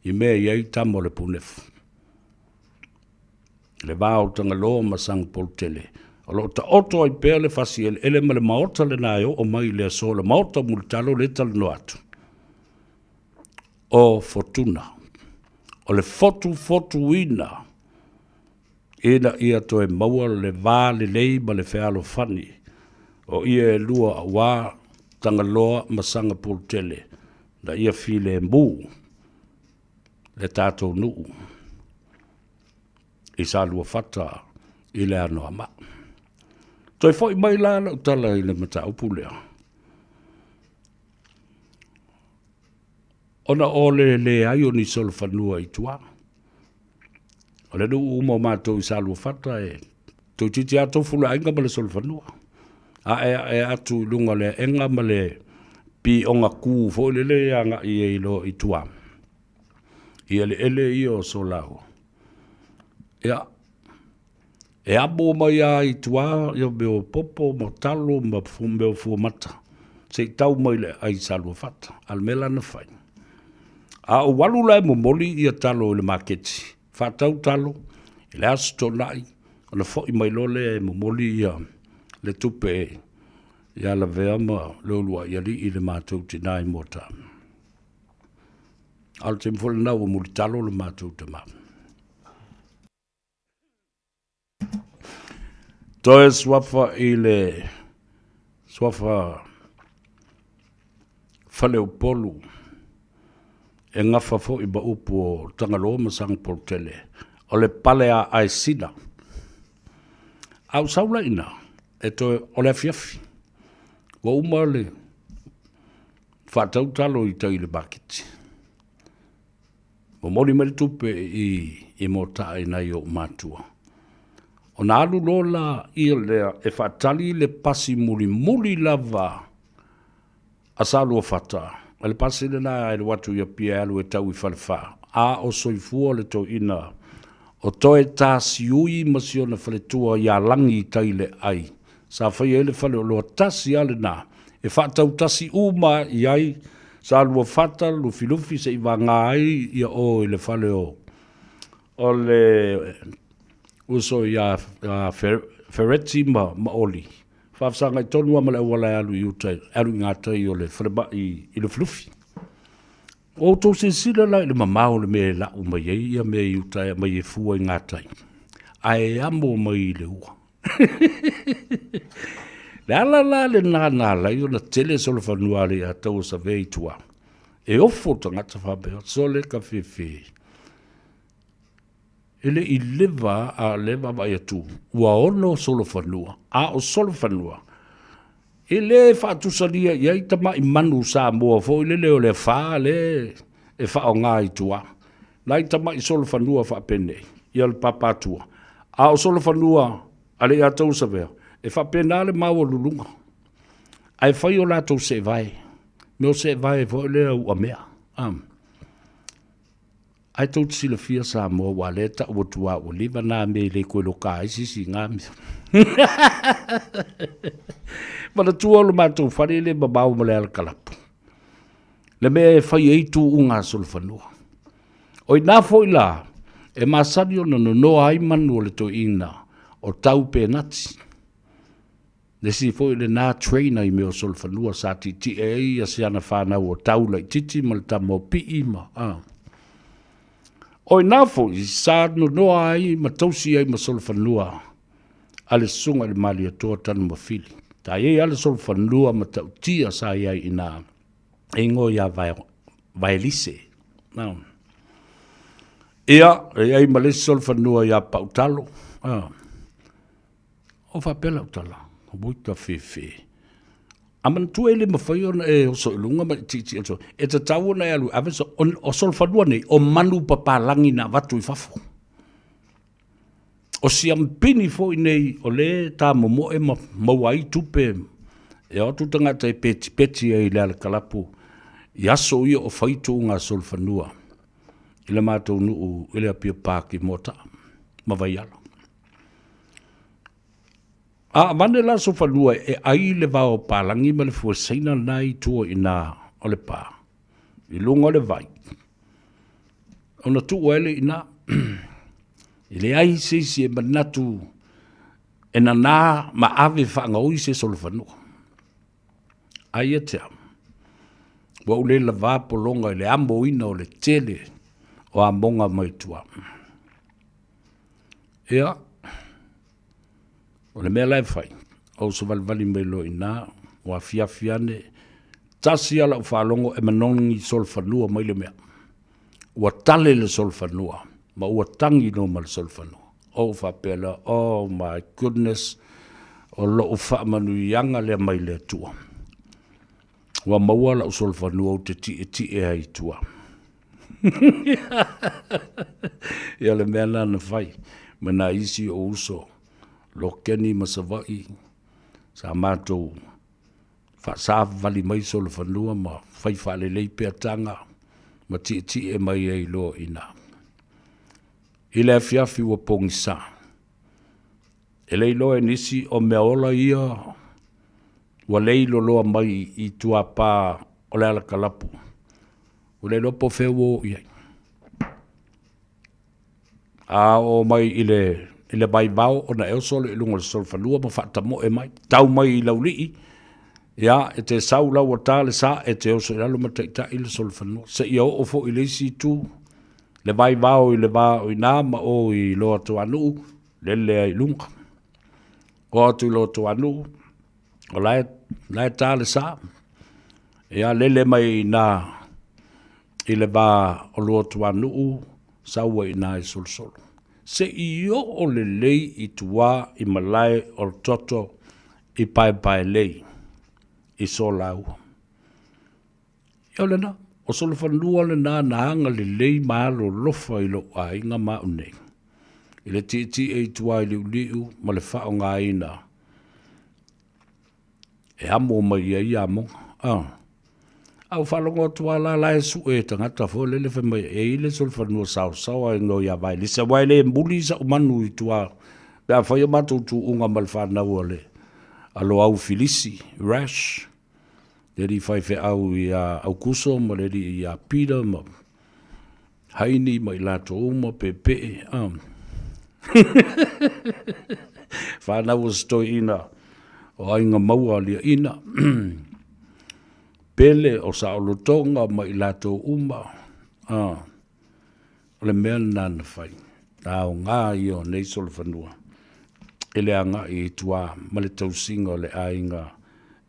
i mea iai tamo le punefu le vāo tanga loa ma sang poltele o lo ta oto ai pēr le fasi ele ma le maota le nai o mai le so le maota mulitalo le tal no atu o fortuna o le fotu ina ina ia to e maua le vā le lei ma le fealo fani o ia e lua a wā tanga loa ma sanga poltele na ia file mbu le tātou nuu i sa lua fata i le anoa ma. Toi fo i mai la na utala i le mata upulea. Ona o le ai o ni solo fanua i tua. O le nu uma mātou i sa lua fata e tau titi ato fula inga ma le solo fanua. A e atu lunga le enga ma le pi onga kū fo le anga i e ilo i tua. I ele i o solau. Ia, E abo mai a I tua, ia meo popo, mo talo, ma meo fuamata. Se tau mai le ai salua fata, al mela na fai. A o walu lai mo moli ia talo le maketi. Fatau talo, le asto nai, ona foi mai lole mo moli ia le tupe ia la vea ma lolua ia li I le mātou tinai mo ta. Al te mwhole nau o muli talo le mātou te mā. Toe swafa I le swafa fale o polu e ngafa fo I ba upo o tangaloa masang portele o le pale a aesina. Au saula ina e toe o le afiafi. Wa uma le whatau talo I tau I le bakiti. Mo mori mele tupe I mota I nai o matua. O na alu lola I lea e whatali le pasi muli lava a salu o whata. A le pasi le na e le watu ia pia alu e tau I whalewha. A o soifua le to ina o toe tā siui masio na whaletua ia langi tai le ai. Sa whai ele whale o loa tasi ale na. E whatau tasi uma I ai. Sa lua whata, lufi se iwa ngā ai ia o le whale o le uso ia fereti ma oli. Whafsanga I tonu amale wala alu I utai, alu ngā tai o le whaleba I le flufi. O tō se sila lai le mamau le me la uma iei ia me I utai mai e fua I ngā tai. Ai amo mai le ua. Le ala le nā lai o na tele solo whanua le a tau sa vei tua. E ofo ta ngata whabea, sole ka whiwhi. Ele I leva a leva vai atu. Ua ono solo whanua. A o solo whanua. Ele whaatusalia iai tama I manu Samoa fo ile leo le wha le e wha o ngā I tua. Nai tama I solo whanua wha pene. Ia le papatua. A o solo whanua ale a tau sa vea. E wha pena le maua lulunga. Ai whai o lātou se vai. Meo se vai fo lea ua mea. Ai tau tisila fia Samoa wa leta ua tua o liva nā me le koe loka ai sisi ngāmi. Mana tua lo mātou whare le babau ma le ala kalapu. Le mea e whai eitu unga solo whanua. Oi nā fo I la e masari o na no ai manu o le to ina o tau pe nati. Le si fo le na trainer I meo sol fanua sa ti e ia se ana whana o taula I titi ma le tamo pi ima. Oi nā fo I sa no ai ma tausi ai ma sol fanua ale sunga le mali atoa tanu ma fili. Ta e ale sol fanua ma tau tia sa iai ina e ngo ia vai lise. Ia e ai ma le sol fanua ia pautalo. O fa pela utala. Muita fefe. Aman tu ele ma fai ona e so lunga ma titi so. E ta tau na alu ave so o sol fanua nei o manu papalangi na watu I fafo. O si ampini fo nei o le ta momo e mawai tupe. E o tu tanga tai peti e le ala kalapu. Yaso ia o fai tu ngā sol fanua. Ila mātou nuu ele apia pāki mota. Mawai ala. A mane la so fanua e ai le vao palangi ma le fuasaina nai tua ina o le pā. I lunga le vai. Ona tu ele ina. I le ai seisi e manatu e na nā ma ave whaangau se solo fanua. Ai e te am. Wa ule la vā polonga i le ambo ina o le tele o a monga mai tua. Ea. O le mea lai fai, o so valvali mai lo ina, o a fiafiane, tasi ala o whalongo e manongi sol fanua mai le mea. Ua tale le sol fanua, ma ua tangi no ma le sol fanua. O whapela, oh my goodness, o lo o whaamanu ianga le mai le tua. Ua maua la o sol fanua o te ti e ai tua. Ia le mea nana fai, mana isi o uso. Lo keni masawai sa mātou sa vali mai solo whanua ma whai whale lei pia tanga ma ti e mai ei lo ina. I le fiafi wa pongi sa. E leilo e nisi o mea ola ia, wa leilo loa mai I tua pā o le ala kalapu. O leilo po whewo iai. A o mai ile mai vau o na eosole ilunga le solfanua ma whaatamo e mai. Tau mai I laulii. Ia, e te sau lau o tā le sa e te oso ilalu ma teita I le solfanua. Se ia o fo I leisi tu. Le vai vau I le vau I nā ma o I loa tu anu. Le lea I lunga. O atu I loa tu anu. O lai tā le sa. Ia lele mai nā. I le vā o loa tu anu. Saua I nā I solsolo. Se I o le lei I tuā I malai o toto I pai lei. I so lau. Ia le na. O solo whanua le nā naanga le lei maalo lofa I lo a inga maunei. I le titi e tuā I liu ma le whao ngā ina. E amo mai I amo. Au whalongo tua la e su e tangata fo le mai e ile sol whanua sao e no ia vai. Lisa wai le mbuli sa umanu I tua. Pea whai matu tu unga mal whanau le. Alo au filisi, rash. Ledi whai whi au I au kuso, ma ledi I pida, ma haini, ma I lato uma, pepe. Whanau stoi ina. O ainga maua lia ina. Pele o sa o lotonga ma I lato uma. Le mea nana whai. Nao ngā I o nei solo whanua. Ele anga I tua ma le tausinga o le ainga.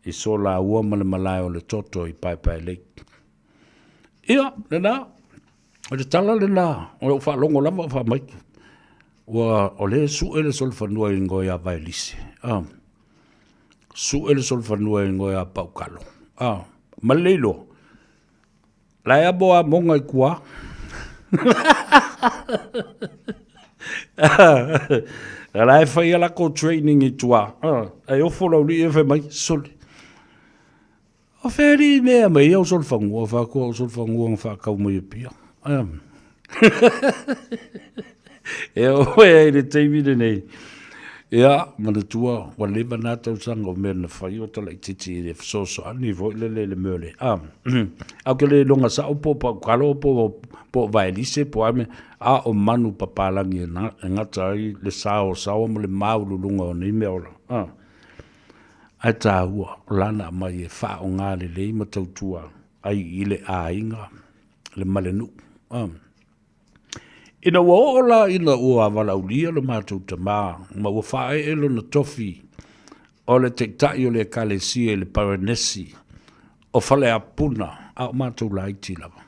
I so la ua ma le malai o le toto I pai lake. Ia, le nā. O le tala le nā. O le whalongo lama o whamai. O le su ele solo whanua I ngoi a vai lise. Su ele solo whanua I ngoi a paukalo. Malelo. Lai abo a monga I kua. Lai whai ala ko training I tua. Ai ofo lau li e whai mai soli. O wheri mea mai au sol whangua. Whako au sol whangua ng whakau mai pia. E oe ai le teimine nei. Ia, mana tua, wa leba nā tau sanga o mea na whai o tala I titi I le whasoso ani vo le mele. Au ke le longa sa o po kalo po vaelise po ame a o manu papalangi e ngata ai le sao mo le maulu lunga o nei mea ola. Ai tā ua, lana mai e wha o ngā le lei ma tau tua ai I le a inga, le malenu. Ina ua ola ina ua walaulia le mātou tamā, ma ua whae elo na tofi o le tektai o le kalesia le paranesi o whale a puna a o mātou laiti lava.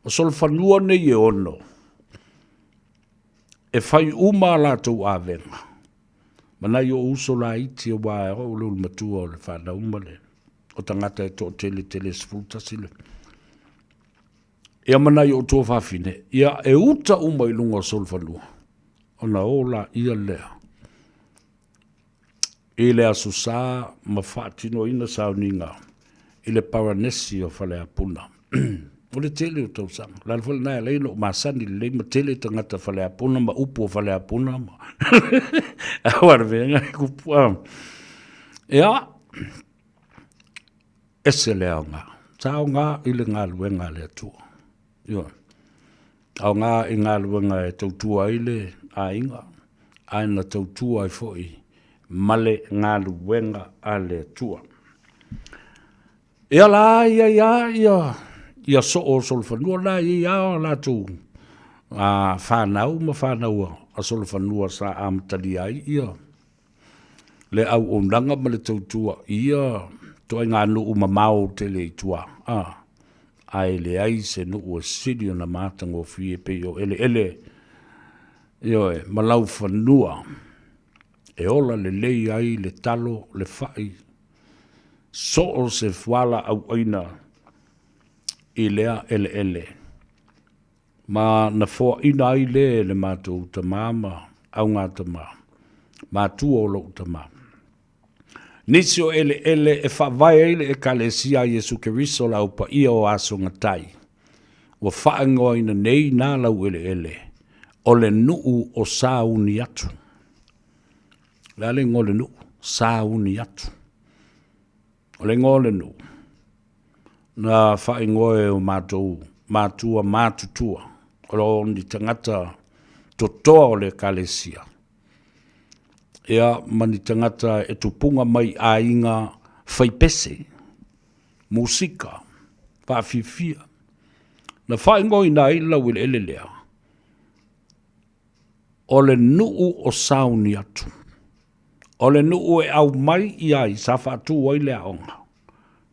O sol whanua nei e ono e whai uma lātou a venga. Mana I o uso laiti o wae o lulu matua o le whana umale o tangata e tō tele sfuta sile. Ia mana I o tō whawhine. Ia e uta uma I lunga sol whanua. O na ola ia lea. I le asusā ma whaatino ina sauninga. I le paranesi o whale a puna. O le tele o tau sanga. Lala whale nai leino ma sani le leima tele tangata whale a puna ma upu o whale a puna ma. Awara venga I kupu. Ia. Ese lea ngā. Tau ngā I le ngā luenga le atua. Ia. Au ngā I ngā luenga e tautua I le a inga. Aina tautua I foi. Male ngā luenga a le atua. Ia la ia so o sol whanua la ia la tu. Whanau ma whanau a sol whanua sa amatali ai ia. Le au o nanga ma le tautua ia. Toi ngā nuu ma mau te le tua. Ai le ai se nuu a siri o na mātango fie pe o ele. Io e malau whanua. E ola le lei ai le talo le whai. So o se whala au aina I lea ele. Ma na fua ina ai le mātou ta māma au ngā ta mā. Mātua o lo ta mā. Nisi o ele e whawai ele e kalesia Jesu Keriso lau pa ia o aso ngatai. Wa whaangoa ina nei nā lau ele. O le nuu o sā uni atu. La le ngole nu, sa uni atu. O le ngole nu. Na whai ngoe o mātua mātutua. O lo ni tangata totoa o le kalesia. Ea mani tangata e tupunga mai a inga whaipese, musika, whawhiwhia. Na whai ngoi nā ila wile ele lea. O le nuu o sauni atu. O le nuu e au mai i ai sa whaatu wai lea onga.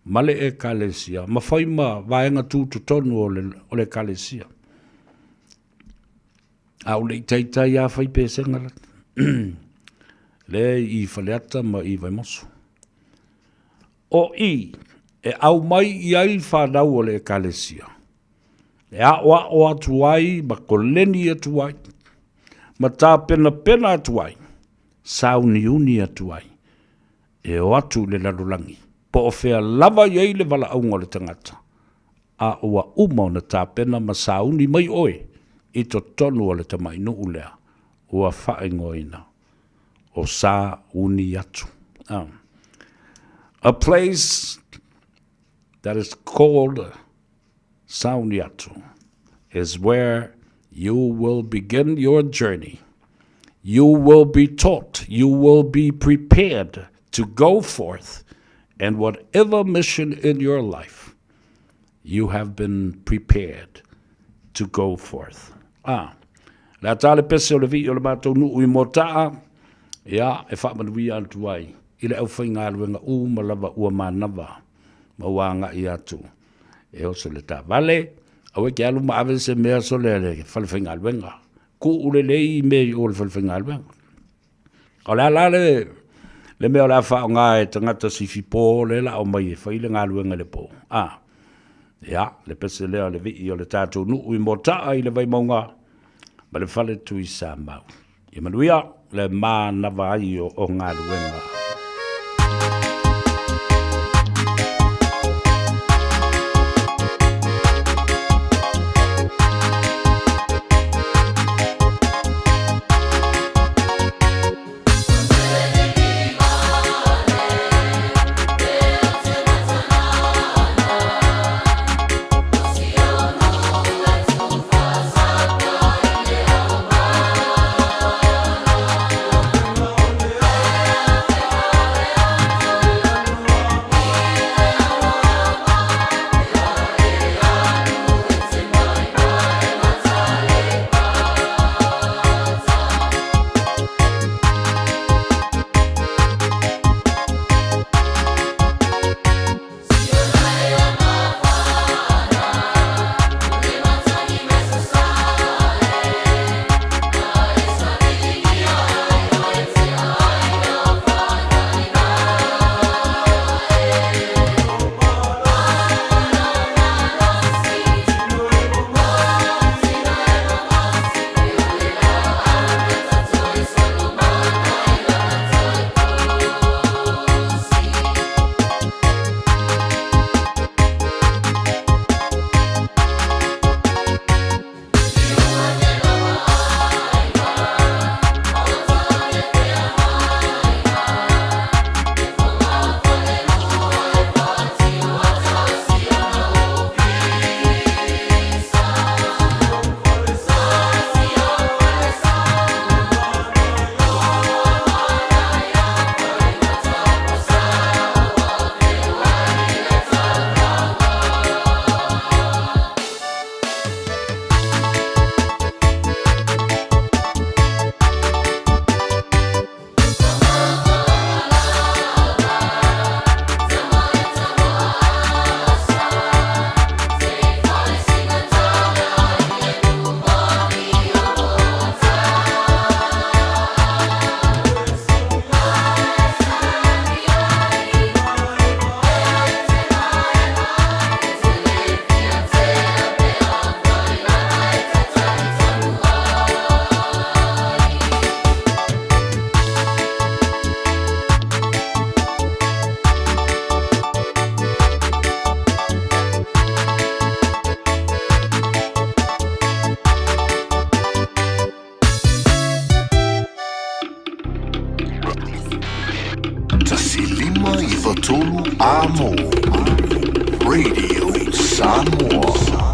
Male e kalesia. Ma whai ma vaenga tūtu tonu o le kalesia. Au le taitai a whaipese ngarat. Le i whaleata ma i vai mosu. O i, e au mai i ai whanau o le kalesia. E a oa o atu ai, ma koleni atu ai, ma tā pena atu ai, sauni uni atu ai, e o atu le larulangi, po o whea lava i ai le wala aunga le tangata, a oa uma na tā pena ma sauni mai oe, i to tonu o le tamainu ulea, ua whaingoina, o sa uni atu. A place that is called Sauniatu is where you will begin your journey. You will be taught, you will be prepared to go forth, and whatever mission in your life, you have been prepared to go forth. La tale pese o le vi o le mātou nu ui motaa, ia e whamanuia atu ai, i le au whainga aluenga malava ua manawa, ma wanga i atu. E o se le tā vale, au e ke alu maawe se mea so le whalwhainga aluenga. Ku ule lei me o le whalwhainga aluenga. O le ala le mea o le awha o ngā e tangata si fipo le la o mai e whaile ngā aluenga le po. Ia, le pese lea le vi o le tātou nu ui motaa i le vai maunga, ma le whale tui sa mau. I manuia le mā nawa ai o ngā aluenga. 95.3 Amo. Radio Samoa.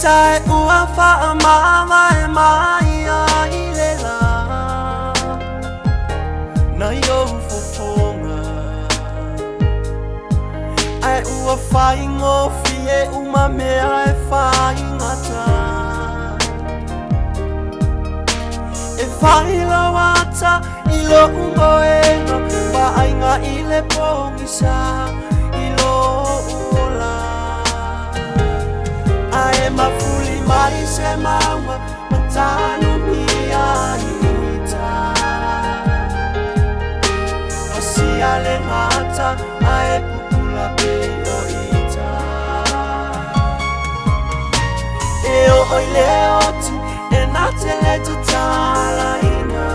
tai ua wha mama e mai ai le la na yo fofonga ai ua whai ngofi e uma mea e whai ngata e whai lawata i lo umoenga wa ainga i le pongisa i lo uola ae mafuli mai se maua matanu mia ita o si ale ngata ae pupula peo ita e o oi le oti e nate le tutala ina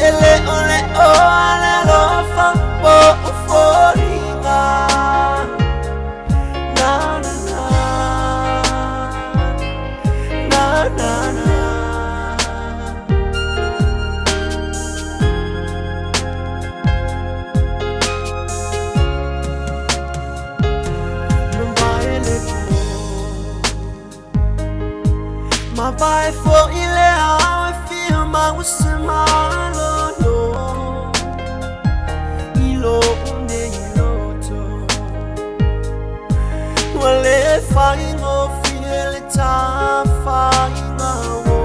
e le o ale lofa po o foringa ma vai fo ile au e fia ma usse malo no ilo unde ilo to wale fai no fiele ta fai na wo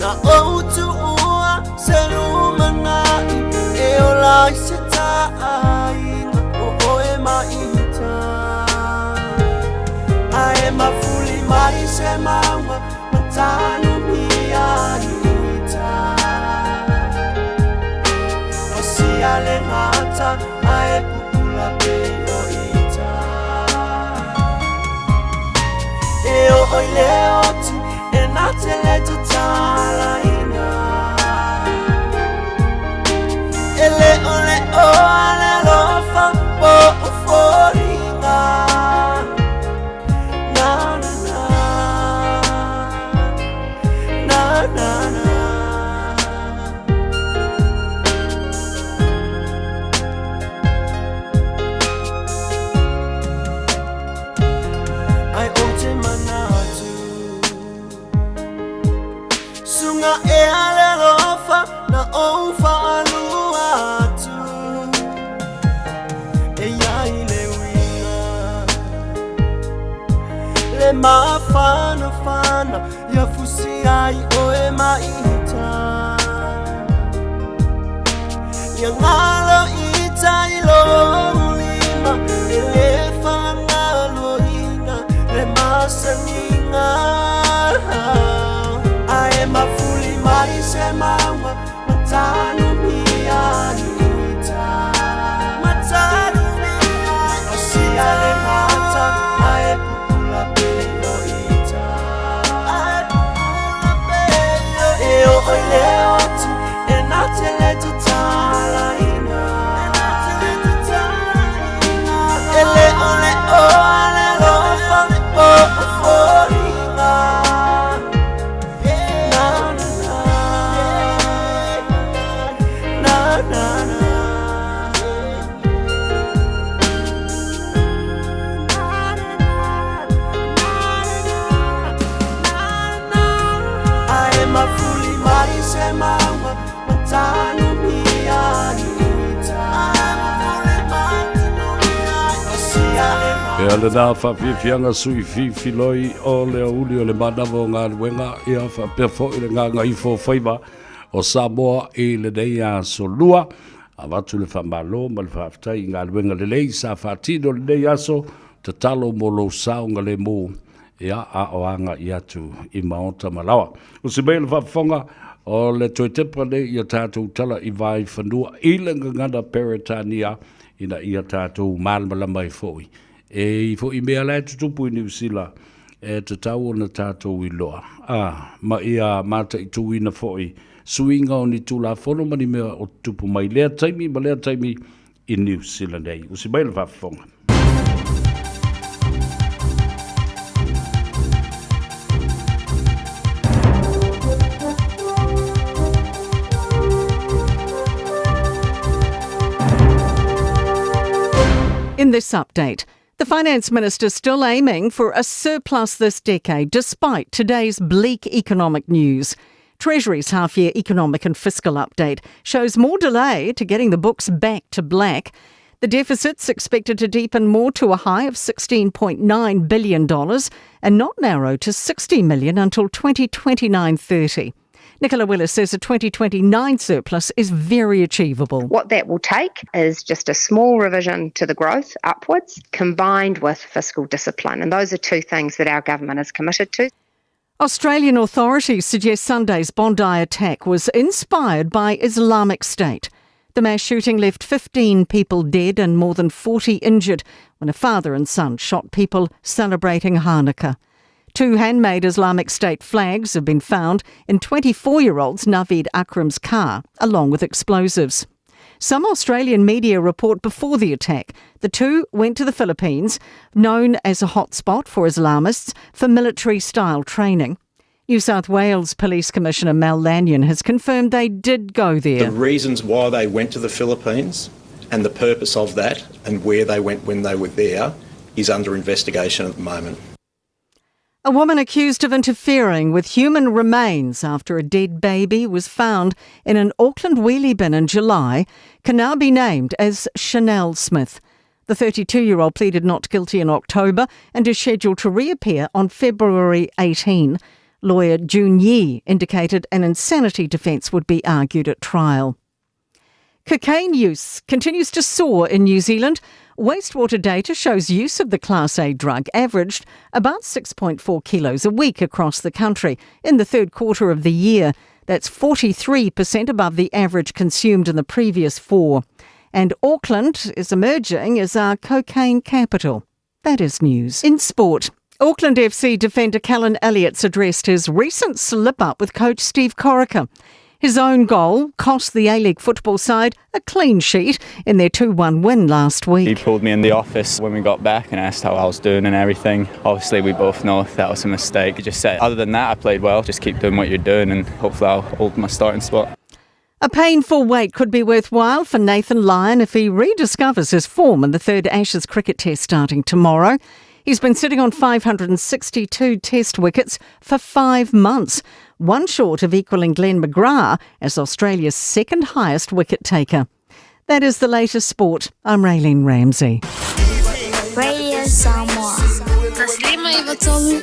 na o tu ua se lumana e o lai se ta ai o e mai ae mafuli mai se maua matanu mia ita o si ale ngata ae pupula peo ita e o oi le oti e nate le tutala ina e le o ale lofa po o foringa Sunga e ale lofa na ofa alua tu e yai le winga le mafana fana ya fusi ai o e maita ya ngalo ita ilo lima e le fanga lo ina le masaninga ae mafuli mai se maua matanu mia ita matanu mia o si ale ngata ae pupula peo ita ae pupula peo e o oi le oti e nate le tutala ina e le o ale lofa o foringa mafuli mai se maua matanu mia ita e ale nā whawhiwhianga sui whiwhiloi o le uli o le manawo ngā ruenga ia whapefo i le ngā Gagaifo Faiva o Samoa i le nei a solua a watu le whamalo ma le whaftai i ngā ruenga le lei sa whatino le nei aso te talo mo lo saunga le mō ia a oanga i atu i maota malawa. O si mei le whafonga o le toitepa le i a tātou tala i vai whanua i le ngangana Peretania ina i a tātou malmalama i fōi. E i fōi mea lai tutupu i New Zealand e te tau o na tātou i loa. Ma i a mata i tuina fōi suinga o ni tūla whono mani mea o tupu mai lea taimi ma lea taimi i New Zealand ei. O si mei le whafonga. In this update, the Finance Minister still aiming for a surplus this decade despite today's bleak economic news. Treasury's half-year economic and fiscal update shows more delay to getting the books back to black. The deficit's expected to deepen more to a high of $16.9 billion and not narrow to $60 million until 2029-30. Nicola Willis says a 2029 surplus is very achievable. What that will take is just a small revision to the growth upwards combined with fiscal discipline. And those are two things that our government is committed to. Australian authorities suggest Sunday's Bondi attack was inspired by Islamic State. The mass shooting left 15 people dead and more than 40 injured when a father and son shot people celebrating Hanukkah. 2 handmade Islamic State flags have been found in 24-year-old Naveed Akram's car, along with explosives. Some Australian media report before the attack the two went to the Philippines, known as a hotspot for Islamists, for military-style training. New South Wales Police Commissioner Mel Lanyon has confirmed they did go there. The reasons why they went to the Philippines and the purpose of that and where they went when they were there is under investigation at the moment. A woman accused of interfering with human remains after a dead baby was found in an Auckland wheelie bin in July can now be named as Chanel Smith. The 32-year-old pleaded not guilty in October and is scheduled to reappear on February 18. Lawyer Jun Yi indicated an insanity defence would be argued at trial. Cocaine use continues to soar in New Zealand. Wastewater data shows use of the Class A drug averaged about 6.4 kilos a week across the country in the third quarter of the year. That's 43% above the average consumed in the previous 4. And Auckland is emerging as our cocaine capital. That is news. In sport, Auckland FC defender Callan Elliott's addressed his recent slip-up with coach Steve Corica. His own goal cost the A-League football side a clean sheet in their 2-1 win last week. He pulled me in the office when we got back and asked how I was doing and everything. Obviously, we both know that was a mistake. He just said, other than that, I played well. Just keep doing what you're doing and hopefully I'll hold my starting spot. A painful wait could be worthwhile for Nathan Lyon if he rediscovers his form in the third Ashes cricket test starting tomorrow. He's been sitting on 562 test wickets for 5 months, one short of equalling Glenn McGrath as Australia's second highest wicket taker. That is the latest sport. I'm Raylene Ramsey. Radio Samoa. Taslima Ivatolu.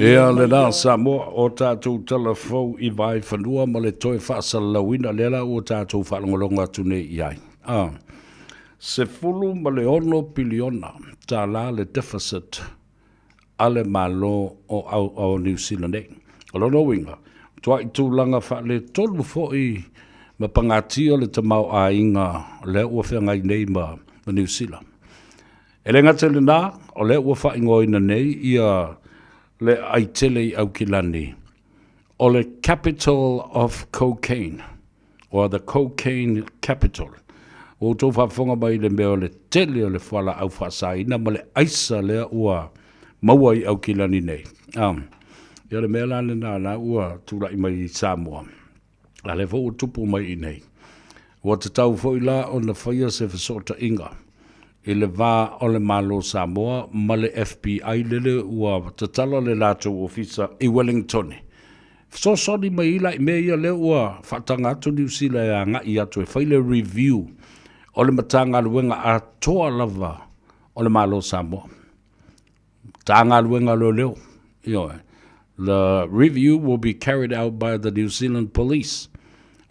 Ea le nā Samoa o tātou telefou I vai whanua ma le toi whaasalawina lela o tātou whaalongolonga tune I ai. Se fulu ma le ono piliona tā la le deficit ale malo o New Zealand e. Alono winga, tua I tūlanga wha le tolu fo'i ma pangatia le tamau a inga le ua whengai nei ma New Zealand. E le ngate le nā, o le ua wha ingoina nei ia le aitele au kilani, o le capital of cocaine, or the cocaine capital. O tō whawhonga mai le mea o le tele o le whala au whasaina, ma le aisa lea ua maua I au kilani nei. Ia le mea lane nā ua tūrai mai I Samoa. La le fo tupu mai I nei. Ua te tau fo I la o na whaia se whasota inga. I le vā o le malo Samoa, ma le FBI lele ua tatala le lātou ofisa I Wellington. So soni mai ila I mea ia le ua whatanga atu New Zealand a ngai atu e whaile review o le matanga luenga a toa lava o le malo Samoa. Tanga luenga lo leo. The review will be carried out by the New Zealand Police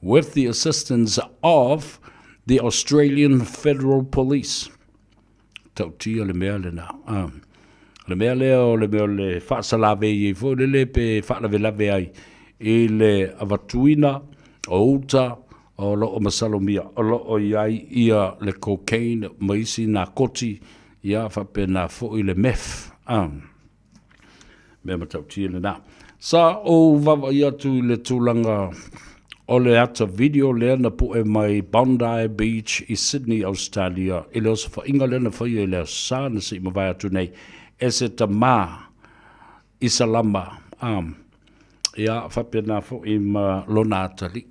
with the assistance of the Australian Federal Police. Tautia le mea le nā. Le mea leo le mea le whaasalave I fo le pe whaalave lave ai I le avatuina o uta o lo o masalomia o lo o iai ia le cocaine maisi na koti ia whapena fo I le meth. Mea matautia le nā. Sa o wawa ia tu le tūlanga o le ata video lea na po e mai Bondi Beach I Sydney, Australia. E leo sa whainga lea na whaia e leo sa na si mawai atu nei. E se ta mā I salama. Ia whapena fo I ma lona atali.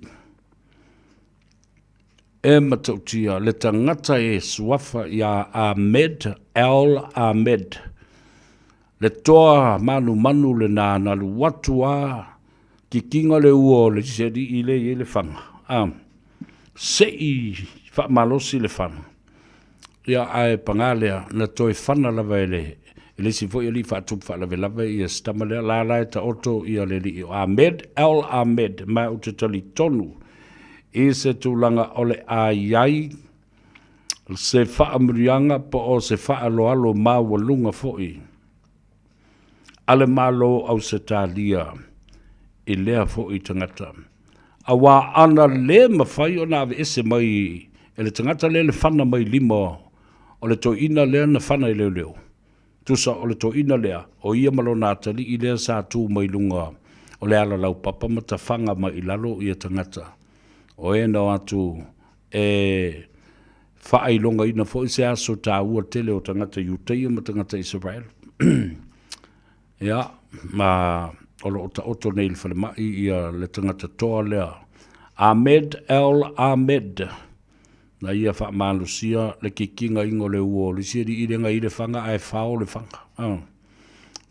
e matautia le tangata e suafa ia Ahmed Ahmed. Le toa manu le na lu watua ki kinga le uo le sedi ile i le whanga. Se i whaamalosi le whanga. Ia ai pangalea na toi whana lava ele. Ele si fo i li whaatup whaalawe lava i a stamalea lalai ta oto i a le li. Ahmed Ahmed mai o te tali tonu. I se tūlanga ole a iai se whaamurianga po o se whaaloalo mawalunga fo'i. Ale malo au se tālia i lea fo'i tangata. A wā ana le mawhai o nā ese mai e le tangata le whana mai lima o le to ina lea na whana i leo. Tusa o le to ina lea o ia malo nā tali i lea sa tū mai lunga o le ala lau papa mata whanga mai i lalo i a tangata. O e na atu e whaai longa ina fo i se aso tā ua tele o tangata Iuteia ma tangata Israel. Ia, ma olo o ta oto nei le whale mai i le tangata toa lea. Ahmed Ahmed. Na ia wha malusia le kikinga ingo le uo. Le sia di irenga i le whanga ai whao le whanga.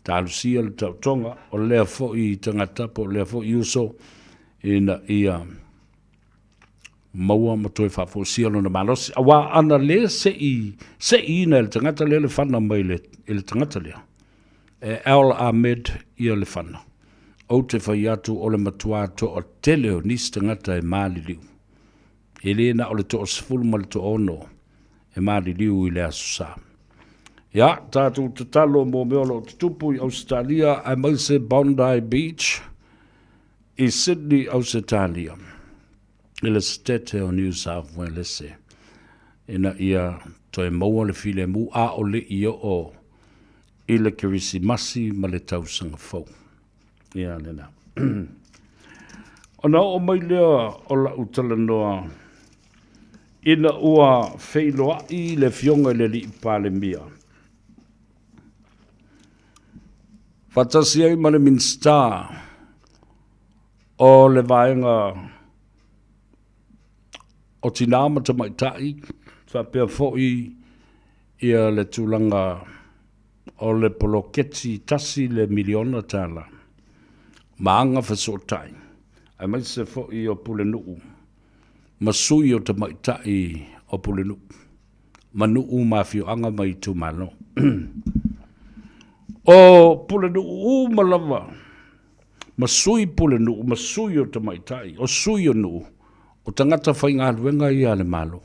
Tā lusia le tautonga o lea fo i tangata po lea fo i uso ina ia maua matoi whaafosia lona malosi. Awa ana le se i na le tangata le whana mai le tangata lea. Ahmed ia le whana. O te whai atu o le matua to o teleo nis tangata e maali liu. E le na o le to o sifulu ma le to ono e maali liu i le asusa. Ia, tātou te talo mō meolo te tupu i Australia ai mai se Bondi Beach i Sydney, Australia. I le stete o New South Wales. Ina ia toi maua le file mu a o le i o i le kirisimasi ma le tausanga fau. Ia lena. Ona o mai lea o la utala noa ina ua wheiloa i le fionga le li pale mia. Fatasi ai ma le Minster o le vaenga o tinama ta maitai sa pea foi ia le tulanga o le poloketi tasi le miliona tala maanga fasotai ai mai se foi o pule nuu masui o ta maitai o pule nuu manuu mafio anga mai tu malo o pule nuu malava masui pule nuu masui o ta maitai o sui o nuu o tangata whainga luenga i ale malo.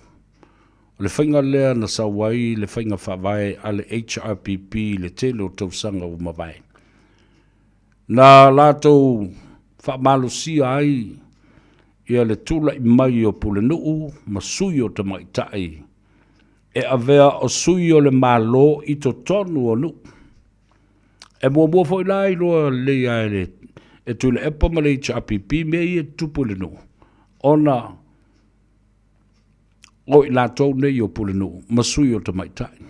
O le whainga lea na sawai, le whainga whawai, ale HRPP, le tele o tausanga o mawai. Na lātou whamalo si ai, i ale tula i mai o pule nuu, ma sui o te maitai. E avea o sui o le malo i to tonu o nuu. E mua fo i lai loa le ai e tula epa ma le HRPP me i e tupu le nuu. Ona o i lātou nei o pulenu, masui o te maitai.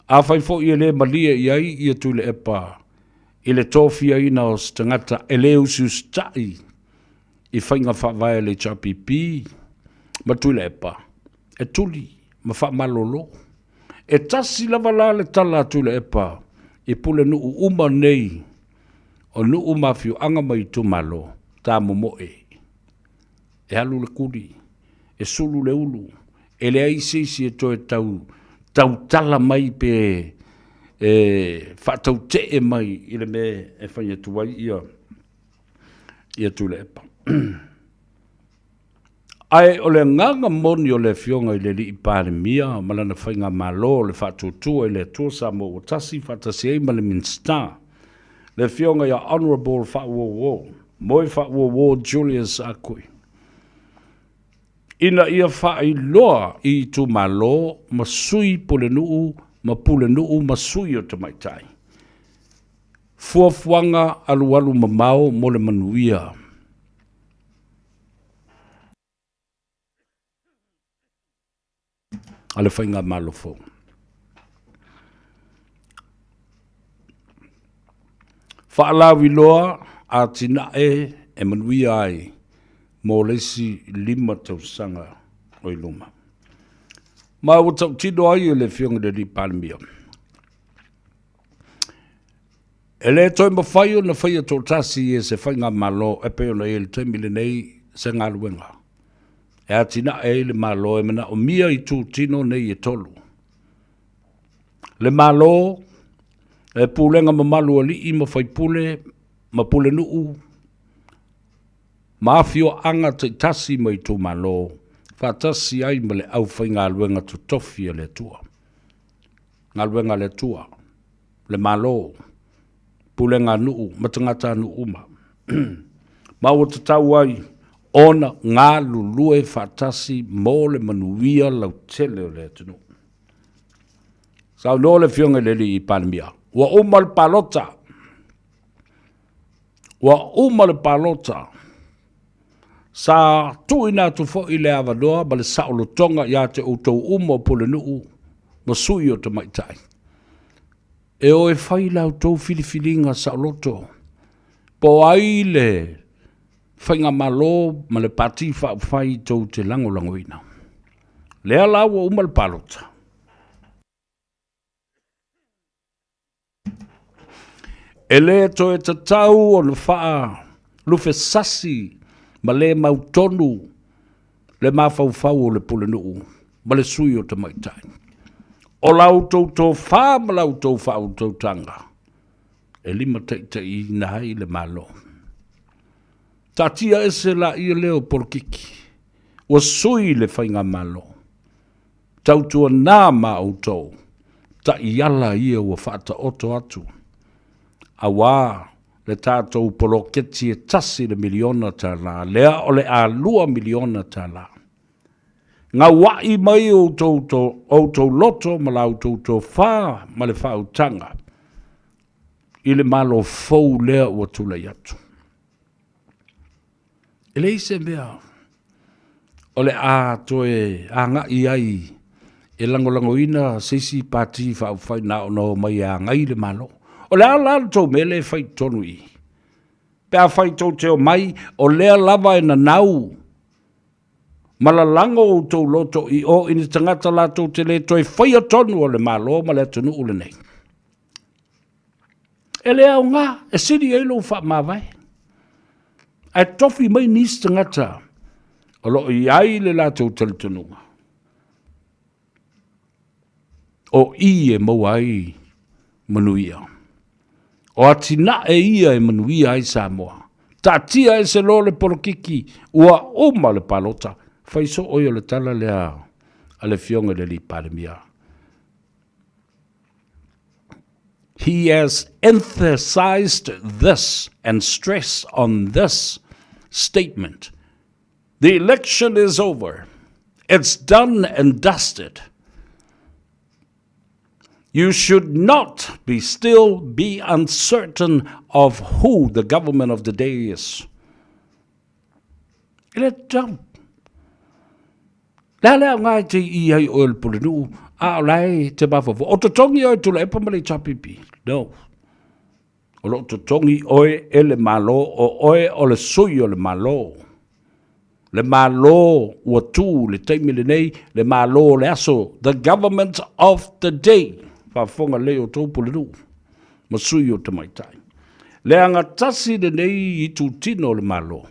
A whai fo i le malia i ai i atu le epa, i le tōwhia ina o stangata e le usus tai, i whainga whawai le HRPP, ma tu le epa, e tuli, ma wha malolo, e tasi lava la le tala tu le epa, i pulenu uma nei, o nu umawhiu anga mai tu malo, tā momoe. E halu le kuri, e sulu le ulu, e le aisisi e toe tau tala mai pe whatau te e mai i le me e whaia tuai ia tu le epa. Ai o le nganga moni o le fionga i le li i pāre mia, malana whainga malo le whatutua i le tua Samoa o tasi whatasi ei ma le Minster. Le fionga ia Honourable Whauowo, moi Whauowo Julius Akui. Ina ia whai loa i tu malo, ma sui pule nuu, ma pule nuu, ma sui o te maitai. Fuafuanga alualu mamao mo le manuia. Ale whainga malofo. Whaalawi loa a tina e manuia ai. mo lesi 5 tausanga o i luma. Ma o tau tino ai le fionga de di palmia. E le toi mawhai o na whaia tō tasi e se whainga malo e peo na e le taimile nei se ngā luenga. E atina e le malo e mana o mia i tū tino nei e tolu. Le malo e pūlenga ma malu ali i ma whai pule, ma pule nuu. Ma awhio anga te tasi mai tū malo, whatasi ai ma le au whai ngā luenga tu tofi e le tua. Ngā luenga le tua, le malo, pulenga nuu, matangata nuu ma. Ma o te tau ai, ona ngā lulue whatasi mō le manuia lau tele o le tunu. Sau no le fionga le li i Panemia. Wa umal palota. Wa umal palota. Sa tu ina tu fo i le avanoa, ma le saulo tonga ia te utou umo pole nuu, ma sui o te maitai. E o e whai lau tau filifilinga sauloto. Po ai le whainga malo, ma le pati whai tau te langolangoina. Lea lau wa umal palota. E le to e tatau o le whaa lufe sasi ma le mautonu le mawhauwhau o le pule nuu ma le sui o te maitai. O lau tau tō whaa ma lau tau whau tau tanga. E lima tei na hai le malo. Tatia e se la ia leo porkiki. O sui le whainga malo. Tau tua nā ma au tau. Ta iala ia o whaata oto atu. Awa le tātou poloketi e tasi le miliona tā la, lea o le a 2 miliona tā la. Ngā wai mai o tau loto ma lau tau whā ma le whautanga. I le malo fau lea o tula yatu. E le ise mea, o le a toe a nga i ai, e langolango ina sisi pati whai na o no mai a ngai le malo. O lea lalo tau me le whai tonu i. Pea whai tau teo mai, o lea lava e na nau. Malalango o tau loto i o ini tangata la tau te le toi whai a tonu o le malo, ma le tonu ule nei. E lea o ngā, e siri eilo wha mawai. Ai tofi mai nis tangata, o lo i ai le la tau tele tununga. O i e mau ai manuia. O atina e ia e manuia ai Samoa. Ta tia e se lo le porokiki, ua oma le palota. Faiso oio le tala lea, a le fionga le li Panemia. He has emphasized this and stressed on this statement. The election is over. It's done and dusted. You should not still be uncertain of who the government of the day is. Let down. La ngai te I ai o le polenu, a lai te bafafo. O totongi oi tula e pamale chapipi. No. O lo totongi oi e le malo, o oe o le sui o le malo. Le malo ua tu, le teimile nei, le malo le aso. The government of the day. Whafonga leo tō polenu. Masui o te maitai. Le anga tasi de nei I tu tino le malo.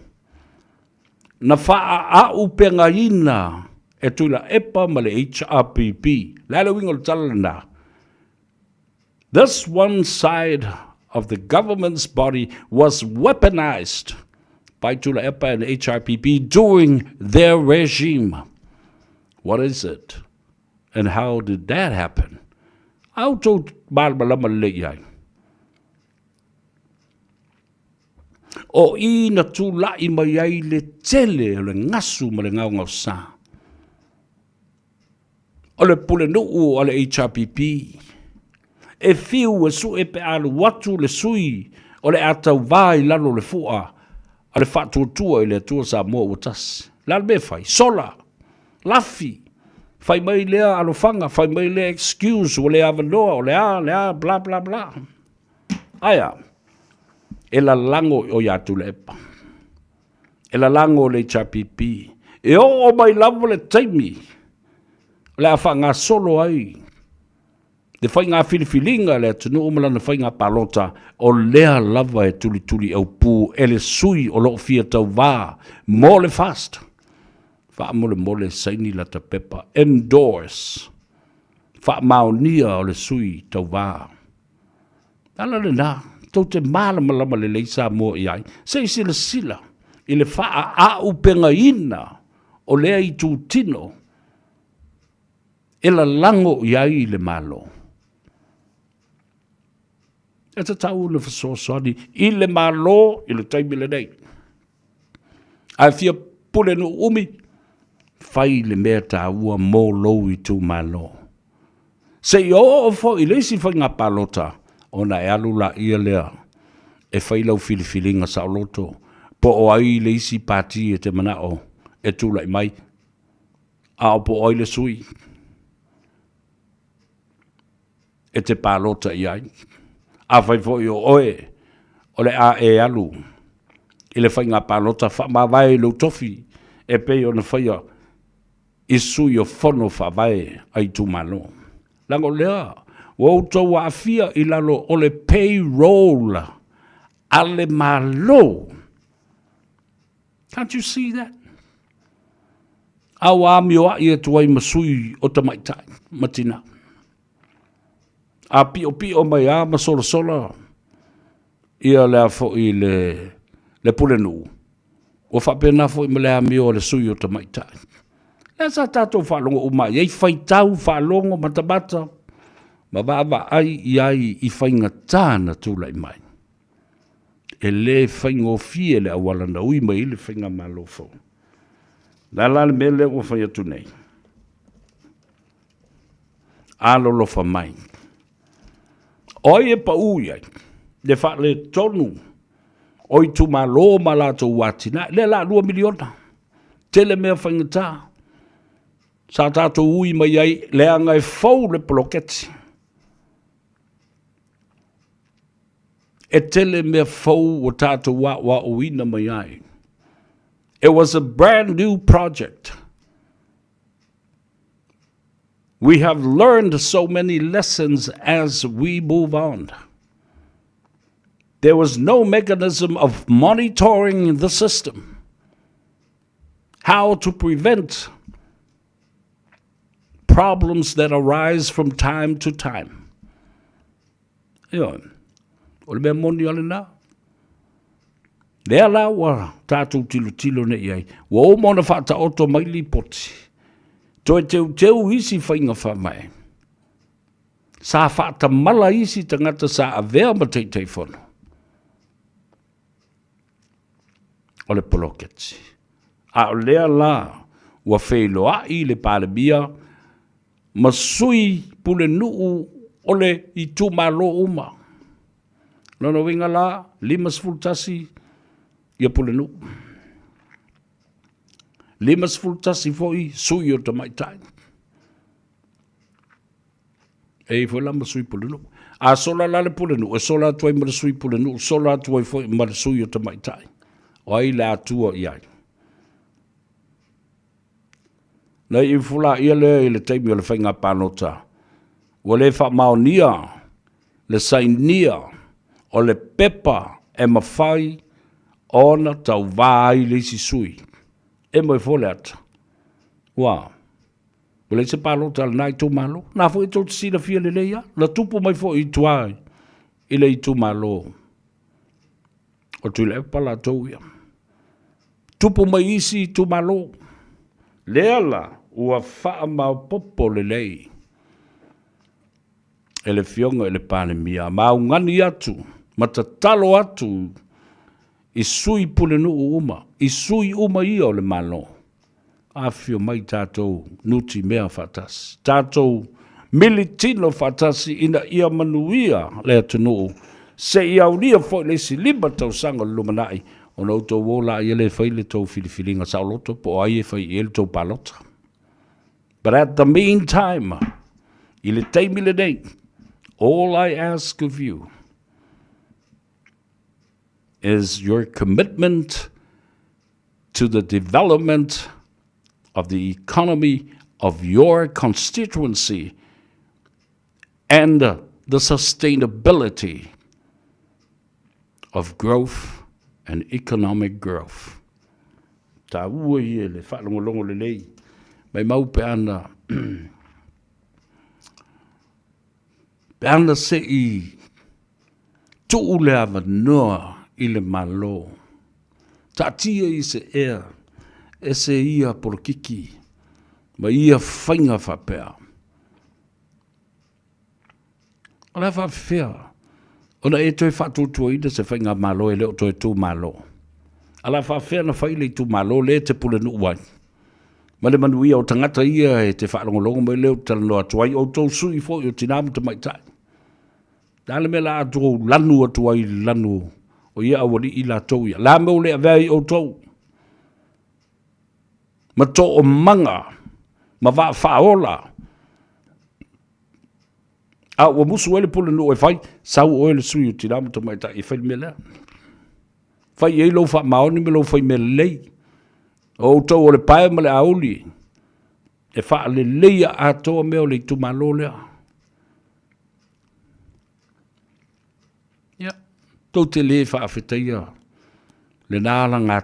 Na wha a upenga ina e tuila epa ma le HRPP. Lala wingo le talana. This one side of the government's body was weaponized by Tula EPA and HRPP during their regime. What is it? And how did that happen? Auto balbalama leyai. O ina tula I mai le tele le ngasu ma le ngau sa. O le pule nuu o le HRPP. E fiu e su e pe alu watu le sui o le atau vai lalo le fua. A le whatuatua I le tua Samoa o tas. Lal me fai, sola, lafi. Fai mai lea alofanga, fai mai lea excuse o le avanoa, o le a, bla bla bla. Aia, e la lango o yatu le epa. E la lango le chapipi. E o mai lava le taimi. Le a whanga solo ai. Le whai ngā whiliwhilinga le atunu umala na whai ngā palota o lea lava e tuli tuli au pū e le sui o loo fia tau wā. Mole fast. Wha mole saini la ta pepa. Endorse. Wha maonia o le sui tau wā. Ala le nā. Tau te malama le leisa mo i ai. Se sila. I le wha a upenga ina o lea i tū tino. E la lango i ai le malo. E ta tau le fasosani, i le malo, i le taimi le nei. Ai fia pule no umi, fai le mea ta ua mō lou i tū malo. Se i o fo i leisi fai ngā palota, o na e alu la ia lea, e fai lau filifilinga sa loto, po o ai leisi pati e te manao, e tū lai mai, a o po oi le sui, e te palota i ai. A fai fo i o oe, o le a e alu, i le fai ngā palota wha mawai lo tofi, e pei o na fai a i sui o fono wha vai ai tu malo. Lango lea, wau tau a fia i lalo o le payroll, a le malo. Can't you see that? Au a mioa i e tuai masui o tamaitai, matina. A pio mai a ma sola. Ia lea fo i le pule nu. O whapena fo i me lea mio le sui o tamaitai. E sa tātou whalongo umai. Ei whai tau whalongo matamata. Ma wawa ai i whainga tāna tūlai mai. E le whaingo fie le awalana ui mai le whainga malofo. La le mele o whai atu nei. Alolo wha mai. Oi e pa uiai, le wha le tonu, oi tu ma lo ma la tu watina, le la 2 miliona, tele mea whaingata, sa tātou ui mai ai, le angai fau le poloketi. E tele mea fau o tātou wa uina mai ai. It was a brand new project. We have learned so many lessons as we move on. There was no mechanism of monitoring the system. How to prevent problems that arise from time to time. O le mea moni ale nā. Lea la wa tātou tilo ne iai. Wa o mona whata oto mai li poti. Toi teu isi whainga whamai. Sa whata mala isi tangata sa avea ma teitei whono. O le poloketi. A o lea la wa whailoa i le palemia ma sui pule nuu o le i tu malo uma. Nono winga la 5 fultasi ia pule nuu. 5 fultasi foi sui o tamaitai. E foi la masui pulenu. A sola la le pulenu, e sola tuai ma sui pulenu, sola tuai foi ma sui o tamaitai. O ai la atua iai. Na i fula ia le taimi o le whainga pānota. O le wha maonia, le sainia, o le pepa e mawhai, ona tau vāi le si sui. E mai fole ata. Wow. Wale se palo tal nai tu malo. Na fo i tau te sila fia le leia. Na tupu mai fo i tuai. I le i tu malo. O tu le pala tau ia. Tupu mai isi i tu malo. Leala ua faa mau popo le lei. E le fionga e le pane mia. Mau ngani atu. Matatalo atu. I sui pule nu uma. I sui uma ia o le malo. A fio mai tātou nuti mea fatasi. Tātou militino fatasi ina ia manuia le atunu. Se ia unia fo le si liba tau sanga lumanai. O na uto wola ia le fai le tau filifilinga sa loto. Po ai e fai ele tau palota. But at the meantime, i le teimi le nei, all I ask of you is your commitment to the development of the economy of your constituency and the sustainability of growth and economic growth. Ta ua ia le whaalongolongo le lei. Mai mau pe ana. Pe ana se I tuu le ava noa I le malo. Ta tia I se ea. E se ia porokiki. Ma ia whainga whapea. Ala whawhea. Ona e toi whatutua ida se whainga malo e leo toi tū malo. Ala whawhea na whaile I tū malo le te pule nuuai. Ma le manuia o tangata ia e te whaalongolongo mai leo talanoa tuai o tau sui fo I o tinamu te maitai. Dale me la ato lanu atuai lanu o ia awari I la tau ia. La meu le avea I o tau. Ma to o manga. Ma va whaola. A ua musu ele pule nu e whai, sau o ele sui o tinamu ta mai ta I whai me lea. Whai e lo wha maoni me lo whai me lei. O tau o le pae ma le auli. E wha le leia a toa meo le tu malo lea. Ia. Tau te le wha awhetaia. Le nāla ngā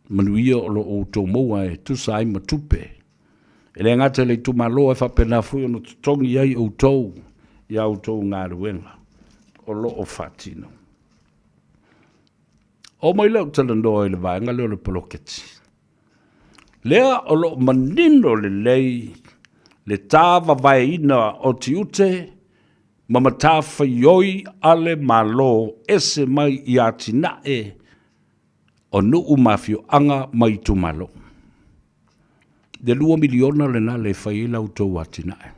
manuia o lo o tau moa e tu sai ma tupe. E le ngata le tu malo e wha pena fui ono tongi ai o tau. Ia o tau ngā ruenga. O lo o whatino. O mai leo talandoa I le vaenga leo le poloketi. Lea o lo manino le lei. Le tāwa vaeina o tiute. Mamata whaioi ale malo. Ese mai I atinae. O nuu mafio anga mai tu malo. De 2 miliona le na le whaila o tau atinae.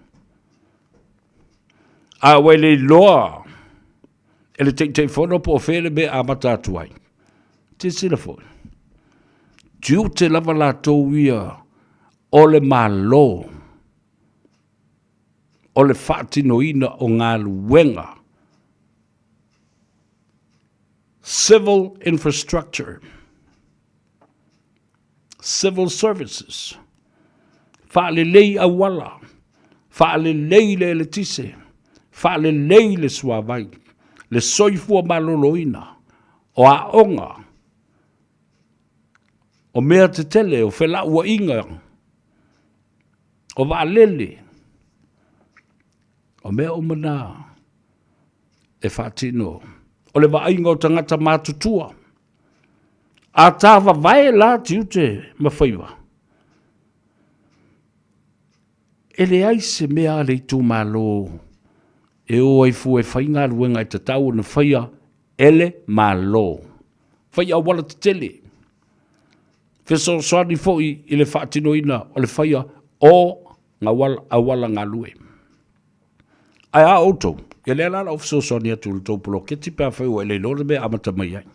A wele loa. Ele te whono po whele me a mata atuai. Te sila fo. Tiu te lava la tau ia. O le malo. O le whaatino ina o ngā luenga. Civil infrastructure. Civil services. Whaale lei a wala. Whaale lei le tise. Whaale lei le suawai. Le soifua maloloina. O a onga. O mea te tele. O whela ua inga. O waalele. O mea o mana. E whaatino. O le wainga o tangata mātutua. A tāwa vai la tiute ma Faiva. Ele ai se mea le tu malo. E o ai fu e whainga ruenga I te tau na whaia ele malo. Whaia wala te tele. Wheso soani foi I le whaatino ina o le whaia o ngā wala ngā lue. Ai a auto. E le ala o wheso soani atu le tau polo. Ke tipe a whaiwa ele lore me amata mai ai.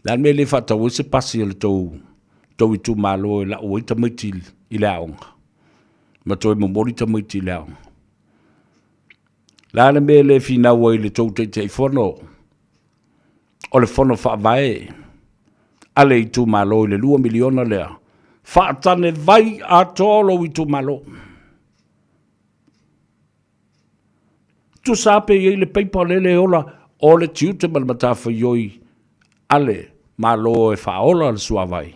Lan me le whatau se pasi le tau I tu malo e la o I tamaiti I le aonga. Ma toi momori tamaiti I le aonga. Lan me le fina wai le tau te whono. O le whono whaavae. Ale I tu malo I le 2 miliona lea. Whaatane vai a tolo I tu malo. Tu sape I le peipa le ola o le tiute malmatafa yoi ale. Malo e whaola le suawai.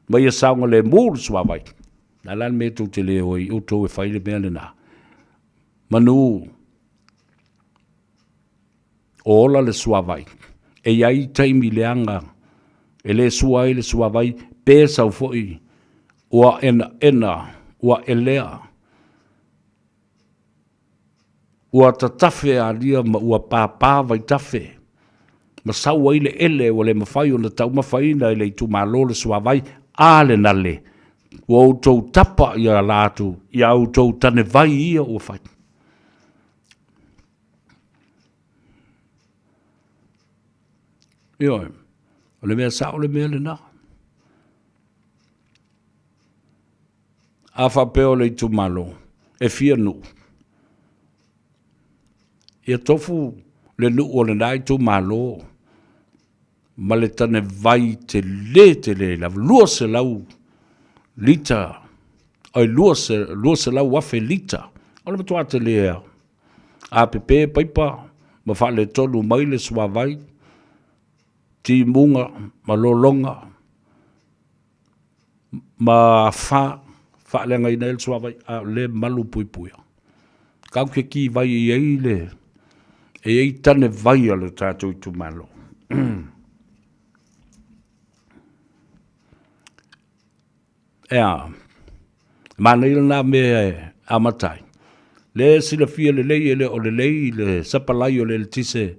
Mai e saunga le mū le suawai. Na lan me tu te leo I uto e whaile mea le nā. Manu. O ola le suawai. E iai taimi le anga. E le suai le suawai. Pēsa u foi. Ua ena. Ua elea. Ua tatafe a lia ma ua pāpā vai tafe. Ma saua ile ele o le mawhai o na tau mawhai na ile I tu malo le suawai a le nale. Ua utou tapa I a lātu, I a utou tane vai ia o whai. Ioi, o le mea sao le mea le nā. A whapeo le I tu malo, e fia nu. Ia tofu le nu o le nai tu malo. ma le tane vai te le la lua se lau lita ai lua se lau wafe lita o le matua te le a pepe paipa ma fa le tolu mai le sua vai ti munga ma lolonga ma fa le ngai nel sua vai a le malu pui pui kau ke ki vai e le e tane vai ale tātou tu malo Manil na me amatai. Le sila fia le lei ele o le lei le sapalai o le tise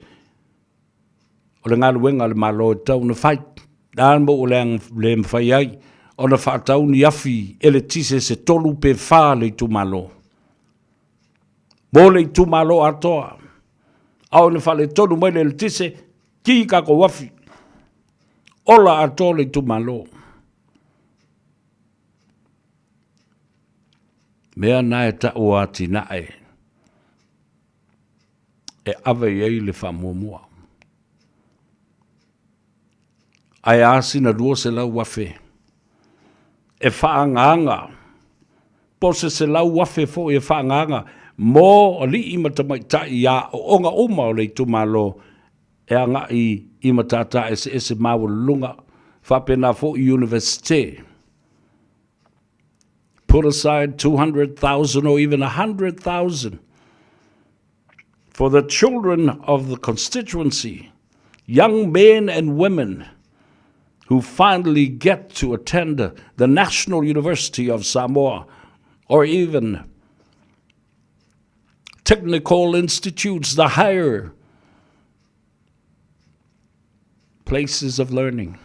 o le ngālu wenga le malo e tau na fai. Dan mo o le mwhai ai o na whaatau ni afi ele tise se tolu pe wha le tu malo. Mo le tu malo atoa. Au na wha le tolu mai le tise ki kako wafi. Ola atoa le tu malo. Mea na e ta o ati na e ave ei le whamomua. Ai asi na rua se lau wafe. E whaanganga. Pose se lau wafe fo e whaanganga. Mō o li ima tamai tai ia o onga oma o le tumalo. E anga i ima tata ese mawa lunga. Whapena fo i universite. Put aside 200,000 or even 100,000 for the children of the constituency, young men and women who finally get to attend the National University of Samoa or even technical institutes, the higher places of learning.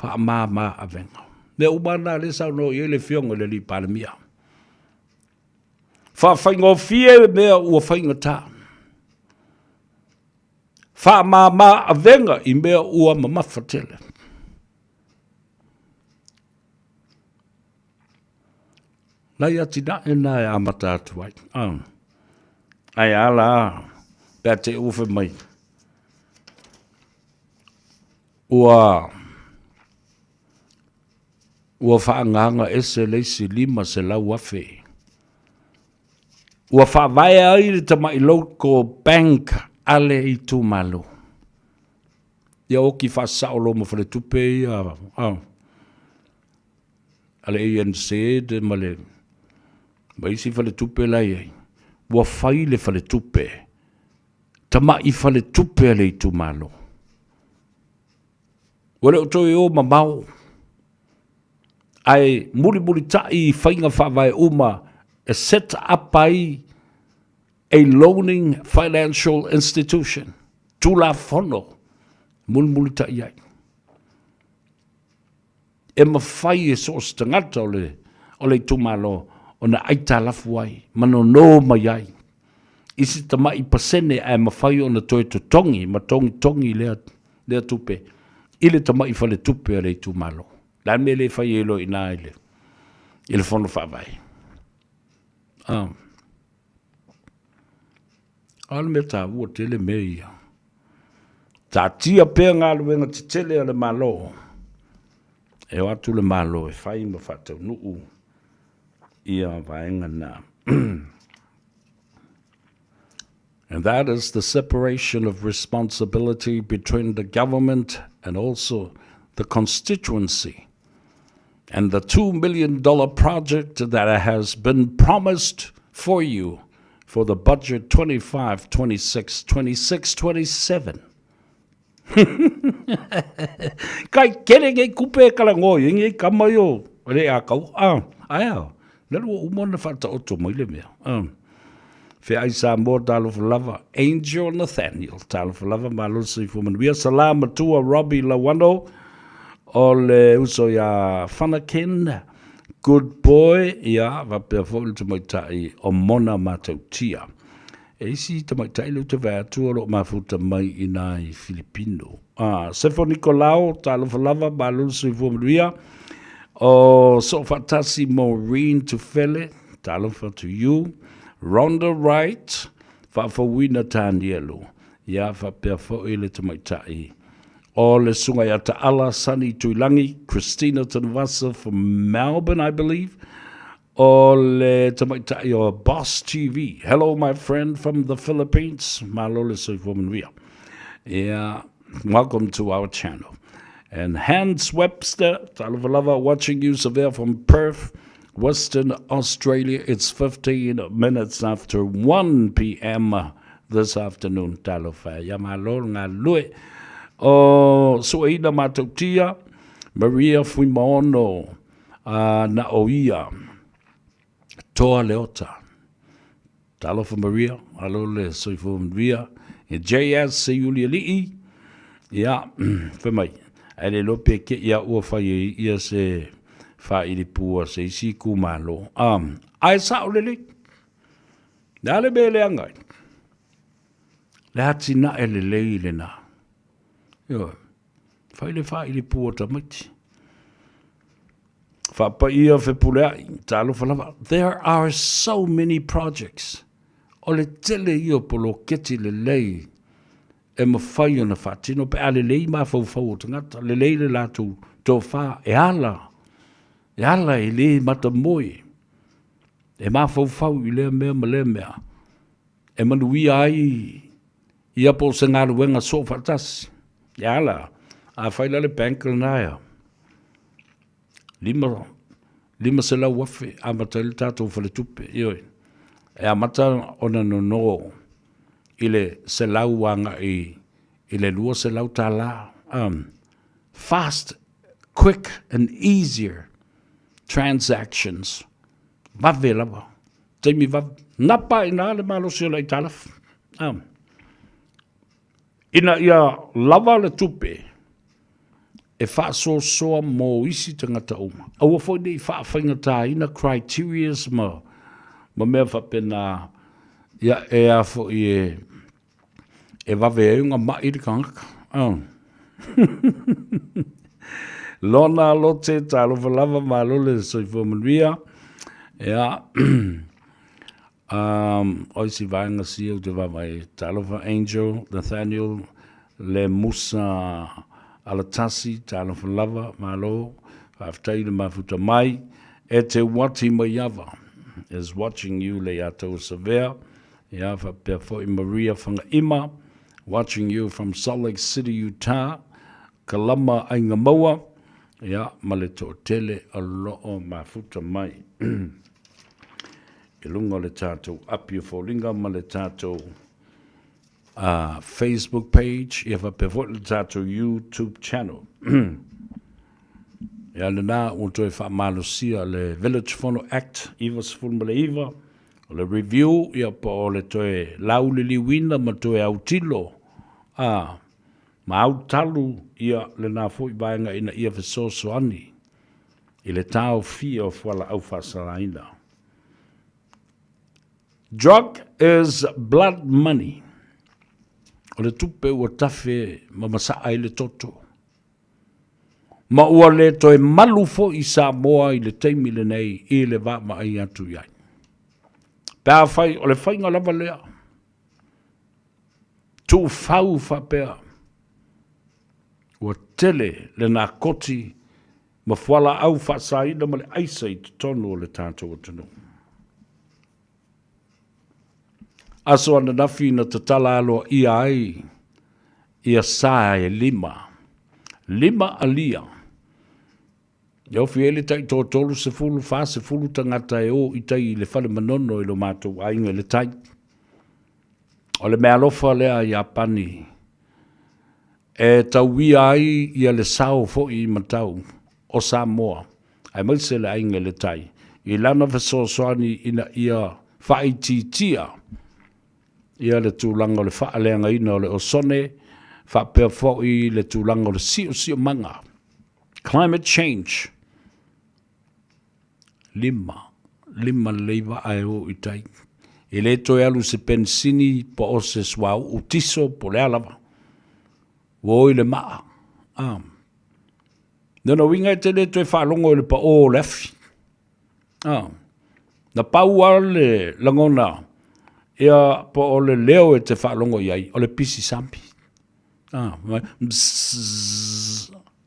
Ma avenga. Le umana le sa no ye le fiongo le li palemia. Fa faingo fie me o fainga ta. Fa ma avenga I me o ma fatele. La ya tina ena ya mata tuai. Ai ala pete ufe mai. Ua whaanganga ese leisi lima se lau wafe. Ua whaavai ai le tama I local bank ale I tu malo. Ia oki whasaolo ma whare tupe ia. Ale ANC de male. Maisi whare tupe lai ai. Ua whai le whare tupe. Tama I whare tupe ale I tu malo. Ua leo toi o mamau. Ai muri tai whainga whawai uma e set up ai a loaning financial institution. Tula whono. Muri tai ai. E mawhai e sos tangata o le tumalo o na aita lafu ai. Mano no mai ai. Isi tamai pasene ai mawhai o na toi to tongi. Ma tongi lea tupe. Ile tamai whale tupe o le tumalo. La me le fai elo ina ele. Ele fono fa vai. Al me ta wo tele me. Ta tia pe nga lu nga tele le malo. E wa tu le malo e fai mo fa te nu. Ia vai nga na. And that is the separation of responsibility between the government and also the constituency. And the $2 million project that has been promised for you for the budget 25, 26, 26, 27. Kai kere ngai kupe kalango ngai kamayo re a kau aya lelo umona fata oto mai le mea fe ai Samoa talo lava Angel Nathaniel talo lava malo si fuman we salama to Robbie Lawano ole uso ya Fanakin good boy ya va per vol to mai tai o mona matautia e si te mai tai lo te va tu lo mafuta mai inai Filipino Sefo Nicolau talo lava malo si fuman o so fatasi Maureen to fele talo for to you Rhonda Wright fa wina tanielo Ia whapea fo i le tamaitai. O le sunga ia ta'ala Sunny Tuilangi, Christina Tanvasa from Melbourne, I believe. O le tamaitai o Boss TV. Hello, my friend from the Philippines. Malo le soifomanuia. Yeah, welcome to our channel. And Hans Webster, Talavalava, watching you severe from Perth, Western Australia. It's 15 minutes after 1 p.m. this afternoon. Talofa, Yamalo, Ngalue. Oh, Sueda Matotia, Maria Fuimono, Naoia, Toa Leota. Talofa Maria, Alole, Soifum Via, JS, Seulia Lee. Yeah, for me. Ale lope ke ia ua whai ia se whai li pua se isi kumalo. Ai sa o lele. Nale be le angai. Le hati na e le lei le na. Yo, whai li pua ta miti. Whapa ia whe pulea talo whalawa. There are so many projects. O le tele ia polo keti le lei. E mawhai ona whatino, pe a le lei ma fau tangata, le lei le lātou tō whā, e ala e le mata moe, e ma fau i lea mea ma lea mea, e manui ai, i apo se ngā ruenga so whatasi, e ala, a whaila le bankal nāia, lima se lau wafe, a mata le tātou whale tupe, ioi, e a mata ona no, ile se lau wanga ile lua se lau tā la. Fast, quick and easier transactions. Vave lava. Teimi vav. Napa ina le malo se lai talaf. Ina ia lava le tupe. E wha soa mo isi tangata uma. Aua foi nei wha whaingata ina criterias ma mea whapena ia e a foi e wawe e unga mai i kangaka. Lona lote talo whalava malole soifomanuia. Ea. Oisi vaenga siu te wawai talo wa Angel, Nathaniel, le Musa Alatasi, talo whalava malo. Whaftaina mafuta mai. E te wati maiava is watching you le ato severe. Ea whapea fo I Maria whanga ima. Watching you from Salt Lake City, Utah, Kalama Aingamoa, ya maleto tele alo'o mafuta mai. Ilunga le tātou apia fōlinga ma le tātou Facebook page, ia whapewhot le tātou YouTube channel. Ia le nā utoe whamalosia le Village Phono Act, iwa sifulma le iwa, le review, ia po le toe laulili wina ma toe autilo, ma au talu ia le nā fōi baenga ina ia whesoso ani, I le tāo fia o whala au whasaraina. Drug is blood money. O le tupe ua tafe ma masaa I le toto. Ma ua le toe malu fo I Samoa I le teimi le nei I le wā ma ai atu iai. Pea whai, o le whainga lava lea. Tu whau whapea. Ua tele le nā koti ma whala au whasaina ma le aisa I tonu o le tātou atanu. Aso ana nafi na tatala alo ia ai, ia sae lima. Lima alia. Iau fiele tai tō tolu se fulu wha se fulu tangata e o I tai le whale manono I lo mātou ainga le tai. O le mea lofa lea I apani. E tau wia ai ia le sao fo I matau o Samoa. Ai maise le ainga le tai. I lana fesosoani ina ia whaititia. Ia le tūlanga o le whaaleanga ina o le osone. Whapea fo I le tūlanga o le sio manga. Climate change. Lima leiva ai o I tai. I le toi alu se pensini po o se swau utiso po le alava. Woi le maa. Nona winga te le toi whaalongo le pa o lefi. Na pau le langona Ia po o le leo e te whaalongo iai, o le pisi sampi.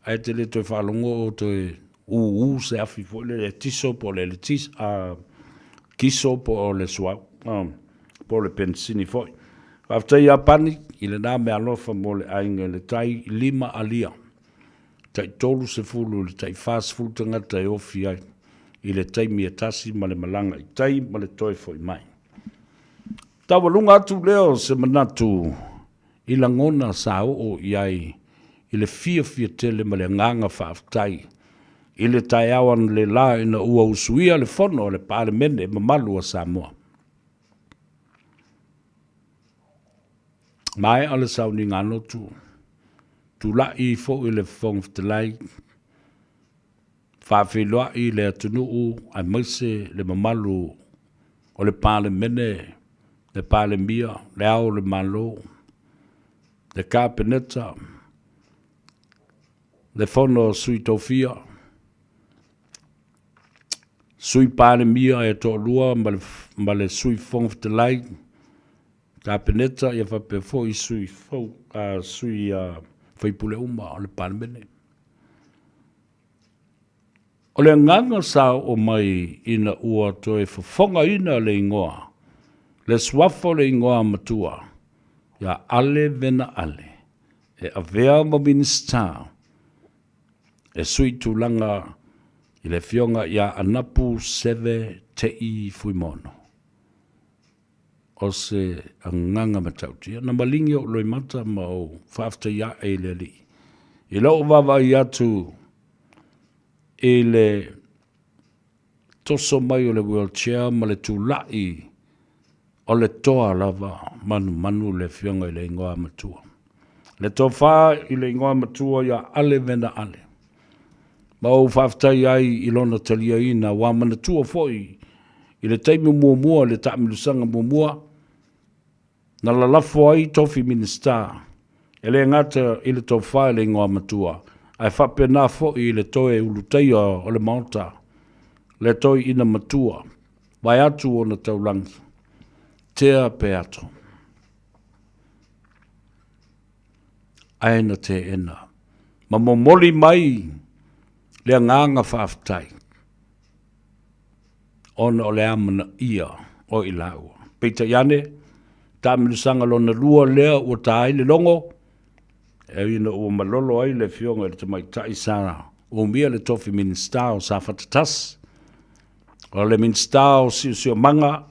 Ai te le toi whaalongo o toi se afi fo le tiso po le tis, kiso po o le suau, po le pensini foi. Whaftai a pani, i le nā mea lofa mo le ainga le tai 5 alia. Tai tolu se fulu, le tai fast food tangata e ofi ai. I le tai mia tasi ma le malanga, i tai ma le toi foi mai. Tawa lunga atu leo se manatu i la ngona sa o iai i le fia tele ma le nganga whaaftai. I le tai awan le la ina ua usuia le fono le pāle mene ma malu a Samoa. Mai ale sau ni ngano tu la i fo i le fong ftelai whawhiloa i le atunu ai maise le mamalu o le pāle mene le pāle mia, le au le malo, le kāpeneta, le fono sui tofia, sui pāle mia e tō lua ma le sui fong ftelai, kāpeneta ia whapefo i sui whaipule uma o le pāle mene. O le nganga sao o mai ina ua toe whafonga ina le ingoa, le swafo le ingoa matua, ia ale vena ale, e avea ma minister, e sui tūlanga i le fionga ia anapu seve te i fuimono. O se anganga matautia, na malingi o loi mata ma o whaafta ia e le li. I lau wawa i atu e le toso mai o le wheelchair ma le tūlai o le toa lava manu le fionga i le ingoa matua. Le toa wha i le ingoa matua ia ale vena ale. Ma o whaaftai ai i lona talia ina wā mana tua foi i le taimi mua le taamilusanga mua na la lafo ai tofi minister e le ngata i le toa wha i le ingoa matua ai whapena fo i le toe uluteia o le maota le toi ina matua vai atu o na taulangi tea pe ato. Aina te ena. Ma momoli mai le nganga whaaftai. Ona o le amana ia o ilau. Peita iane, ta milusanga lo na lua lea o ta ai le longo. E ina o malolo ai le fionga le tamai tai sana. O mia le tofi minister o sa fatatas. O le minister o si manga.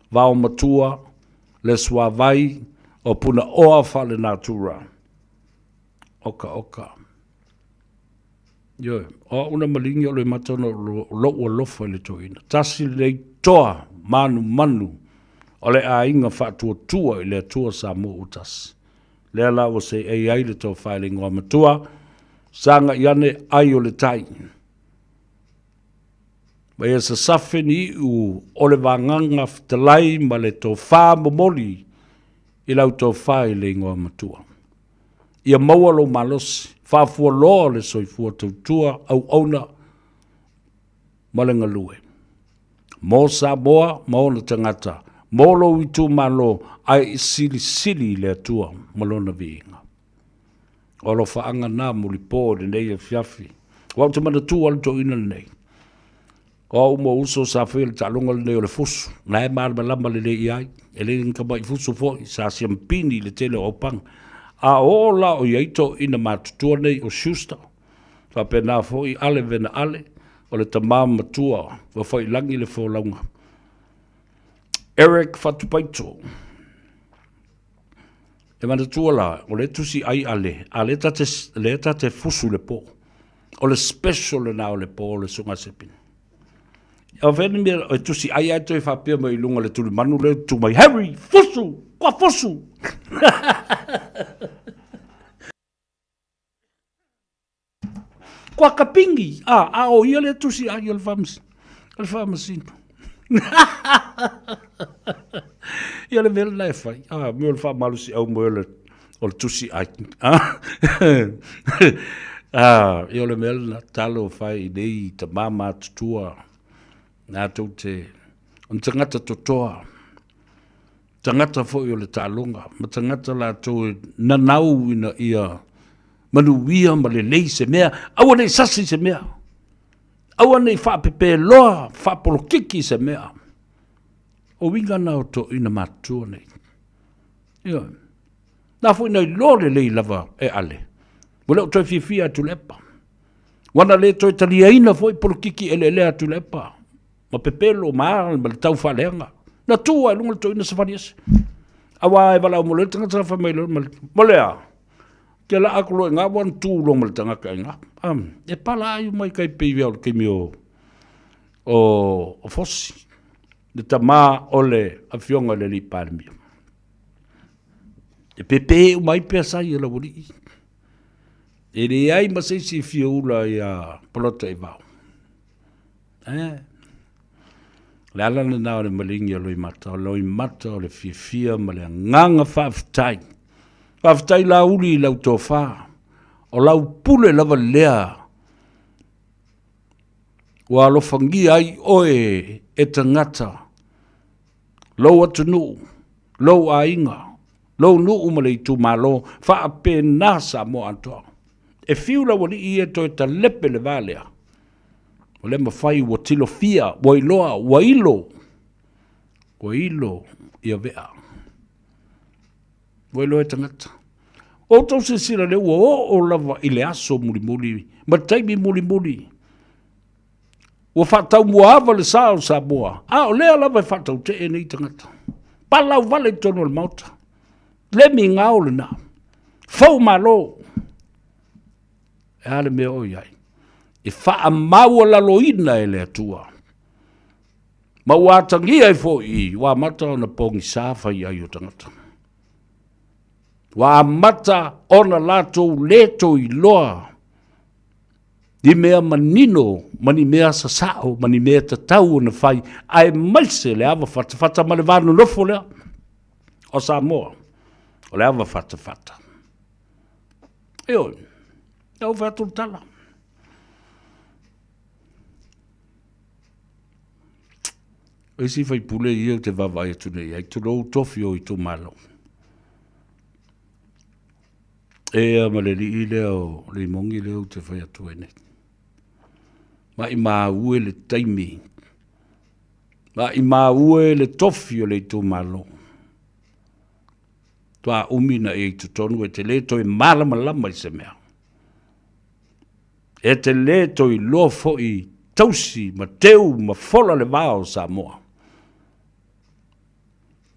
Vao matua, le suavai, o puna oa whale natura. Oka. Yo, o una malingi o le matona lo o lofa le toina. Tasi le toa, manu, o le a inga whaatua i le atua Samoa utas. Le ala o se ai le tau whaile ngoa matua, sanga iane ai o le tai. Mai e sa safeni u o le wanganga fitalai ma le tō whā momoli i lau tō whā i le ingoa matua. Ia maua lo malosi, whāfua loa le soifua tautua au auna ma le ngalue. Mō Samoa, mō na tangata, mō lo i tū malo ai sili le atua malona viinga. O lo whaanga nā muli pō le nei e fiafi. Wau te mana tū al tō ina nei. O umo uso sa feel ta longa le o le fusu na e mal malamba le ai e le nka mai fusu fo sa siampini le tele opang a ola o yaito ina matutua nei o shusta fa pena fo I ale vena ale o le tamam matua o fo langi le fo longa Eric Fatupaito e mana tua la o le tusi ai ale tate fusu le po o le special le na o le po o le sunga sepin. O veni mea, o tusi ai ato e whapea mai lunga le tuli manu le tu mai, Harry, fusu, kwa fusu. Kwa kapingi, o ia le tusi ai al famasino. Ia le mele lai fai, mea le whamalusi au mea o le tusi ai. Ia le mele na talo fai nei ta mama tutua. Nā tau te, on tangata totoa, tangata fo i o le tālonga, ma tangata la tō nanau ina ia manuia ma le lei se mea, aua nei sasi se mea, aua nei whapepe loa, whapolokiki se mea, o winga nao tō ina mātua nei. Ia, nā fo ina i lore lei lava e ale, wale o toi fia tu lepa, wana le toi taliaina fo i polokiki ele atu lepa, ma pepelo ma le tau whaleanga, na tua e lunga le toi ina safariese, awa e wala o mole tangata whamailo, molea, ke la akulo e ngā wan tū lo mole tangaka e ngā, e pala ai mai kai peiwe au ke mio o fosi, le ta mā ole a fionga le li pārmia. E pepe o mai pia sai e la wuri. E re ai ma sei si fia ula i a polota e vau. Le ala le nao le malingi a loi mata o le fia ma le nganga whaafitai. Whaafitai la uli i lau tō wha. O lau pule lava lea. Wa alofangi ai oe e tangata. Lau atu nuu. Lau a inga. Lau nuu ma le i tū malo. Whaape nasa mo antoa. E fiula wali i e toi ta lepe le valea. O le mawhai wa tilo fia, wa iloa, wa ilo i a vea. Wa ilo e tangata. O tau se sira le ua o lava i le aso muli, ma taimi muli. Wa whatau mua ava le sao sa mua. O lea lava e whatau te e nei tangata. Palau vale tono le mauta. Le mi ngao le na. Fau malo. E ale mea o iai. E wha maua laloina e le atua. Ma watangia e fo i, wa mata ona pongi safa i ai o tangata. Wa mata ona lato leto i loa. Di mea manino, mani mea sasao, mani mea tatau na fai, ai maise le ava fata ma le vanu lofo lea. O Samoa, o le ava fata. Eo, au vatul tala. E si fai pule i au te vavai atu nei, ai tu rou tofi o i tu malo. E a ma le li i leo, le mongi leo te fai atu e nei. Ma i maa ue le taimi. Ma i maa ue le tofi o le i tu malo. Tua umina e i tu tonu e te leto e malama i se mea. E te leto i lofo i tausi, ma teu, ma fola le vao Samoa.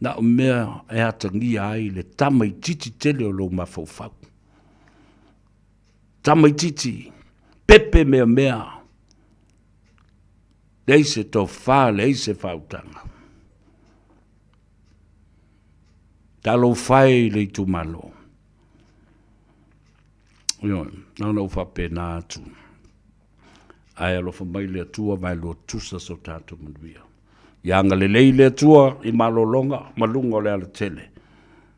Na o mea e atangia ai le tama i titi tele o lo mafaufau. Tama i titi, pepe mea. Leise to wha, leise whautanga. Talo whai le tu malo. Io, nana uwhape nā atu. Ai alofa mai le atua mai lo tusa so tātou manuia. Ianga le lei le atua i malolonga, malunga o le ala tele.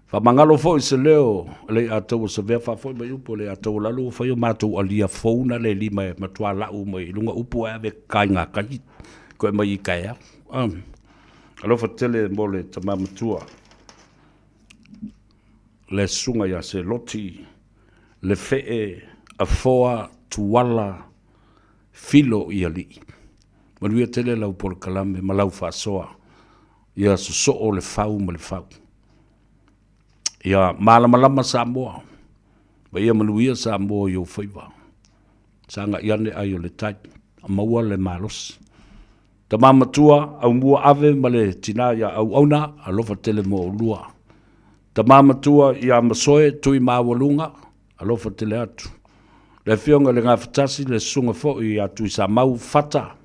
Fa mangalo fo i se leo, le atou sa vea fa fo i mai upo, le atou lalu fa i o mātou alia fauna le lima e matua lau mai, lunga upo e ave kai ngā kai, ko e mai i kai a. Alofa tele mo le tamamatua, le sunga ya se loti, le fee, a foa, tuala, filo i ali. Manuia tele lau por kalame, ma lau whasoa. Ia so o le fau ma le fau. Ia malama Samoa. Ma ia manuia Samoa i o Faiva. Sanga iane ai o le tai. A maua le malos. Ta mamatua au mua ave ma le tina ia au auna, a lofa tele mo o lua. Ta mamatua ia masoe tui mawalunga, a lofa tele atu. Le fionga le ngā whatasi le sunga fo i atu i sa mau fata.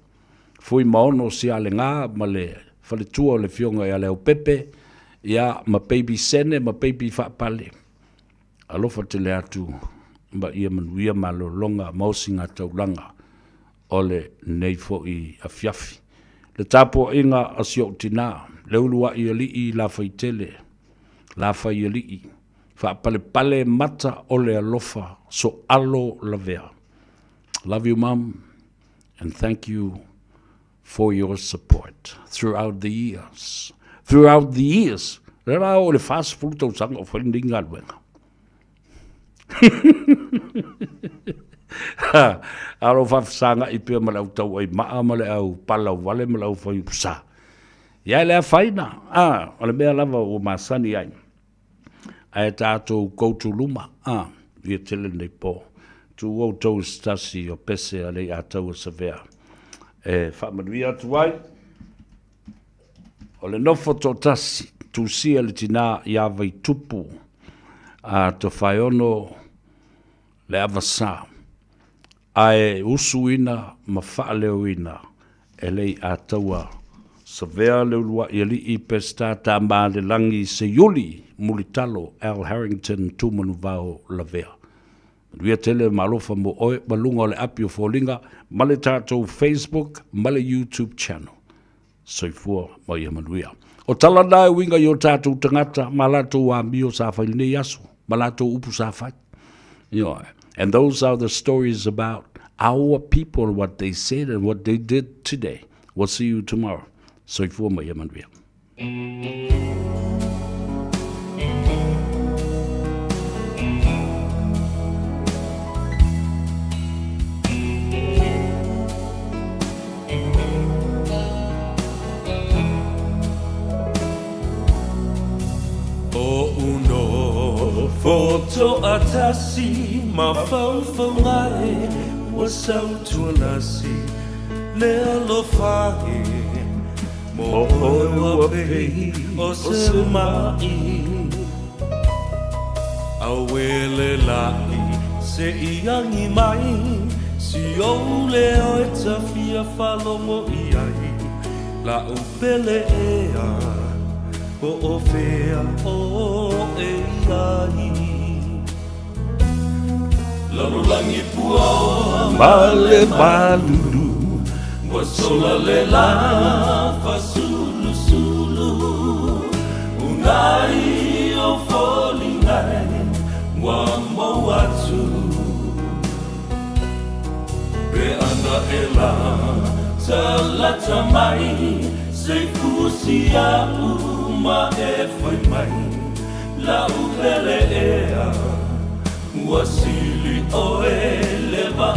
Fui maono si ale ngā ma le whaletua le fionga i ale o pepe. Ia ma baby sene, ma baby whapale. Alofa te le atu. Ma ia manuia malo longa mausi ngā taulanga. Ole nei fo i a fiafi. Le tapo inga a sio tina. Le ulua i ali i la faitele. La fai ali i. Whapale mata ole alofa. So alo la vea. Love you, Mum, and thank you for your support throughout the years. Throughout the years, Le rā o le fast food tau sanga o whalinga luenga. Aro whafisanga i pia malau tau ai maa male au palau wale malau whai pusa. Ia lea whaina, o le mea lava o masani ai. Ai tātou koutu luma, via tele nei po. Tu o tau stasi o pese a lei a tau sa vea. Whamanui atu ai. O le nofo tō tasi, tu sia le tina i awai tupu. To whaiono le avasa. Ai usuina ma whaaleuina e lei a taua. Sa vea le ulua i ali i pesta tā mā le langi se yuli mulitalo Al Harrington tūmanu vau la vea. Via tele malofa mo oe malunga o le api o fōlinga, male tātou Facebook, male YouTube channel. Soifua mai e manuia. O tala nai winga i o tātou tangata, malatou a mio sa whaile yasu, malatou upu sa whai. And those are the stories about our people, what they said and what they did today. We'll see you tomorrow. Soifua mai e manuia. Foto atasi mafaufangae wasautua nasi lea lo fahe mo oe wapei o se mai awele lai se iangi mai si o le oe tafia falongo iai la upele ea o fea o e iai lalo langi pua male malulu wasola le la fasulu sulu unai o folingai wa moatu be ana ela talata mai se fusia ma e fai mai la upele ea wasili o e leva